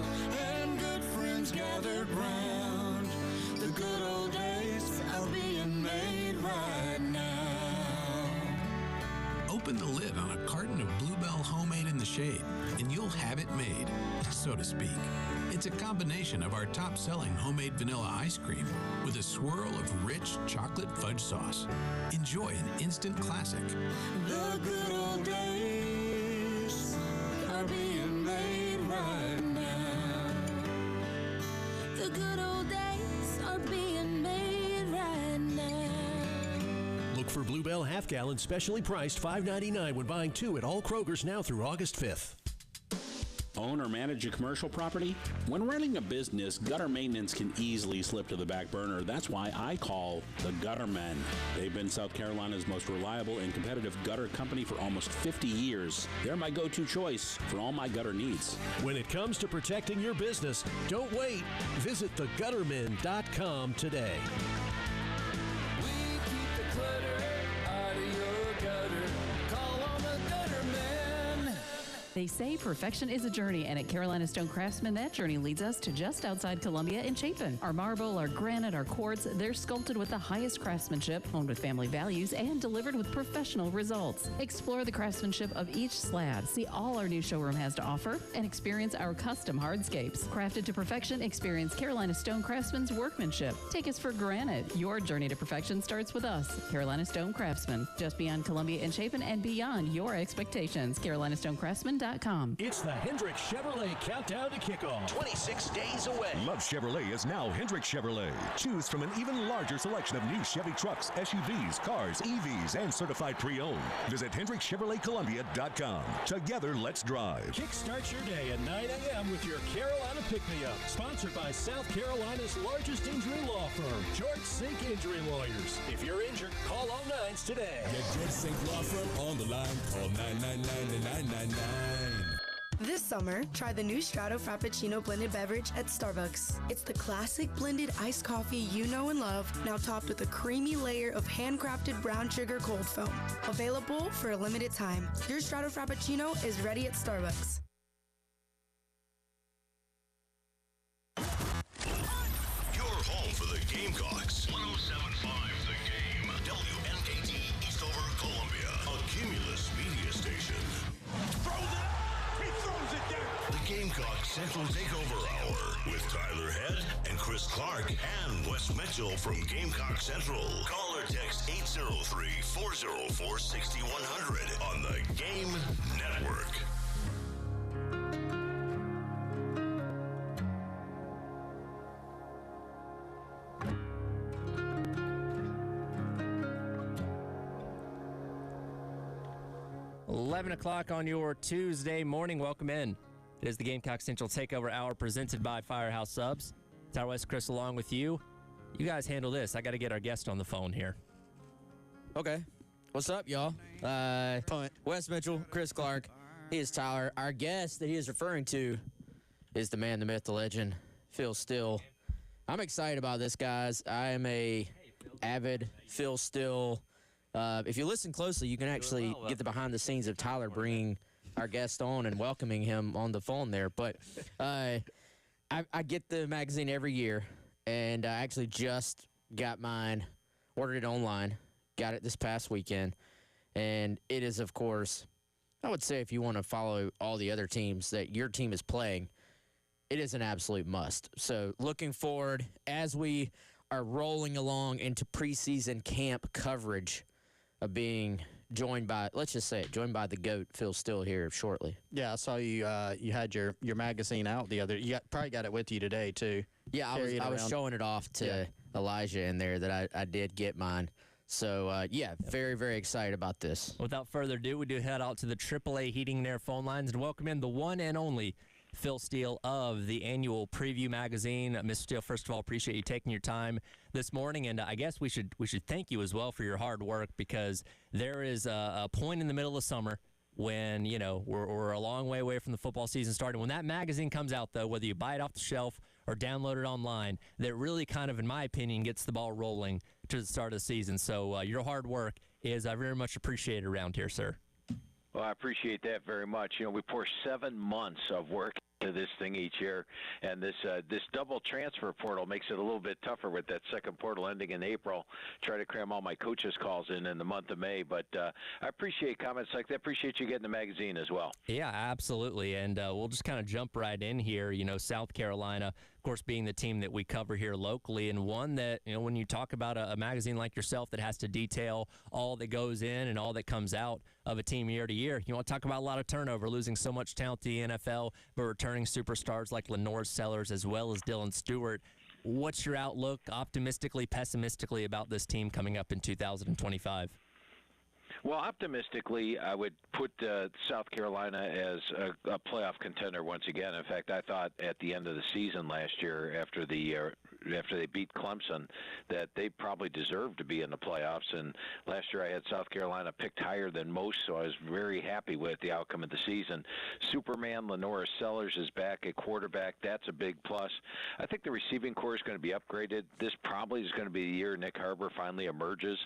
and good friends gathered round. The good old days are being made right now. Open the lid on a carton of Bluebell Homemade in the Shade, and you'll have it made, so to speak. It's a combination of our top-selling homemade vanilla ice cream with a swirl of rich chocolate fudge sauce. Enjoy an instant classic. The good old days are being made right now. The good old days are being made right now. Look for Bluebell half-gallon specially priced $5.99 when buying 2 at all Kroger's now through August 5th. Own or manage a commercial property? When running a business, gutter maintenance can easily slip to the back burner. That's why I call the Gutter Men. They've been South Carolina's most reliable and competitive gutter company for almost 50 years. They're my go-to choice for all my gutter needs. When it comes to protecting your business, don't wait. Visit theguttermen.com today. We keep the clutter out of your gutter. Call on the Gutter Men. They say perfection is a journey, and at Carolina Stone Craftsman, that journey leads us to just outside Columbia in Chapin. Our marble, our granite, our quartz, they're sculpted with the highest craftsmanship, honed with family values, and delivered with professional results. Explore the craftsmanship of each slab, see all our new showroom has to offer, and experience our custom hardscapes. Crafted to perfection, experience Carolina Stone Craftsman's workmanship. Take us for granted. Your journey to perfection starts with us. Carolina Stone Craftsman, just beyond Columbia and Chapin and beyond your expectations. CarolinaStoneCraftsman.com. It's the Hendrick Chevrolet Countdown to Kickoff. 26 days away. Love Chevrolet is now Hendrick Chevrolet. Choose from an even larger selection of new Chevy trucks, SUVs, cars, EVs, and certified pre-owned. Visit HendrickChevroletColumbia.com. Together, let's drive. Kickstart your day at 9 a.m. with your Carolina Pick-Me-Up. Sponsored by South Carolina's largest injury law firm, George Sink Injury Lawyers. If you're injured, call 09s today. Get George Sink Law Firm on the line. Call 999-999. This summer, try the new Strato Frappuccino blended beverage at Starbucks. It's the classic blended iced coffee you know and love, now topped with a creamy layer of handcrafted brown sugar cold foam. Available for a limited time. Your Strato Frappuccino is ready at Starbucks. Your home for the Gamecocks. 107.5 The Game. WNKT Eastover, Columbia. A Cumulus media station. The Gamecock Central Takeover Hour with Tyler Head and Chris Clark and Wes Mitchell from Gamecock Central. Call or text 803-404-6100 on the Game Network. $11 o'clock on your Tuesday morning. Welcome in. It is the Gamecock Central Takeover Hour presented by Firehouse Subs. Tyler West, Chris, along with you. You guys handle this. I got to get our guest on the phone here. Okay. What's up, y'all? Wes Mitchell, Chris Clark. He is Tyler. Our guest that he is referring to is the man, the myth, the legend, Phil Still. I'm excited about this, guys. I am a avid Phil Still. If you listen closely, you can actually get the behind the scenes of Tyler bringing our guest on and welcoming him on the phone there. But I get the magazine every year, and I actually just got mine, ordered it online, got it this past weekend, and it is, of course, I would say if you want to follow all the other teams that your team is playing, it is an absolute must. So looking forward as we are rolling along into preseason camp coverage of being joined by, let's just say it, joined by the GOAT, Phil Steele, here shortly. Yeah, I saw you you had your magazine out the other. Probably got it with you today, too. Yeah, I was showing it off to Elijah in there that I did get mine. So, very, very excited about this. Without further ado, we do head out to the AAA Heating and Air phone lines and welcome in the one and only Phil Steele of the annual Preview magazine. Mr. Steele, first of all, appreciate you taking your time this morning, and I guess we should thank you as well for your hard work, because there is a point in the middle of summer when, you know, we're a long way away from the football season starting. When that magazine comes out, though, whether you buy it off the shelf or download it online, that really kind of, in my opinion, gets the ball rolling to the start of the season. So your hard work is very much appreciated around here, sir. Well, I appreciate that very much. You know, we pour 7 months of work to this thing each year, and this double transfer portal makes it a little bit tougher with that second portal ending in April. Try to cram all my coaches' calls in the month of May, but I appreciate comments like that. Appreciate you getting the magazine as well. Yeah, absolutely, and we'll just kind of jump right in here. You know, South Carolina, of course, being the team that we cover here locally, and one that, you know, when you talk about a magazine like yourself that has to detail all that goes in and all that comes out of a team year to year, you want to talk about a lot of turnover, losing so much talent to the NFL, but returning superstars like Lenore Sellers as well as Dylan Stewart. What's your outlook, optimistically, pessimistically, about this team coming up in 2025? Well, optimistically, I would put South Carolina as a playoff contender once again. In fact, I thought at the end of the season last year, after they beat Clemson, that they probably deserved to be in the playoffs. And last year I had South Carolina picked higher than most, so I was very happy with the outcome of the season. Superman Lenora Sellers is back at quarterback. That's a big plus. I think the receiving corps is going to be upgraded. This probably is going to be the year Nick Harbor finally emerges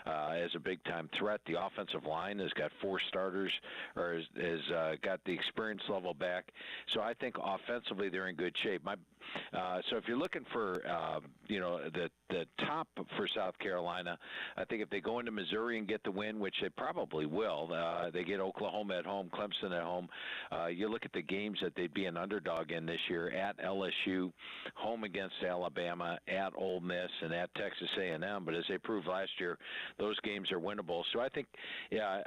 as a big-time threat. The offensive line has got 4 starters, or has got the experience level back. So I think offensively they're in good shape. So if you're looking for the top for South Carolina, I think if they go into Missouri and get the win, which they probably will, they get Oklahoma at home, Clemson at home. You look at the games that they'd be an underdog in this year: at LSU, home against Alabama, at Ole Miss, and at Texas A&M. But as they proved last year, those games are winnable. So I think,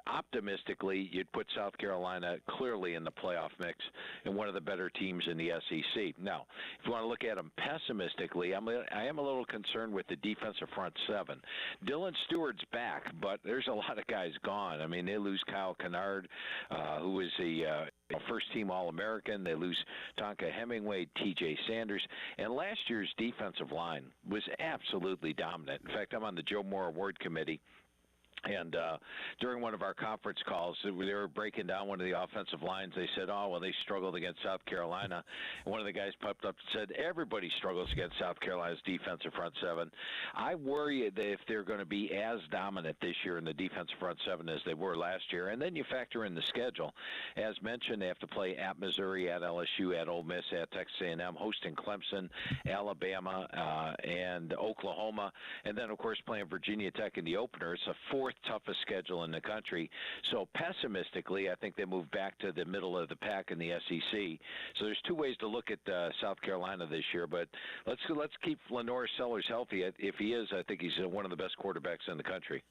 optimistically, you'd put South Carolina clearly in the playoff mix and one of the better teams in the SEC. Now, if you want to look at them pessimistically, I am a little concerned with the defensive front 7. Dylan Stewart's back, but there's a lot of guys gone. I mean, they lose Kyle Kennard, who was the first-team All-American. They lose Tonka Hemingway, T.J. Sanders. And last year's defensive line was absolutely dominant. In fact, I'm on the Joe Moore Award Committee. And during one of our conference calls, they were breaking down one of the offensive lines. They said, they struggled against South Carolina. And one of the guys popped up and said, everybody struggles against South Carolina's defensive front 7. I worry that if they're going to be as dominant this year in the defensive front 7 as they were last year, and then you factor in the schedule. As mentioned, they have to play at Missouri, at LSU, at Ole Miss, at Texas A&M, hosting Clemson, Alabama, and Oklahoma. And then, of course, playing Virginia Tech in the opener. It's a 4th toughest schedule in the country. So pessimistically, I think they move back to the middle of the pack in the SEC. So there's 2 ways to look at South Carolina this year. But let's keep Lenore Sellers healthy. If he is, I think he's one of the best quarterbacks in the country.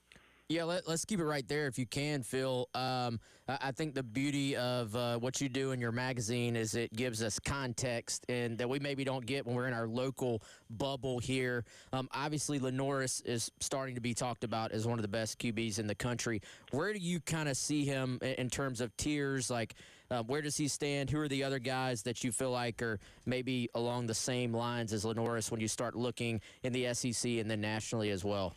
Yeah, let's keep it right there if you can, Phil. I think the beauty of what you do in your magazine is it gives us context and that we maybe don't get when we're in our local bubble here. Obviously, Lenore is starting to be talked about as one of the best QBs in the country. Where do you kind of see him in terms of tiers? Like, where does he stand? Who are the other guys that you feel like are maybe along the same lines as Lenore when you start looking in the SEC and then nationally as well?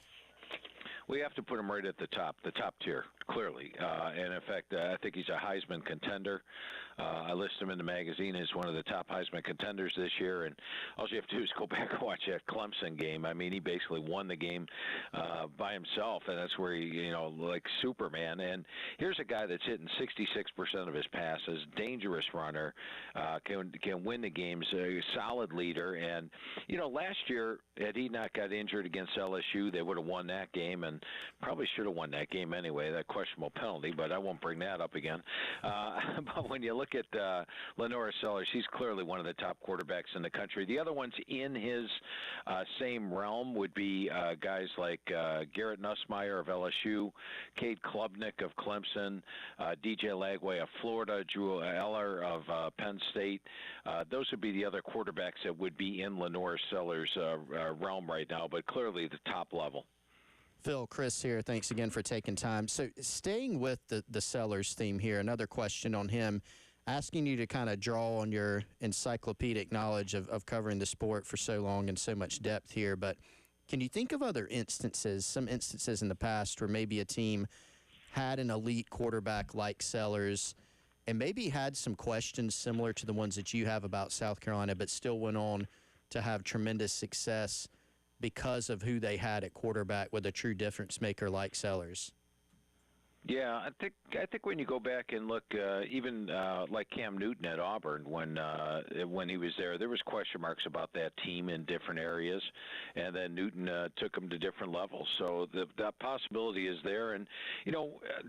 We have to put him right at the top tier. clearly. And in fact, I think he's a Heisman contender. I list him in the magazine as one of the top Heisman contenders this year. And all you have to do is go back and watch that Clemson game. I mean, he basically won the game by himself, and that's where he, like Superman. And here's a guy that's hitting 66% of his passes, dangerous runner, can win the games, a solid leader. And, last year, had he not got injured against LSU, they would have won that game and probably should have won that game anyway, that questionable penalty, but I won't bring that up again. But when you look at Lenora Sellers, he's clearly one of the top quarterbacks in the country. The other ones in his same realm would be guys like Garrett Nussmeier of LSU, Cade Klubnik of Clemson, DJ Lagway of Florida, Drew Eller of Penn State. Those would be the other quarterbacks that would be in Lenora Sellers' realm right now, but clearly the top level. Phil, Chris here. Thanks again for taking time. So staying with the Sellers theme here, another question on him, asking you to kind of draw on your encyclopedic knowledge of covering the sport for so long and so much depth here, but can you think of other instances, some instances in the past where maybe a team had an elite quarterback like Sellers and maybe had some questions similar to the ones that you have about South Carolina, but still went on to have tremendous success because of who they had at quarterback with a true difference maker like Sellers? Yeah, I think when you go back and look, even like Cam Newton at Auburn, when he was there was question marks about that team in different areas, and then Newton took them to different levels. So that possibility is there, and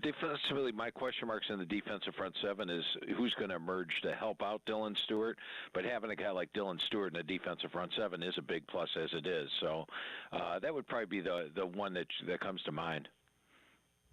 defensively, my question marks in the defensive front seven is who's going to emerge to help out Dylan Stewart. But having a guy like Dylan Stewart in the defensive front seven is a big plus as it is. So that would probably be the one that comes to mind.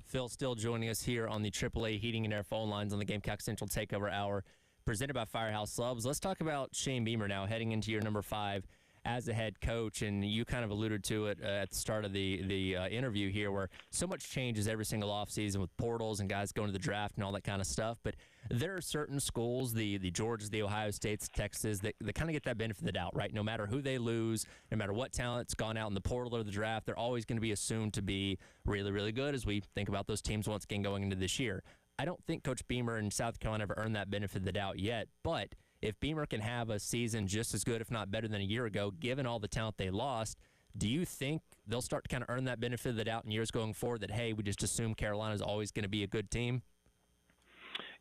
Phil still joining us here on the AAA Heating and Air phone lines on the Gamecock Central Takeover Hour, presented by Firehouse Subs. Let's talk about Shane Beamer now, heading into your number 5 as a head coach, and you kind of alluded to it at the start of the interview here, where so much changes every single offseason with portals and guys going to the draft and all that kind of stuff. But there are certain schools, the Georgias, the Ohio States, Texas, that kind of get that benefit of the doubt, right? No matter who they lose, no matter what talent's gone out in the portal or the draft, they're always going to be assumed to be really, really good as we think about those teams once again going into this year. I don't think Coach Beamer in South Carolina have earned that benefit of the doubt yet, but if Beamer can have a season just as good, if not better than a year ago, given all the talent they lost, do you think they'll start to kind of earn that benefit of the doubt in years going forward that, hey, we just assume Carolina's always going to be a good team?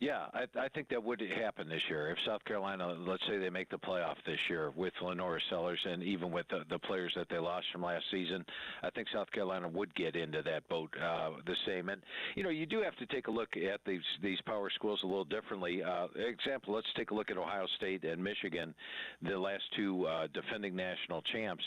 Yeah, I think that would happen this year. If South Carolina, let's say they make the playoff this year with Lenora Sellers and even with the players that they lost from last season, I think South Carolina would get into that boat the same. And, you do have to take a look at these power schools a little differently. Example, let's take a look at Ohio State and Michigan, the last two defending national champs.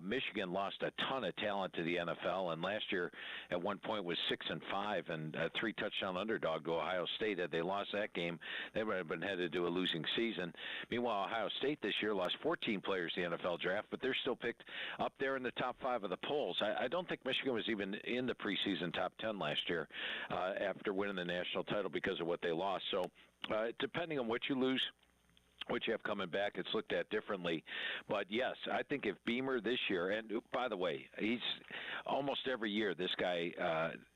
Michigan lost a ton of talent to the NFL, and last year at one point was 6-5 and a 3-touchdown underdog to Ohio State. Had they lost that game, they would have been headed to a losing season. Meanwhile, Ohio State this year lost 14 players in the NFL draft, but they're still picked up there in the top 5 of the polls. I don't think Michigan was even in the preseason top 10 last year after winning the national title because of what they lost. So depending on what you lose, what you have coming back, it's looked at differently. But, yes, I think if Beamer this year, and by the way, he's almost every year this guy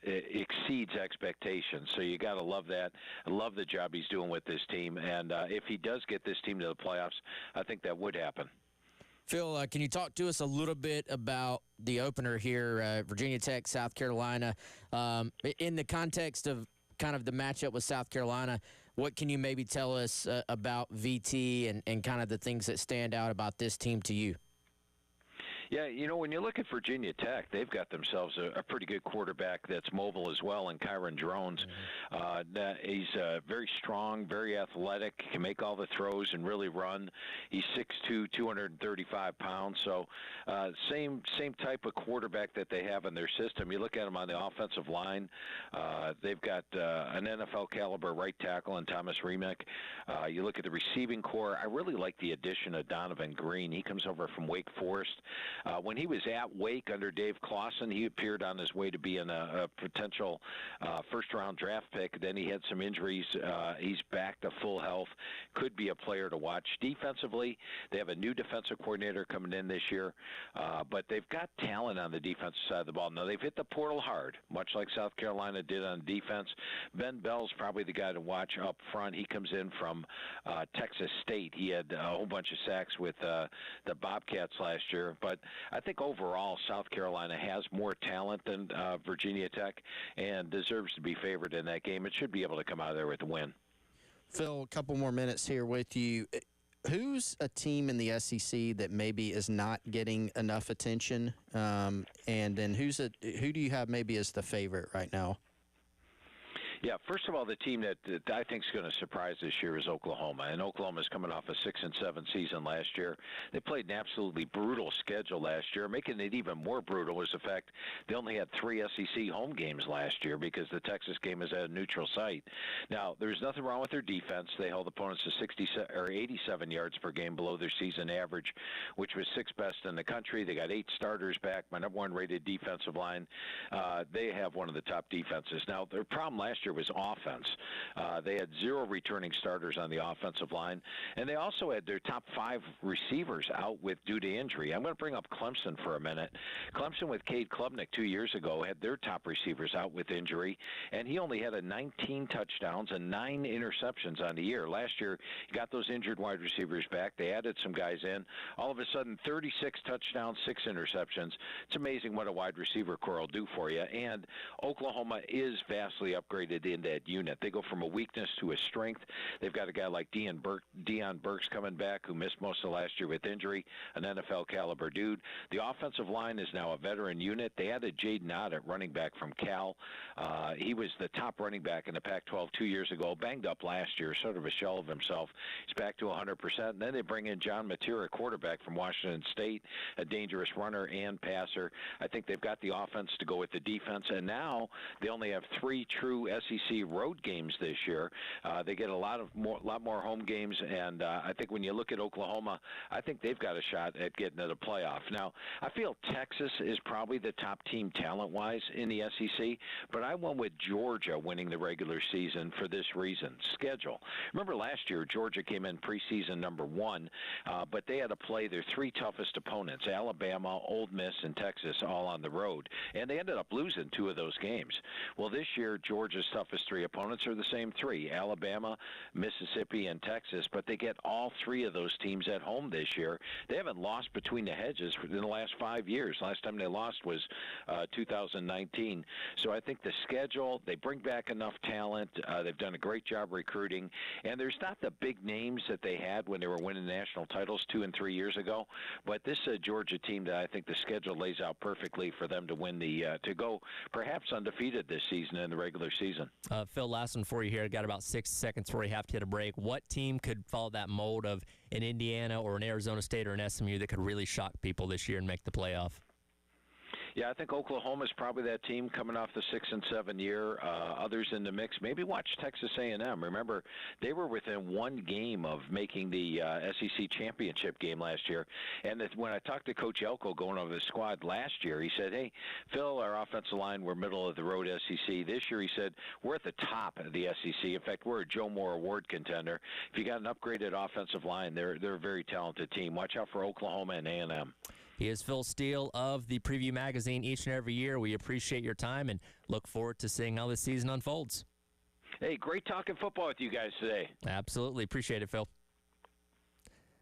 exceeds expectations. So you got to love that. I love the job he's doing with this team. And if he does get this team to the playoffs, I think that would happen. Phil, can you talk to us a little bit about the opener here, Virginia Tech, South Carolina, in the context of kind of the matchup with South Carolina? What can you maybe tell us about VT and kind of the things that stand out about this team to you? Yeah, when you look at Virginia Tech, they've got themselves a pretty good quarterback that's mobile as well, in Kyron Drones. He's very strong, very athletic, can make all the throws and really run. He's 6'2", 235 pounds, so same type of quarterback that they have in their system. You look at them on the offensive line, they've got an NFL-caliber right tackle in Thomas Remick. You look at the receiving core, I really like the addition of Donovan Green. He comes over from Wake Forest. When he was at Wake under Dave Clawson, he appeared on his way to being a potential first-round draft pick. Then he had some injuries. He's back to full health. Could be a player to watch. Defensively, they have a new defensive coordinator coming in this year, but they've got talent on the defensive side of the ball. Now, they've hit the portal hard, much like South Carolina did on defense. Ben Bell's probably the guy to watch up front. He comes in from Texas State. He had a whole bunch of sacks with the Bobcats last year. But I think overall South Carolina has more talent than Virginia Tech and deserves to be favored in that game. It should be able to come out of there with a win. Phil, a couple more minutes here with you. Who's a team in the SEC that maybe is not getting enough attention? And then who do you have maybe as the favorite right now? Yeah, first of all, the team that I think is going to surprise this year is Oklahoma. And Oklahoma's coming off a 6-7 season last year. They played an absolutely brutal schedule last year. Making it even more brutal was the fact they only had 3 SEC home games last year because the Texas game is at a neutral site. Now, there's nothing wrong with their defense. They held opponents to 87 yards per game below their season average, which was 6th best in the country. They got 8 starters back, my number 1 rated defensive line. They have one of the top defenses. Now, their problem last year was offense. They had 0 returning starters on the offensive line, and they also had their top 5 receivers out due to injury. I'm going to bring up Clemson for a minute. Clemson with Cade Klubnik 2 years ago had their top receivers out with injury, and he only had 19 touchdowns and 9 interceptions on the year. Last year, he got those injured wide receivers back. They added some guys in. All of a sudden, 36 touchdowns, 6 interceptions. It's amazing what a wide receiver core will do for you, and Oklahoma is vastly upgraded in that unit. They go from a weakness to a strength. They've got a guy like Deion Burks coming back, who missed most of last year with injury, an NFL caliber dude. The offensive line is now a veteran unit. They added Jaden Ott at running back from Cal. He was the top running back in the Pac-12 2 years ago, banged up last year, sort of a shell of himself. He's back to 100%. And then they bring in John Matera, quarterback from Washington State, a dangerous runner and passer. I think they've got the offense to go with the defense, and now they only have 3 true SEC road games this year. They get a lot more home games, and I think when you look at Oklahoma, I think they've got a shot at getting to the playoff. Now, I feel Texas is probably the top team talent-wise in the SEC, but I went with Georgia winning the regular season for this reason: schedule. Remember last year, Georgia came in preseason number 1, but they had to play their 3 toughest opponents: Alabama, Ole Miss, and Texas, all on the road, and they ended up losing 2 of those games. Well, this year, Georgia's toughest 3 opponents are the same 3, Alabama, Mississippi, and Texas, but they get all 3 of those teams at home this year. They haven't lost between the hedges in the last 5 years. Last time they lost was 2019. So I think the schedule, they bring back enough talent. They've done a great job recruiting, and there's not the big names that they had when they were winning national titles 2 and 3 years ago, but this is a Georgia team that I think the schedule lays out perfectly for them to win to go perhaps undefeated this season in the regular season. Phil, last one for you here. Got about 6 seconds before we have to hit a break. What team could follow that mold of an Indiana or an Arizona State or an SMU that could really shock people this year and make the playoff? Yeah, I think Oklahoma's probably that team coming off the 6-7 year. Others in the mix, maybe watch Texas A&M. Remember, they were within 1 game of making the SEC championship game last year. And when I talked to Coach Elko going over the squad last year, he said, "Hey, Phil, our offensive line, we're middle of the road SEC. This year," he said, "we're at the top of the SEC. In fact, we're a Joe Moore Award contender. If you got an upgraded offensive line, they're a very talented team. Watch out for Oklahoma and A&M." He is Phil Steele of the Preview Magazine each and every year. We appreciate your time and look forward to seeing how this season unfolds. Hey, great talking football with you guys today. Absolutely. Appreciate it, Phil.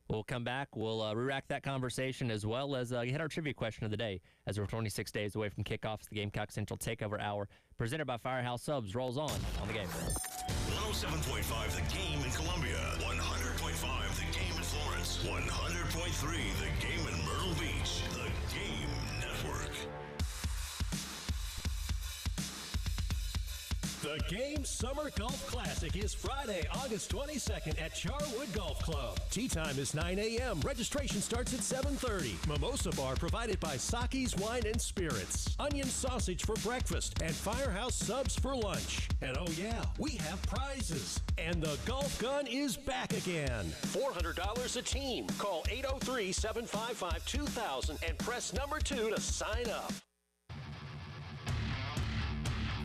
We'll come back. We'll re-rack that conversation as well as hit our trivia question of the day as we're 26 days away from kickoff. The Gamecock Central Takeover Hour presented by Firehouse Subs rolls on the game. 107.5 The Game in Columbia, 100.5 The Game in Florence, 100.3 The Game in Myrtle Beach. The Game Network. The The Game Summer Golf Classic is Friday, August 22nd at Charwood Golf Club. Tee time is 9 a.m. Registration starts at 7:30. Mimosa bar provided by Saki's Wine and Spirits. Onion sausage for breakfast and Firehouse subs for lunch. And oh yeah, we have prizes. And the golf gun is back again. $400 a team. Call 803-755-2000 and press number 2 to sign up.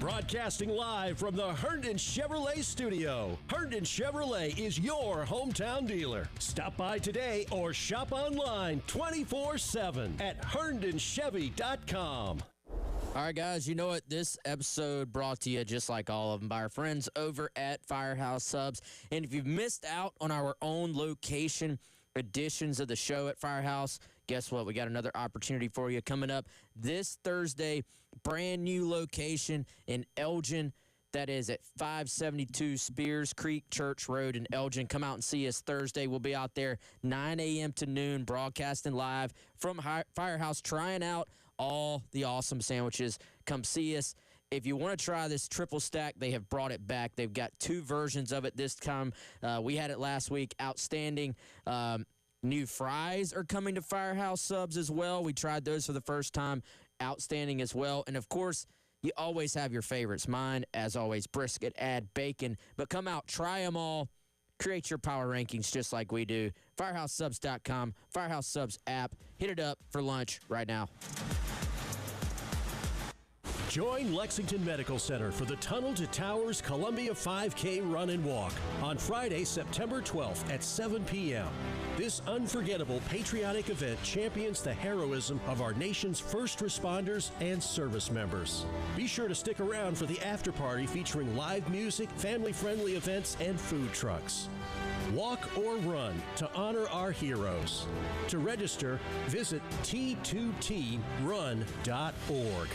Broadcasting live from the Herndon Chevrolet studio. Herndon Chevrolet is your hometown dealer. Stop by today or shop online 24/7 at herndonchevy.com. All right, guys, you know what? This episode brought to you, just like all of them, by our friends over at Firehouse Subs. And if you've missed out on our own location editions of the show at Firehouse, guess what? We got another opportunity for you coming up this Thursday. Brand new location in Elgin. That is at 572 Spears Creek Church Road in Elgin. Come out and see us Thursday. We'll be out there 9 a.m. to noon, broadcasting live from Firehouse, trying out all the awesome sandwiches. Come see us. If you want to try this triple stack, they have brought it back. They've got 2 versions of it this time. We had it last week. Outstanding. New fries are coming to Firehouse Subs as well. We tried those for the first time. Outstanding as well. And, of course, you always have your favorites. Mine, as always, brisket, add bacon. But come out, try them all. Create your power rankings just like we do. FirehouseSubs.com, Firehouse Subs app. Hit it up for lunch right now. Join Lexington Medical Center for the Tunnel to Towers Columbia 5K Run and Walk on Friday, September 12th at 7 p.m. This unforgettable patriotic event champions the heroism of our nation's first responders and service members. Be sure to stick around for the after party featuring live music, family-friendly events, and food trucks. Walk or run to honor our heroes. To register, visit t2trun.org.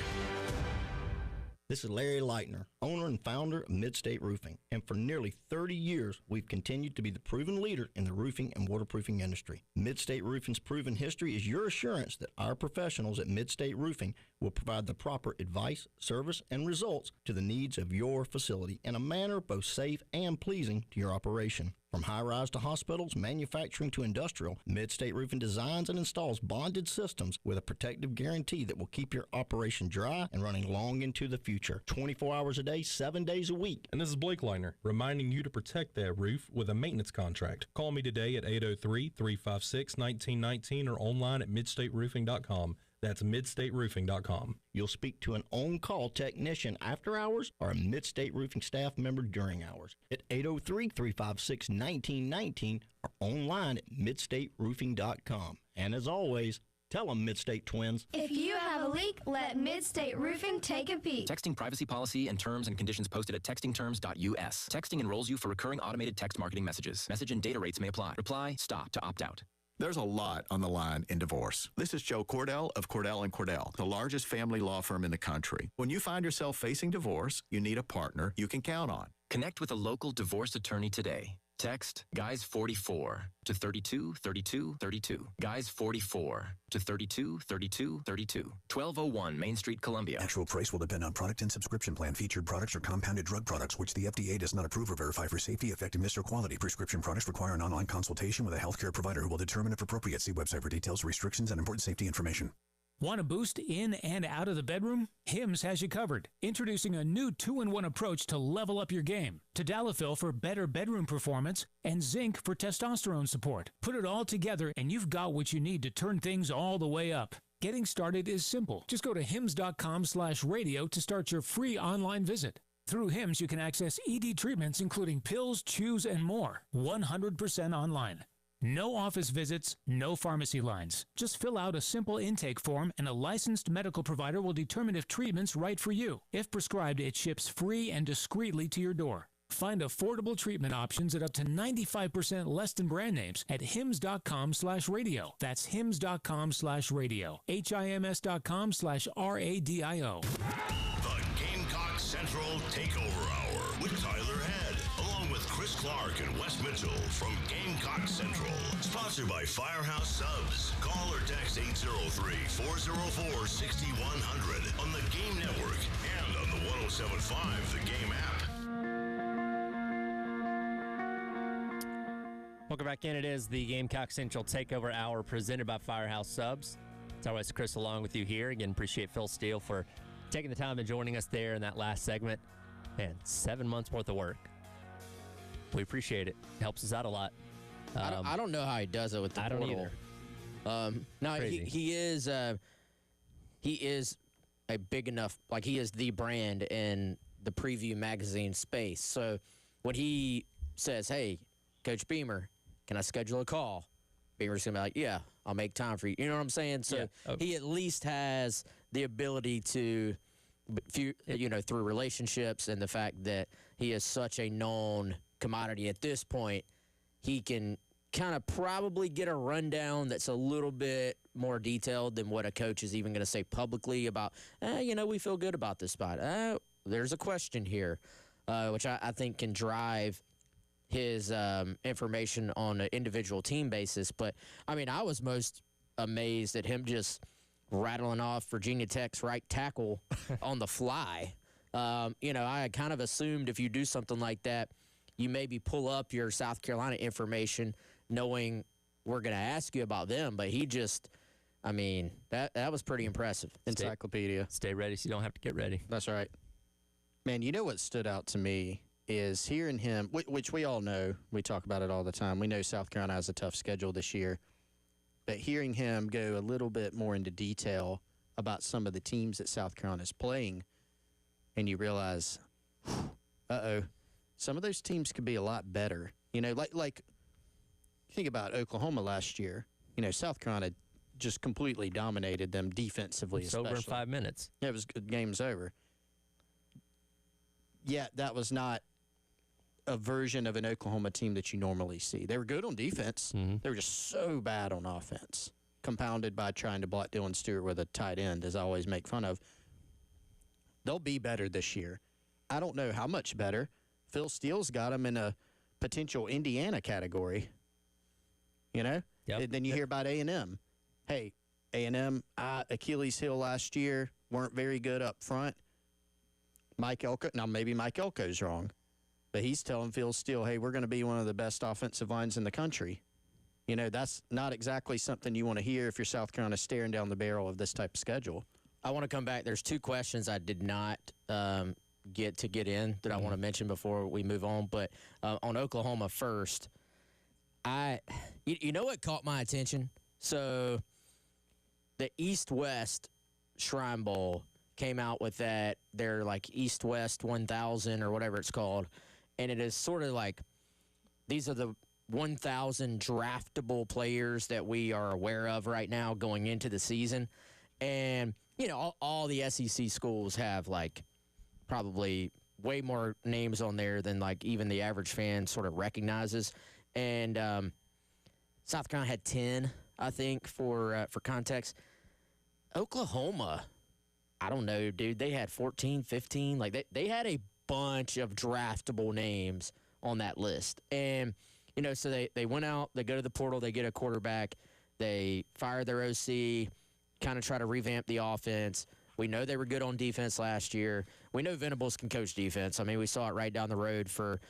This is Larry Leitner, owner and founder of Midstate Roofing, and for nearly 30 years, we've continued to be the proven leader in the roofing and waterproofing industry. Midstate Roofing's proven history is your assurance that our professionals at Midstate Roofing will provide the proper advice, service, and results to the needs of your facility in a manner both safe and pleasing to your operation. From high-rise to hospitals, manufacturing to industrial, Midstate Roofing designs and installs bonded systems with a protective guarantee that will keep your operation dry and running long into the future. 24 hours a day, 7 days a week. And this is Blake Leitner, reminding you to protect that roof with a maintenance contract. Call me today at 803-356-1919 or online at midstateroofing.com. That's midstateroofing.com. You'll speak to an on-call technician after hours or a Midstate Roofing staff member during hours at 803-356-1919 or online at midstateroofing.com. And as always, tell them Midstate Twins. If you have a leak, let Midstate Roofing take a peek. Texting privacy policy and terms and conditions posted at textingterms.us. Texting enrolls you for recurring automated text marketing messages. Message and data rates may apply. Reply, stop to opt out. There's a lot on the line in divorce. This is Joe Cordell of Cordell & Cordell, the largest family law firm in the country. When you find yourself facing divorce, you need a partner you can count on. Connect with a local divorce attorney today. Text GUYS44 to 323232. GUYS44 to 323232. 1201 Main Street, Columbia. Actual price will depend on product and subscription plan. Featured products are compounded drug products, which the FDA does not approve or verify for safety, effectiveness, or quality. Prescription products require an online consultation with a healthcare provider who will determine if appropriate. See website for details, restrictions, and important safety information. Want a boost in and out of the bedroom? Hims has you covered. Introducing a new 2-in-1 approach to level up your game. Tadalafil for better bedroom performance and zinc for testosterone support. Put it all together and you've got what you need to turn things all the way up. Getting started is simple. Just go to hims.com/radio to start your free online visit. Through Hims, you can access ED treatments including pills, chews, and more. 100% online. No office visits, no pharmacy lines. Just fill out a simple intake form and a licensed medical provider will determine if treatment's right for you. If prescribed, it ships free and discreetly to your door. Find affordable treatment options at up to 95% less than brand names at hims.com/radio. That's hims.com/radio. HIMS.com/RADIO. The Gamecock Central Takeover Hour with Tyler Head, along with Chris Clark and Wes Mitchell from Gamecock Central. Sponsored by Firehouse Subs. Call or text 803-404-6100 on the Game Network and on on the 107.5 The Game app. Welcome back in. It is the Gamecock Central Takeover Hour presented by Firehouse Subs. It's always Chris along with you here. Again, appreciate Phil Steele for taking the time and joining us there in that last segment. Man, 7 months worth of work. We appreciate it. Helps us out a lot. I don't know how he does it with the portal. I don't either. No, he is a big enough, like he is the brand in the preview magazine space. So when he says, hey, Coach Beamer, can I schedule a call? Beamer's going to be like, yeah, I'll make time for you. You know what I'm saying? So he at least has the ability to, through relationships and the fact that he is such a known commodity at this point, he can kind of probably get a rundown that's a little bit more detailed than what a coach is even going to say publicly about, we feel good about this spot. There's a question here, which I think can drive his information on an individual team basis. But, I was most amazed at him just rattling off Virginia Tech's right tackle on the fly. I had kind of assumed if you do something like that, you maybe pull up your South Carolina information knowing we're going to ask you about them. But he just, that was pretty impressive. Encyclopedia. Stay ready so you don't have to get ready. That's right. Man, you know what stood out to me is hearing him, which we all know, we talk about it all the time. We know South Carolina has a tough schedule this year. But hearing him go a little bit more into detail about some of the teams that South Carolina is playing, and you realize, some of those teams could be a lot better. Like think about Oklahoma last year. South Carolina just completely dominated them defensively. It's over in 5 minutes. Yeah, it was good. Game's over. Yet that was not a version of an Oklahoma team that you normally see. They were good on defense. Mm-hmm. They were just so bad on offense, compounded by trying to block Dylan Stewart with a tight end, as I always make fun of. They'll be better this year. I don't know how much better. Phil Steele's got them in a potential Indiana category. Yep. And then you hear about A&M. Hey, A&M, Achilles heel last year, weren't very good up front. Mike Elko, now maybe Mike Elko's wrong, but he's telling Phil Steele, hey, we're going to be one of the best offensive lines in the country. That's not exactly something you want to hear if you're South Carolina staring down the barrel of this type of schedule. I want to come back. There's two questions I did not get in that I want to mention before we move on. But on Oklahoma first, you know what caught my attention? So the East-West Shrine Bowl came out with their like East-West 1000 or whatever it's called. And it is sort of like these are the 1,000 draftable players that we are aware of right now going into the season. And, all the SEC schools have, like, probably way more names on there than, like, even the average fan sort of recognizes. And South Carolina had 10, I think, for context. Oklahoma, I don't know, dude. They had 14, 15. Like, they had a bunch of draftable names on that list. And, so they went out, they go to the portal, they get a quarterback, they fire their OC, kind of try to revamp the offense. We know they were good on defense last year. We know Venables can coach defense. We saw it right down the road for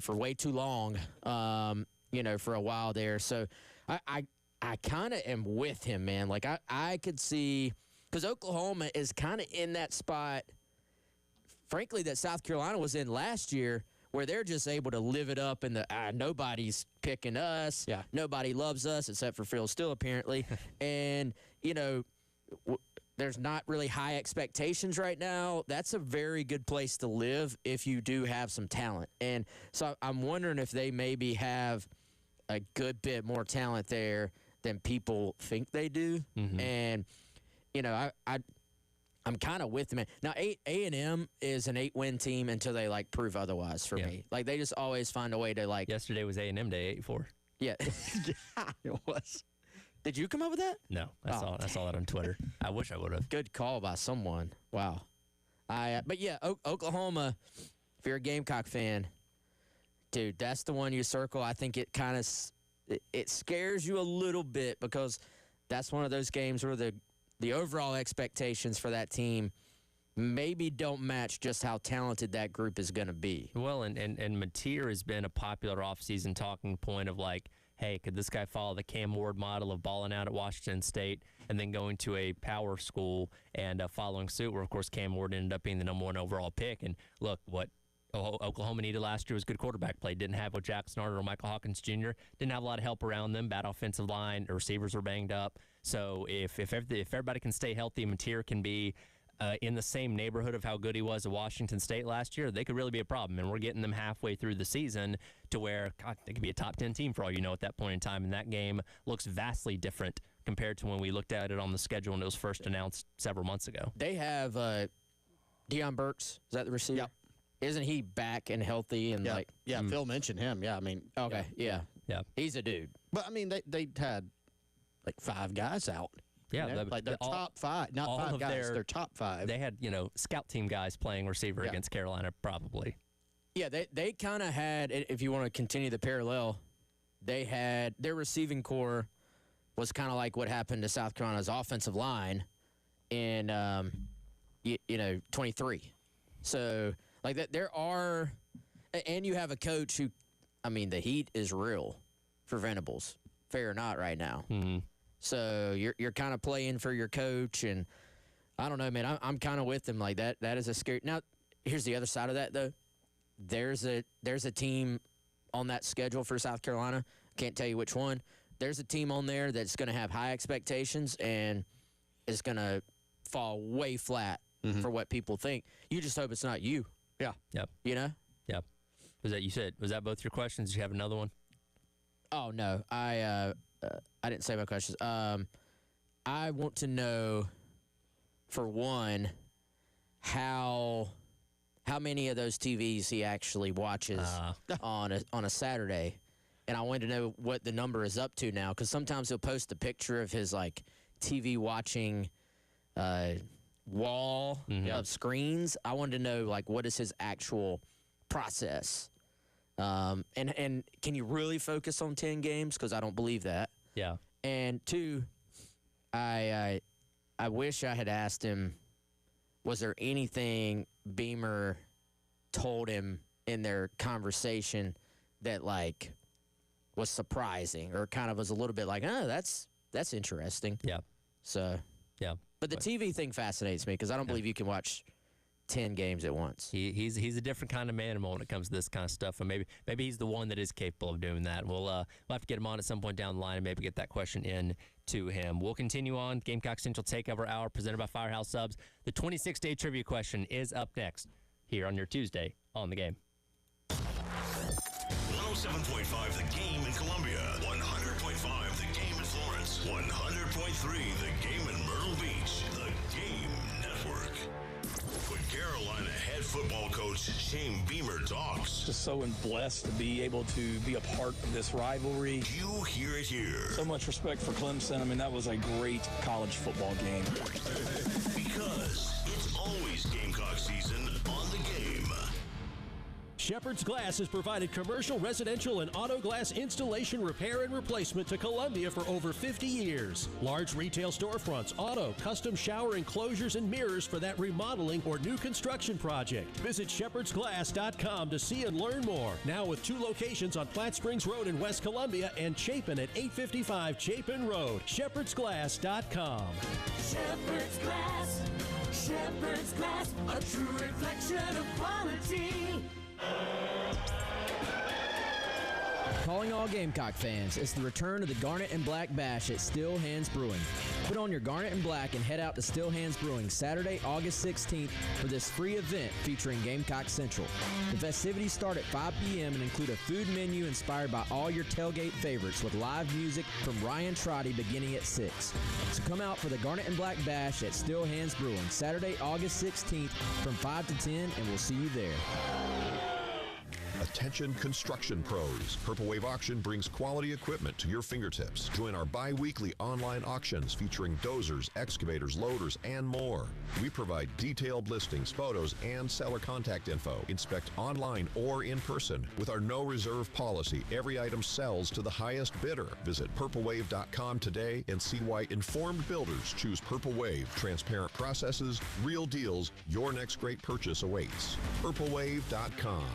way too long, for a while there. So I kind of am with him, man. Like, I could see – because Oklahoma is kind of in that spot, frankly, that South Carolina was in last year, where they're just able to live it up in the nobody's picking us. Yeah. Nobody loves us except for Phil Steele, apparently. And, there's not really high expectations right now. That's a very good place to live if you do have some talent. And so I'm wondering if they maybe have a good bit more talent there than people think they do. Mm-hmm. And, I'm kind of with them. Now, A&M is an 8-win team until they, like, prove otherwise for me. Like, they just always find a way to, like... Yesterday was A&M Day, 8-4. Yeah. It was. Did you come up with that? No, I saw that on Twitter. I wish I would have. Good call by someone. Wow. But, yeah, Oklahoma, if you're a Gamecock fan, dude, that's the one you circle. I think it kind of it scares you a little bit because that's one of those games where the overall expectations for that team maybe don't match just how talented that group is going to be. Well, and Mateer has been a popular offseason talking point of like, hey, could this guy follow the Cam Ward model of balling out at Washington State and then going to a power school and following suit, where, of course, Cam Ward ended up being the number 1 overall pick. And look, what Oklahoma needed last year was good quarterback play. Didn't have with Jackson Arnold or Michael Hawkins Jr. Didn't have a lot of help around them. Bad offensive line. The receivers were banged up. So if everybody can stay healthy, Mateer can be in the same neighborhood of how good he was at Washington State last year, they could really be a problem. And we're getting them halfway through the season to where, God, they could be a top 10 team for all you know at that point in time. And that game looks vastly different compared to when we looked at it on the schedule when it was first announced several months ago. They have Deion Burks. Is that the receiver? Yep. Isn't he back and healthy? And Phil mentioned him. Yeah, I mean. Okay, yeah. He's a dude. But, I mean, they had like 5 guys out. Yeah, you know? Like their top 5, not 5 guys, their top 5. They had, scout team guys playing receiver against Carolina, probably. Yeah, they kind of had, if you want to continue the parallel, they had their receiving core was kind of like what happened to South Carolina's offensive line in, 23. So, like that, there are, and you have a coach who, I mean, the heat is real for Venables, fair or not, right now. Mm-hmm. So you're kind of playing for your coach, and I don't know, man. I'm kind of with him like that. That is a scary. Now, here's the other side of that, though. There's a team on that schedule for South Carolina. Can't tell you which one. There's a team on there that's going to have high expectations and is going to fall way flat for what people think. You just hope it's not you. Yeah. Yep. You know? Yep. Was that both your questions? Did you have another one? Oh, no. I didn't say my questions. I want to know, for one, how many of those TVs he actually watches on a Saturday, and I wanted to know what the number is up to now, because sometimes he'll post a picture of his like TV watching wall of screens. I wanted to know like what is his actual process, and can you really focus on 10 games? Because I don't believe that. Yeah. And 2, I wish I had asked him, was there anything Beamer told him in their conversation that like was surprising or kind of was a little bit like, oh, that's interesting. Yeah. So yeah. But the TV thing fascinates me because I don't believe you can watch 10 games at once. He's a different kind of animal when it comes to this kind of stuff, and maybe he's the one that is capable of doing that. We'll have to get him on at some point down the line and maybe get that question in to him. We'll continue on Gamecock Central Takeover Hour presented by Firehouse Subs. The 26-day trivia question is up next here on your Tuesday on The Game. 107.5 The Game in Columbia, 100.5 The Game in Florence, 100.3 The Game in Myrtle Beach. The Game Network. When Carolina head football coach Shane Beamer talks. Just so blessed to be able to be a part of this rivalry. You hear it here. So much respect for Clemson. I mean, that was a great college football game. Because it's always Gamecock season on The Game. Shepherd's Glass has provided commercial, residential, and auto glass installation, repair, and replacement to Columbia for over 50 years. Large retail storefronts, auto, custom shower enclosures, and mirrors for that remodeling or new construction project. Visit shepherdsglass.com to see and learn more. Now with 2 locations on Platte Springs Road in West Columbia and Chapin at 855 Chapin Road. shepherdsglass.com. Shepherd's Glass. Shepherd's Glass. A true reflection of quality. Calling all Gamecock fans, it's the return of the Garnet and Black Bash at Still Hands Brewing. Put on your Garnet and Black and head out to Still Hands Brewing Saturday, August 16th for this free event featuring Gamecock Central. The festivities start at 5 p.m. and include a food menu inspired by all your tailgate favorites with live music from Ryan Trotty beginning at 6. So come out for the Garnet and Black Bash at Still Hands Brewing Saturday, August 16th from 5 to 10, and we'll see you there. Attention construction pros. Purple Wave Auction brings quality equipment to your fingertips. Join our bi-weekly online auctions featuring dozers, excavators, loaders, and more. We provide detailed listings, photos, and seller contact info. Inspect online or in person. With our no reserve policy, every item sells to the highest bidder. Visit purplewave.com today and see why informed builders choose Purple Wave. Transparent processes, real deals. Your next great purchase awaits. purplewave.com.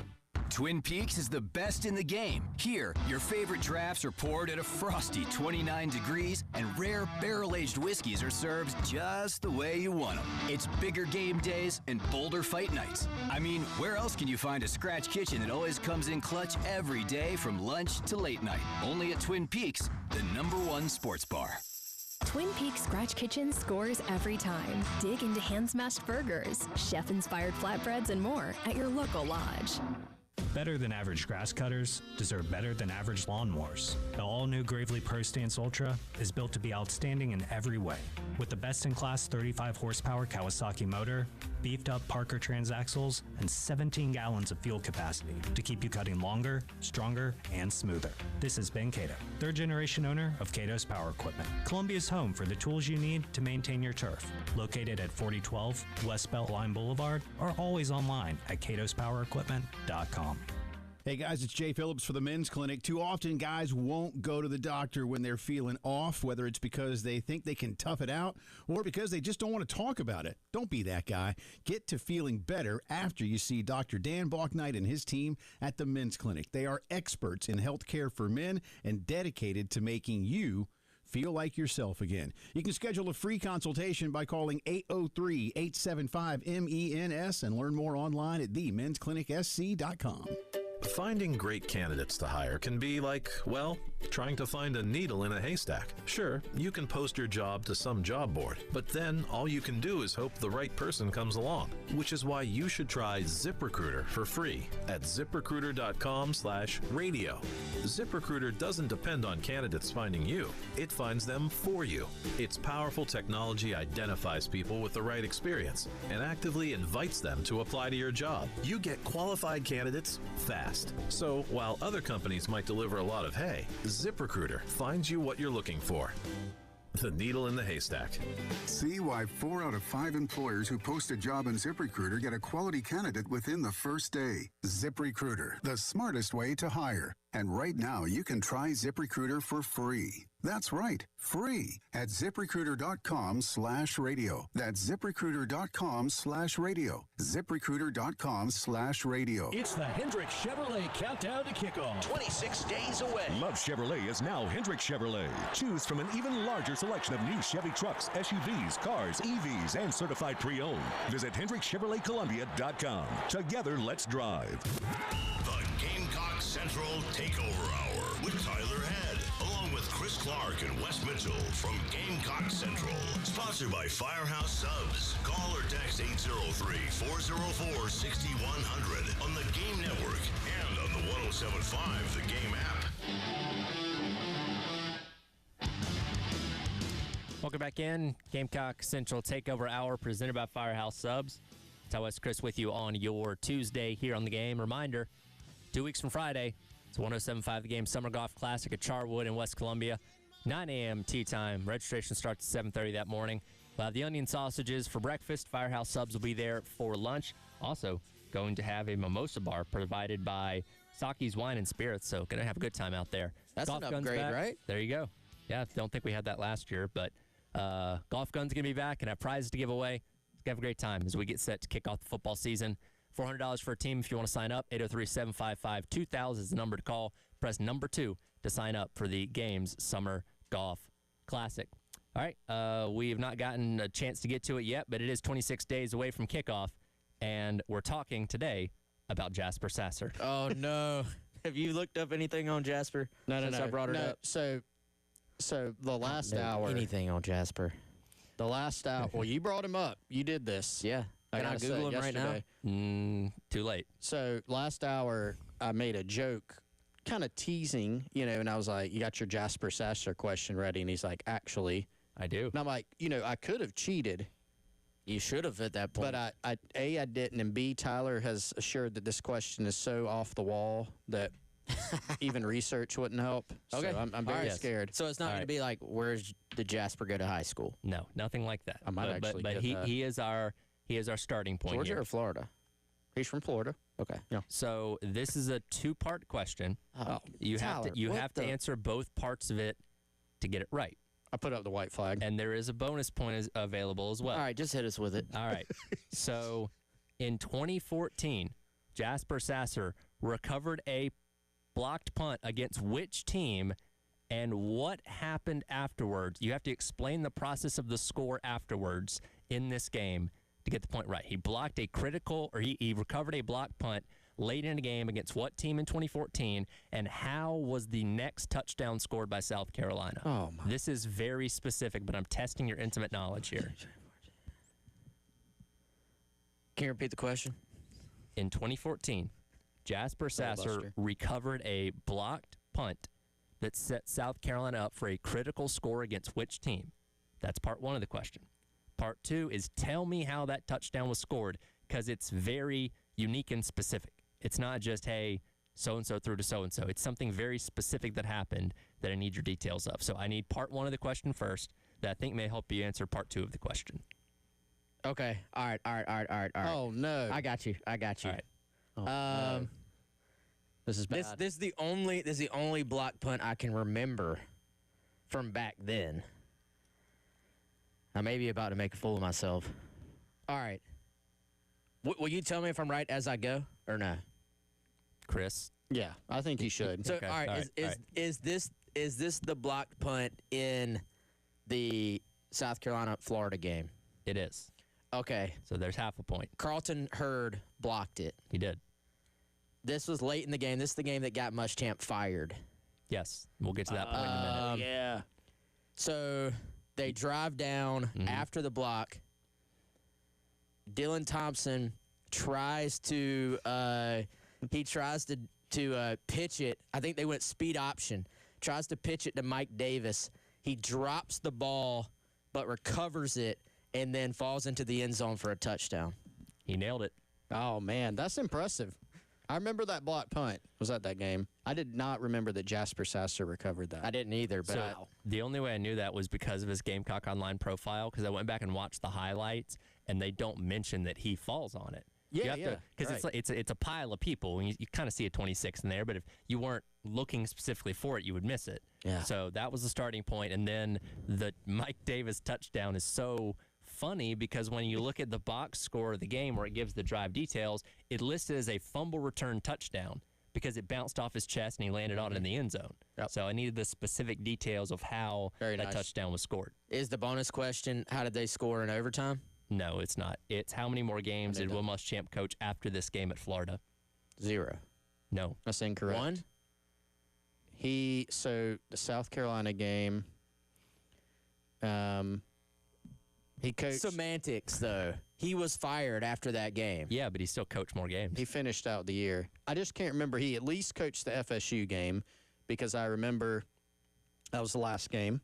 Twin Peaks is the best in the game. Here, your favorite drafts are poured at a frosty 29 degrees, and rare barrel-aged whiskeys are served just the way you want them. It's bigger game days and bolder fight nights. I mean, where else can you find a scratch kitchen that always comes in clutch every day from lunch to late night? Only at Twin Peaks, the #1 sports bar. Twin Peaks Scratch Kitchen scores every time. Dig into hand-smashed burgers, chef-inspired flatbreads, and more at your local lodge. Better than average grass cutters deserve better than average lawnmowers. The all-new Gravely Pro Stance Ultra is built to be outstanding in every way. With the best-in-class 35 horsepower Kawasaki motor, beefed up Parker transaxles, and 17 gallons of fuel capacity to keep you cutting longer, stronger, and smoother. This is Ben Cato, third-generation owner of Cato's Power Equipment. Columbia's home for the tools you need to maintain your turf. Located at 4012 West Beltline Boulevard, or always online at catospowerequipment.com. Hey guys, it's Jay Phillips for the Men's Clinic. Too often guys won't go to the doctor when they're feeling off, whether it's because they think they can tough it out or because they just don't want to talk about it. Don't be that guy. Get to feeling better after you see Dr. Dan Balknight and his team at the Men's Clinic. They are experts in health care for men and dedicated to making you feel like yourself again. You can schedule a free consultation by calling 803-875-MENS and learn more online at themensclinicsc.com. Finding great candidates to hire can be like, well, trying to find a needle in a haystack. Sure, you can post your job to some job board, but then all you can do is hope the right person comes along, which is why you should try ZipRecruiter for free at ZipRecruiter.com/radio. ZipRecruiter doesn't depend on candidates finding you. It finds them for you. Its powerful technology identifies people with the right experience and actively invites them to apply to your job. You get qualified candidates fast. So while other companies might deliver a lot of hay, ZipRecruiter finds you what you're looking for. The needle in the haystack. See why 4 out of 5 employers who post a job in ZipRecruiter get a quality candidate within the first day. ZipRecruiter, the smartest way to hire. And right now, you can try ZipRecruiter for free. That's right, free at ZipRecruiter.com/radio. That's ZipRecruiter.com/radio. ZipRecruiter.com/radio. It's the Hendrick Chevrolet Countdown to Kickoff. 26 days away. Love Chevrolet is now Hendrick Chevrolet. Choose from an even larger selection of new Chevy trucks, SUVs, cars, EVs, and certified pre-owned. Visit HendrickChevroletColumbia.com. Together, let's drive. The Gamecock Central Takeover Hour with Tyler Head, along with Chris Clark and Wes Mitchell from Gamecock Central. Sponsored by Firehouse Subs. Call or text 803-404-6100 on the Game Network and on the 107.5 The Game app. Welcome back in. Gamecock Central Takeover Hour presented by Firehouse Subs. Ty West Chris with you on your Tuesday here on the Game. Reminder, 2 weeks from Friday, it's 107.5 The Game Summer Golf Classic at Charwood in West Columbia. 9 a.m. tee time. Registration starts at 7:30 that morning. We'll have the onion sausages for breakfast. Firehouse Subs will be there for lunch. Also, going to have a mimosa bar provided by Saki's Wine and Spirits. So, going to have a good time out there. That's Golf an guns upgrade, back. right? There you go. Yeah, don't think we had that last year, but golf guns going to be back and have prizes to give away. It's going to have a great time as we get set to kick off the football season. $400 for a team if you want to sign up. 803-755-2000 is the number to call. Press number 2 to sign up for the Game's Summer Golf Classic. All right, we have not gotten a chance to get to it yet, but it is 26 days away from kickoff, and we're talking today about Jasper Sasser. Oh, no. Have you looked up anything on Jasper? No. I brought it up. So the last hour. Anything on Jasper? The last hour. Well, you brought him up. You did this. Yeah. Can I Google him right now? Too late. So last hour, I made a joke, kind of teasing, and I was like, you got your Jasper Sasser question ready? And he's like, actually. I do. And I'm like, I could have cheated, You should have at that point. But I didn't, and B, Tyler has assured that this question is so off the wall that even research wouldn't help. Okay. So I'm very scared. So it's not going to be like, where did Jasper go to high school? No, nothing like that. I might actually But he is our starting point Georgia here. or Florida? He's from Florida. Okay. Yeah. So this is a 2-part question. You Tyler, have to answer both parts of it to get it right. I put up the white flag. And there is a bonus point available as well. All right, just hit us with it. All right. So in 2014, Jasper Sasser recovered a blocked punt against which team, and what happened afterwards? You have to explain the process of the score afterwards in this game to get the point right. He blocked a critical, or he recovered a blocked punt late in the game against what team in 2014, and how was the next touchdown scored by South Carolina? Oh, my. This is very specific, but I'm testing your intimate knowledge here. Can you repeat the question? In 2014, Jasper Sasser recovered a blocked punt that set South Carolina up for a critical score against which team? That's part one of the question. Part two is tell me how that touchdown was scored, because it's very unique and specific. It's not just, hey, so-and-so threw to so-and-so. It's something very specific that happened that I need your details of. So I need part one of the question first that I think may help you answer part two of the question. Okay. All right. Oh, no. I got you. All right. Oh, no. This is bad. This is the only block punt I can remember from back then. I may be about to make a fool of myself. All right. Will you tell me if I'm right as I go or no? Chris? Yeah, I think you should. So, Okay. all right, All right. is this the blocked punt in the South Carolina-Florida game? It is. Okay. So there's half a point. Carlton Hurd blocked it. He did. This was late in the game. This is the game that got Muschamp fired. Yes. We'll get to that point in a minute. Yeah. So they drive down after the block. Dylan Thompson tries to pitch it. I think they went speed option. Tries to pitch it to Mike Davis. He drops the ball but recovers it and then falls into the end zone for a touchdown. He nailed it. Oh, man, that's impressive. I remember that block punt was at that game. I did not remember that Jasper Sasser recovered that. I didn't either, but So the only way I knew that was because of his Gamecock Online profile, because I went back and watched the highlights, and they don't mention that he falls on it. Yeah, Because it's a pile of people, and you kind of see a 26 in there, but if you weren't looking specifically for it, you would miss it. Yeah. So that was the starting point, and then the Mike Davis touchdown is so funny because when you look at the box score of the game where it gives the drive details, it listed as a fumble return touchdown because it bounced off his chest and he landed on it in the end zone. Yep. So I needed the specific details of how that touchdown was scored. is the bonus question, how did they score in overtime? No, it's not. It's how many more games did Will Muschamp coach after this game at Florida? 0. No. That's incorrect. 1? So the South Carolina game, he coached. Semantics, though. He was fired after that game. Yeah, but he still coached more games. He finished out the year. I just can't remember. He at least coached the FSU game because I remember that was the last game.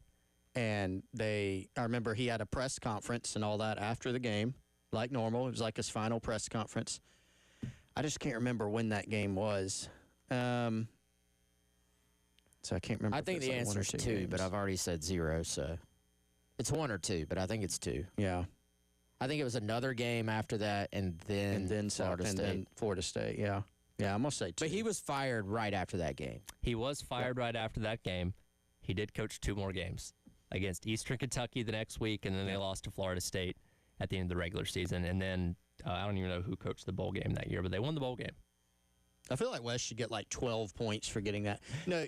And I remember he had a press conference and all that after the game, like normal. It was like his final press conference. I just can't remember when that game was. So I can't remember. I think the answer is 2, but I've already said 0, so it's 1 or 2, but I think it's 2. Yeah. I think it was another game after that, and then Florida State. Then Florida State, yeah. Yeah, I'm going to say 2. But he was fired right after that game. He was fired right after that game. He did coach 2 more games against Eastern Kentucky the next week, and then they lost to Florida State at the end of the regular season. And then I don't even know who coached the bowl game that year, but they won the bowl game. I feel like Wes should get like 12 points for getting that. No,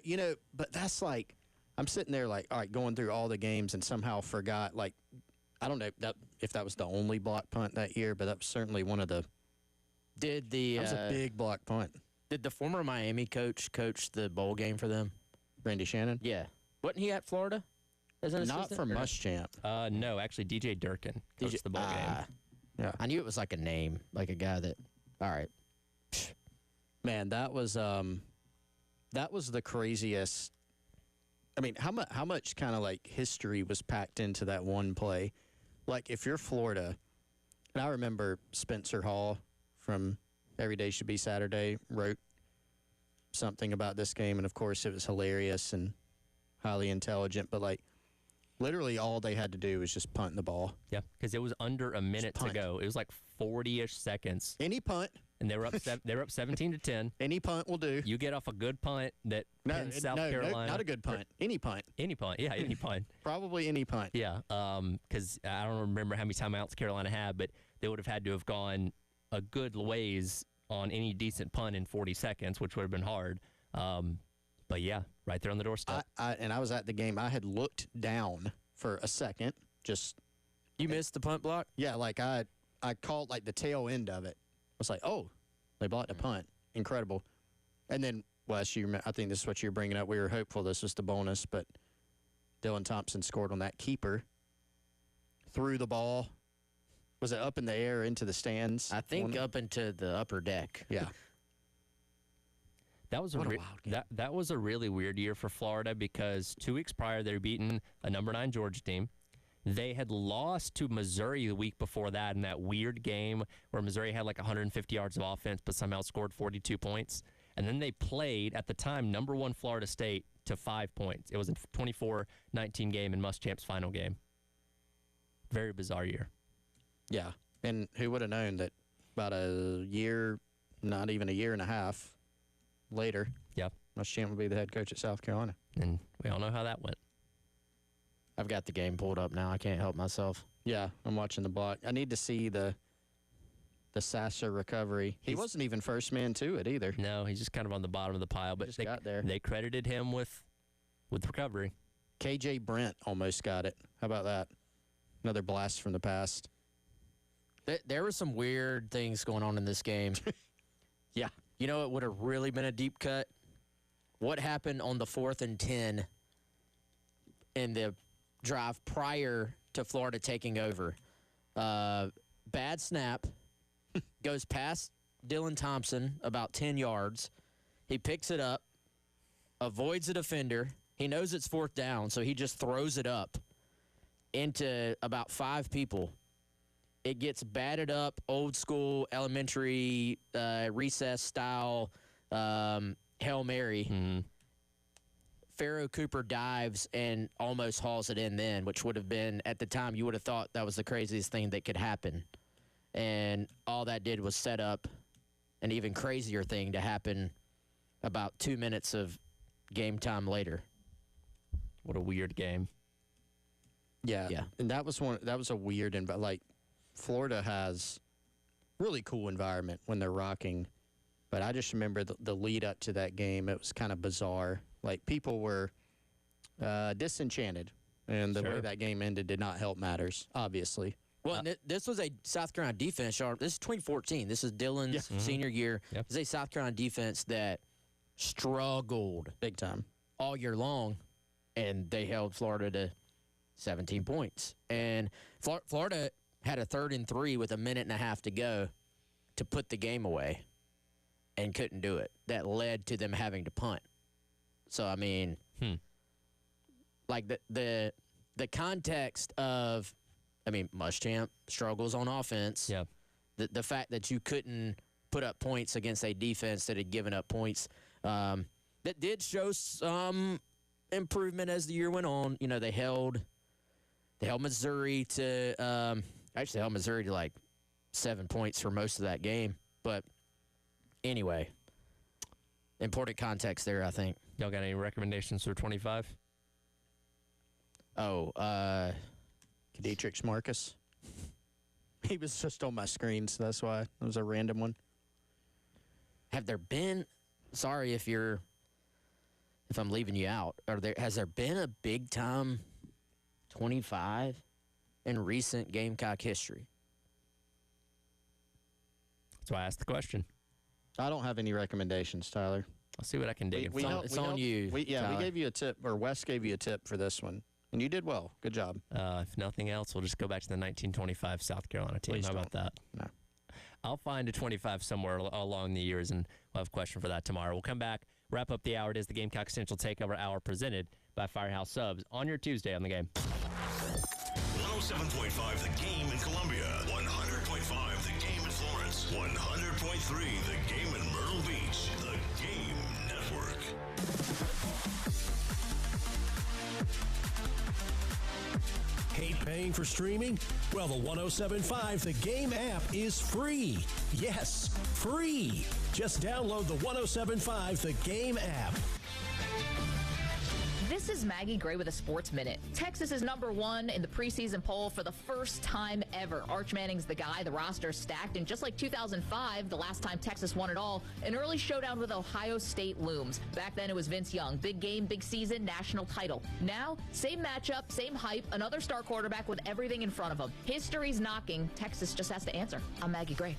but that's like, I'm sitting there like, all right, going through all the games and somehow forgot, like, I don't know if that was the only block punt that year, but that was certainly one of the. That was a big block punt. Did the former Miami coach the bowl game for them? Randy Shannon? Yeah. Wasn't he at Florida? Not for Muschamp. No, actually, DJ Durkin coached the bowl game. Yeah. I knew it was like a name, like a guy that. All right. Man, that was the craziest. I mean, how much kind of like history was packed into that one play? Like, if you're Florida And I remember Spencer Hall from Every Day Should Be Saturday wrote something about this game, and of course it was hilarious and highly intelligent, but like literally all they had to do was just punt the ball. Yeah, because it was under a minute to go. It was like 40-ish seconds. Any punt. And they were up 17-10. Any punt will do. You get off a good punt that pins South Carolina. No, not a good punt. Any punt. Any punt. Yeah, any punt. Probably any punt. Yeah, because I don't remember how many timeouts Carolina had, but they would have had to have gone a good ways on any decent punt in 40 seconds, which would have been hard. But yeah, right there on the doorstep. I was at the game. I had looked down for a second. You missed the punt block? Yeah, like I caught like the tail end of it. I was like, oh, they blocked a punt. Incredible. And then, Wes, I think this is what you're bringing up. We were hopeful this was the bonus, but Dylan Thompson scored on that keeper. Threw the ball. Was it up in the air into the stands? I think up into the upper deck. Yeah. That was a wild game. That was a really weird year for Florida because 2 weeks prior they were beating a number 9 Georgia team. They had lost to Missouri the week before that in that weird game where Missouri had like 150 yards of offense but somehow scored 42 points. And then they played, at the time, number 1 Florida State to 5 points. It was a 24-19 game in Muschamp's final game. Very bizarre year. Yeah. And who would have known that about a year, not even a year and a half later, Muschamp would be the head coach at South Carolina. And we all know how that went. I've got the game pulled up now. I can't help myself. Yeah, I'm watching the block. I need to see the Sasser recovery. He wasn't even first man to it either. No, he's just kind of on the bottom of the pile. But just got there. They credited him with recovery. KJ Brent almost got it. How about that? Another blast from the past. There were some weird things going on in this game. Yeah. You know, it would have really been a deep cut. What happened on the 4th and 10 in the drive prior to Florida taking over? Bad snap. Goes past Dylan Thompson about 10 yards. He picks it up, avoids a defender. He knows it's 4th down, so he just throws it up into about 5 people. It gets batted up, old school, elementary, recess style, Hail Mary. Mm-hmm. Pharaoh Cooper dives and almost hauls it in then, which would have been, at the time, you would have thought that was the craziest thing that could happen. And all that did was set up an even crazier thing to happen about 2 minutes of game time later. What a weird game. Yeah. And that was a weird, like, Florida has really cool environment when they're rocking, but I just remember the lead up to that game. It was kind of bizarre. Like, people were disenchanted, and the way that game ended did not help matters, obviously. Well, this was a South Carolina defense. This is 2014. This is Dylan's senior year. Yep. This is a South Carolina defense that struggled big time all year long, and they held Florida to 17 points. And Florida had a 3rd and 3 with a minute and a half to go to put the game away and couldn't do it. That led to them having to punt. So, I mean, like the context of, I mean, Muschamp struggles on offense. Yeah. The fact that you couldn't put up points against a defense that had given up points, that did show some improvement as the year went on. You know, they held Missouri to actually held Missouri to like 7 points for most of that game. But anyway, important context there, I think. Y'all got any recommendations for 25? Oh, Dietrich Marcus. He was just on my screen, so that's why it was a random one. Have there been, sorry if I'm leaving you out, has there been a big time 25 in recent Gamecock history? That's why I asked the question. I don't have any recommendations, Tyler. I'll see what I can dig. It's on you. We gave you a tip, or Wes gave you a tip for this one, and you did well. Good job. If nothing else, we'll just go back to the 1925 South Carolina team. Please How about that? No. I'll find a 25 somewhere along the years, and we'll have a question for that tomorrow. We'll come back, wrap up the hour. It is the Gamecock Central Takeover Hour presented by Firehouse Subs on your Tuesday on the Game. 107.5 The Game in Columbia. 100.5 The Game in Florence. 100.3 The Game in Myrtle Beach. The Game Network. Hate paying for streaming? Well, the 107.5 The Game app is free. Yes, free. Just download the 107.5 The Game app. This is Maggie Gray with a Sports Minute. Texas is #1 in the preseason poll for the first time ever. Arch Manning's the guy. The roster is stacked. And just like 2005, the last time Texas won it all, an early showdown with Ohio State looms. Back then, it was Vince Young. Big game, big season, national title. Now, same matchup, same hype, another star quarterback with everything in front of him. History's knocking. Texas just has to answer. I'm Maggie Gray.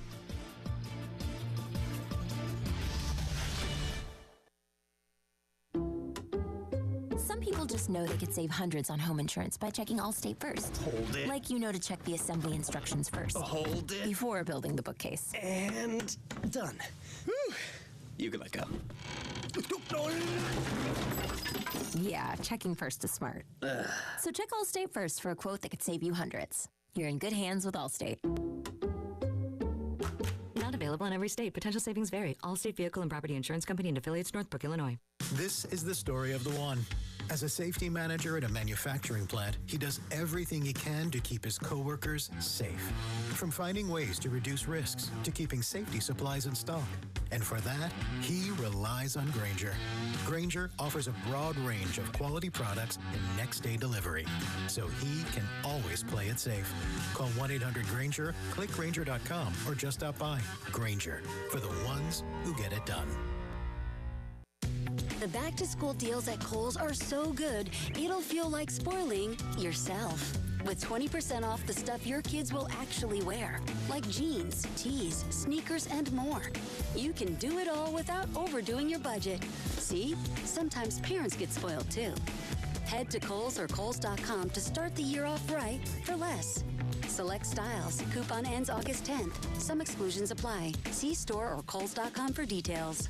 Some people just know they could save hundreds on home insurance by checking Allstate first. Hold it. Like you know to check the assembly instructions first. Hold it. Before building the bookcase. And done. Whew. You can let go. Yeah, checking first is smart. So check Allstate first for a quote that could save you hundreds. You're in good hands with Allstate. Not available in every state. Potential savings vary. Allstate Vehicle and Property Insurance Company and affiliates, Northbrook, Illinois. This is the story of the one. As a safety manager at a manufacturing plant, he does everything he can to keep his coworkers safe. From finding ways to reduce risks to keeping safety supplies in stock. And for that, he relies on Grainger. Grainger offers a broad range of quality products and next-day delivery, so he can always play it safe. Call 1-800-GRAINGER, click Grainger.com, or just stop by. Grainger, for the ones who get it done. The back-to-school deals at Kohl's are so good, it'll feel like spoiling yourself. With 20% off the stuff your kids will actually wear, like jeans, tees, sneakers, and more. You can do it all without overdoing your budget. See? Sometimes parents get spoiled, too. Head to Kohl's or Kohls.com to start the year off right for less. Select styles. Coupon ends August 10th. Some exclusions apply. See store or Kohls.com for details.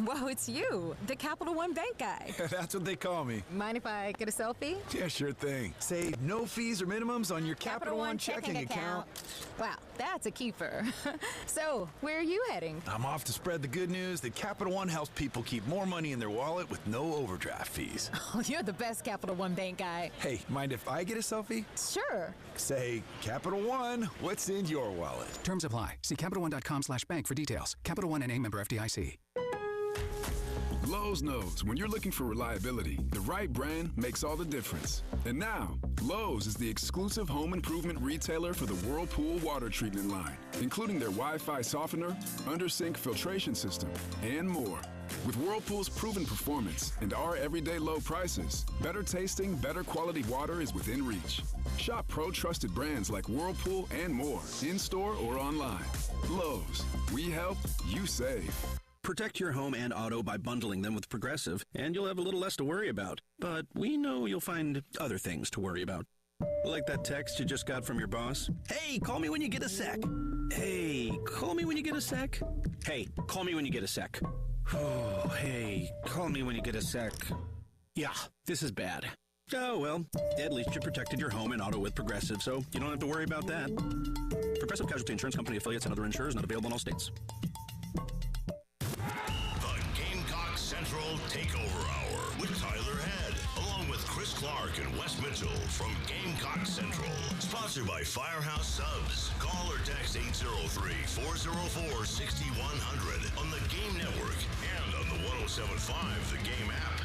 Whoa, it's you, the Capital One Bank guy. That's what they call me. Mind if I get a selfie? Yeah, sure thing. Save no fees or minimums on your Capital One checking account. Wow, that's a keeper. So, where are you heading? I'm off to spread the good news that Capital One helps people keep more money in their wallet with no overdraft fees. Oh, you're the best Capital One Bank guy. Hey, mind if I get a selfie? Sure. Say, Capital One, what's in your wallet? Terms apply. See CapitalOne.com/bank for details. Capital One NA, member FDIC. Lowe's knows when you're looking for reliability, the right brand makes all the difference. And now, Lowe's is the exclusive home improvement retailer for the Whirlpool water treatment line, including their Wi-Fi softener, under-sink filtration system, and more. With Whirlpool's proven performance and our everyday low prices, better tasting, better quality water is within reach. Shop pro-trusted brands like Whirlpool and more, in-store or online. Lowe's, we help, you save. Protect your home and auto by bundling them with Progressive, and you'll have a little less to worry about. But we know you'll find other things to worry about. Like that text you just got from your boss. Hey, call me when you get a sec. Hey, call me when you get a sec. Hey, call me when you get a sec. Oh, hey, call me when you get a sec. Yeah, this is bad. Oh, well, at least you protected your home and auto with Progressive, so you don't have to worry about that. Progressive Casualty Insurance Company affiliates and other insurers not available in all states. Central Takeover Hour with Tyler Head, along with Chris Clark and Wes Mitchell from Gamecock Central. Sponsored by Firehouse Subs. Call or text 803-404-6100 on the Game Network and on the 107.5 The Game app.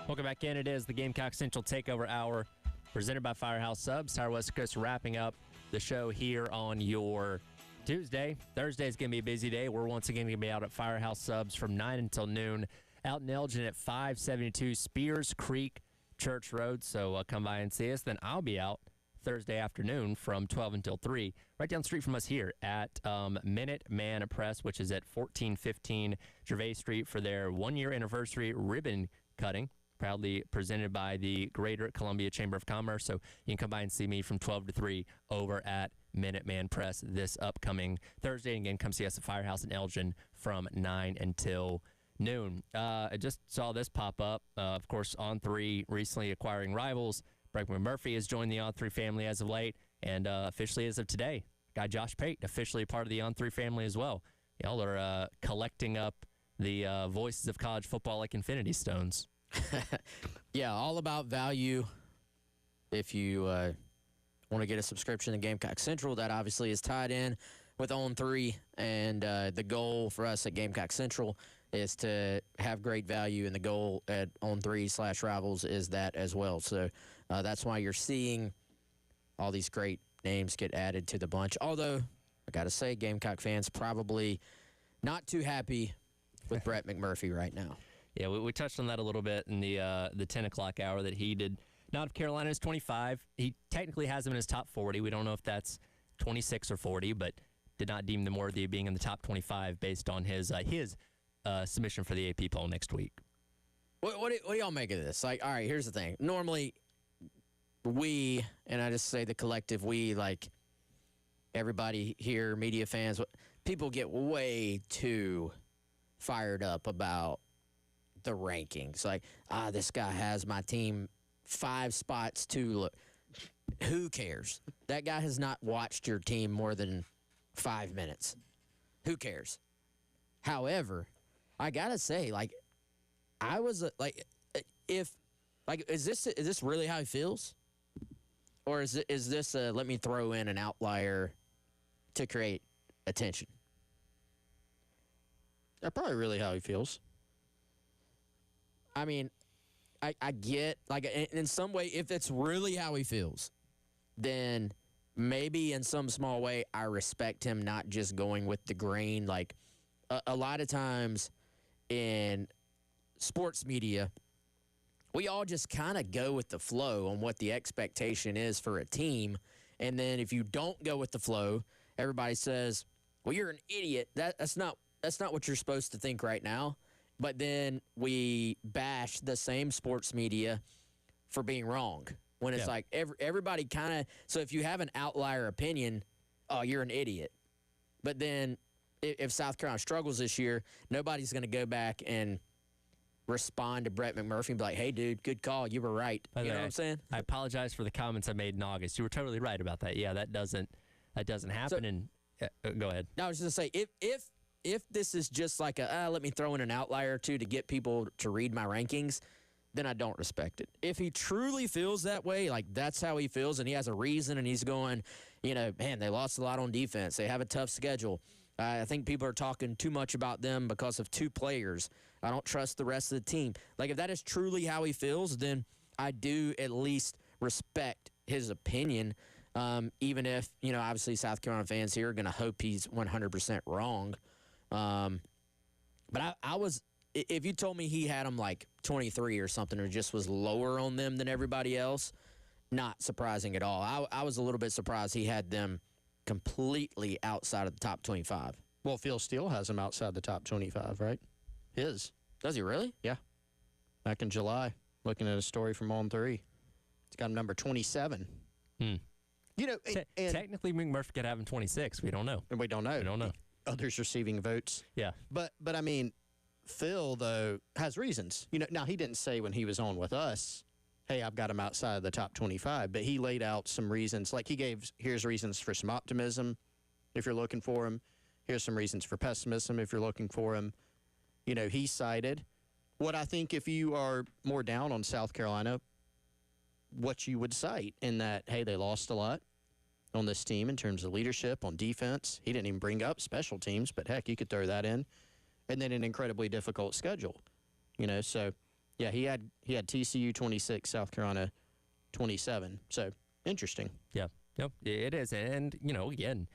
Welcome back in. It is the Gamecock Central Takeover Hour, presented by Firehouse Subs. Tyler West Coast wrapping up the show here on your Tuesday. Thursday is going to be a busy day. We're once again going to be out at Firehouse Subs from 9 until noon, out in Elgin at 572 Spears Creek Church Road. So come by and see us. Then I'll be out Thursday afternoon from 12 until 3, right down the street from us here at Minute Man Press, which is at 1415 Gervais Street for their one-year anniversary ribbon cutting. proudly presented by the Greater Columbia Chamber of Commerce. So you can come by and see me from 12 to 3 over at Minuteman Press this upcoming Thursday. And again, come see us at Firehouse in Elgin from 9 until noon. I just saw this pop up. Of course, On3 recently acquiring rivals. Brett McMurphy has joined the On3 family as of late, and officially as of today, guy Josh Pate officially a part of the On3 family as well. Y'all are collecting up the voices of college football like Infinity Stones. Yeah, all about value. If you want to get a subscription to Gamecock Central, that obviously is tied in with On3, and the goal for us at Gamecock Central is to have great value, and the goal at On3/Rivals is that as well. So that's why you're seeing all these great names get added to the bunch. Although, I got to say, Gamecock fans probably not too happy with Brett McMurphy right now. Yeah, we touched on that a little bit in the 10 o'clock hour that he did not have Carolina as 25. He technically has him in his top 40. We don't know if that's 26 or 40, but did not deem them worthy of being in the top 25 based on his submission for the AP poll next week. What do y'all make of this? Like, all right, here's the thing. Normally, we, and I just say the collective we, like everybody here, media fans, people get way too fired up about the rankings. Like, this guy has my team 5 spots too low. Who cares? That guy has not watched your team more than 5 minutes. Who cares? However, I gotta say, like, I was is this really how he feels, or is this let me throw in an outlier to create attention? That's probably really how he feels. I mean, I get, like, in some way, if it's really how he feels, then maybe in some small way I respect him not just going with the grain. Like, a lot of times in sports media, we all just kind of go with the flow on what the expectation is for a team. And then if you don't go with the flow, everybody says, well, you're an idiot. That's not what you're supposed to think right now. But then we bash the same sports media for being wrong. When it's like everybody kind of, so if you have an outlier opinion, oh, you're an idiot. But then if South Carolina struggles this year, nobody's going to go back and respond to Brett McMurphy and be like, hey, dude, good call. You were right. You know what I'm saying? I apologize for the comments I made in August. You were totally right about that. Yeah, that doesn't happen. Go ahead. No, I was just going to say, if this is just like let me throw in an outlier or two to get people to read my rankings, then I don't respect it. If he truly feels that way, like that's how he feels, and he has a reason, and he's going, man, they lost a lot on defense. They have a tough schedule. I think people are talking too much about them because of 2 players. I don't trust the rest of the team. Like, if that is truly how he feels, then I do at least respect his opinion, even if, obviously South Carolina fans here are going to hope he's 100% wrong. But I was, if you told me he had him like 23 or something, or just was lower on them than everybody else, not surprising at all. I was a little bit surprised he had them completely outside of the top 25. Well, Phil Steele has him outside the top 25, right? His. Does he really? Yeah. Back in July, looking at a story from On3. It's got him number 27. Technically, McMurphy could have him 26. We don't know. We don't know. We don't know. Others receiving votes. Yeah. But I mean, Phil, though, has reasons. Now he didn't say when he was on with us, hey, I've got him outside of the top 25, but he laid out some reasons. Like, here's reasons for some optimism if you're looking for him. Here's some reasons for pessimism if you're looking for him. He cited what I think, if you are more down on South Carolina, what you would cite in that, hey, they lost a lot on this team in terms of leadership, on defense. He didn't even bring up special teams, but heck, you could throw that in. And then an incredibly difficult schedule. So yeah, he had TCU 26, South Carolina 27. So interesting. Yeah. Yep, it is. And, again,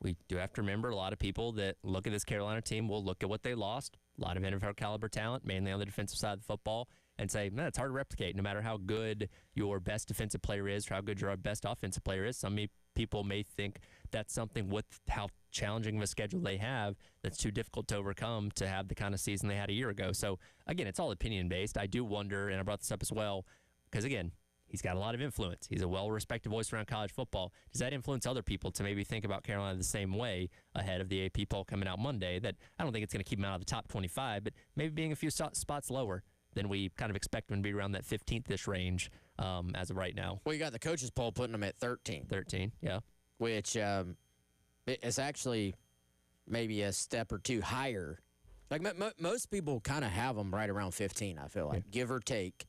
we do have to remember a lot of people that look at this Carolina team will look at what they lost. A lot of NFL caliber talent, mainly on the defensive side of the football, and say, man, it's hard to replicate no matter how good your best defensive player is or how good your best offensive player is. Some people may think that's something with how challenging of a schedule they have that's too difficult to overcome to have the kind of season they had a year ago. So, again, it's all opinion-based. I do wonder, and I brought this up as well, because, again, he's got a lot of influence. He's a well-respected voice around college football. Does that influence other people to maybe think about Carolina the same way ahead of the AP poll coming out Monday? That I don't think it's going to keep him out of the top 25, but maybe being a few spots lower than we kind of expect him to be around that 15th-ish range as of right now. Well, you got the coaches poll putting him at 13. 13, yeah. Which is actually maybe a step or two higher. Like most people kind of have them right around 15, I feel like, give or take.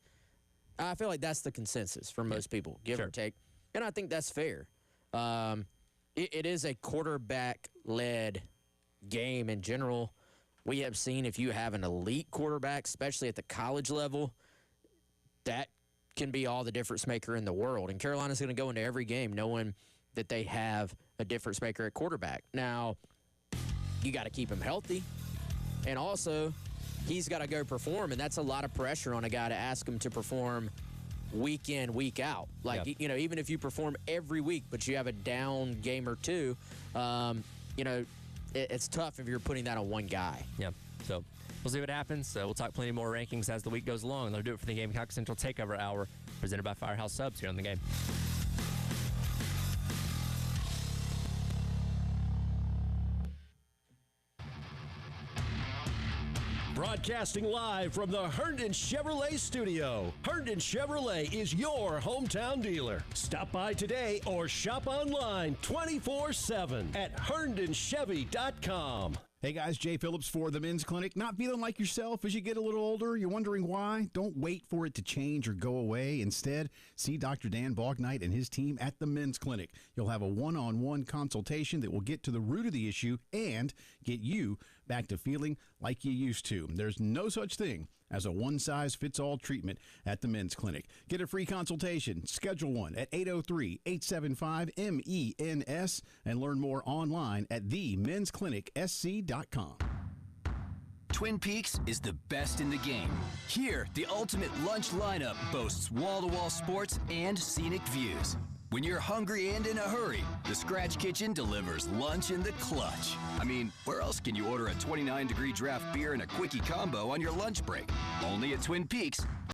I feel like that's the consensus for most people, give or take. And I think that's fair. It is a quarterback-led game in general. We have seen if you have an elite quarterback, especially at the college level, that can be all the difference maker in the world. And Carolina's going to go into every game knowing that they have a difference maker at quarterback. Now, you got to keep him healthy. And also, he's got to go perform, and that's a lot of pressure on a guy to ask him to perform week in, week out. Like, you know, even if you perform every week, but you have a down game or two, you know, it's tough if you're putting that on one guy. Yeah, so we'll see what happens. We'll talk plenty more rankings as the week goes along. That'll do it for the Gamecock Central Takeover Hour, presented by Firehouse Subs here on The Game. Broadcasting live from the Herndon Chevrolet studio. Herndon Chevrolet is your hometown dealer. Stop by today or shop online 24/7 at herndonchevy.com. Hey guys, Jay Phillips for the Men's Clinic. Not feeling like yourself as you get a little older? You're wondering why? Don't wait for it to change or go away. Instead, see Dr. Dan Bognight and his team at the Men's Clinic. You'll have a one-on-one consultation that will get to the root of the issue and get you back to feeling like you used to. There's no such thing as a one-size-fits-all treatment at the Men's Clinic. Get a free consultation. Schedule one at 803-875-MENS and learn more online at themensclinicsc.com. Twin Peaks is the best in the game. Here, the ultimate lunch lineup boasts wall-to-wall sports and scenic views. When you're hungry and in a hurry, the Scratch Kitchen delivers lunch in the clutch. I mean, where else can you order a 29-degree draft beer and a quickie combo on your lunch break? Only at Twin Peaks.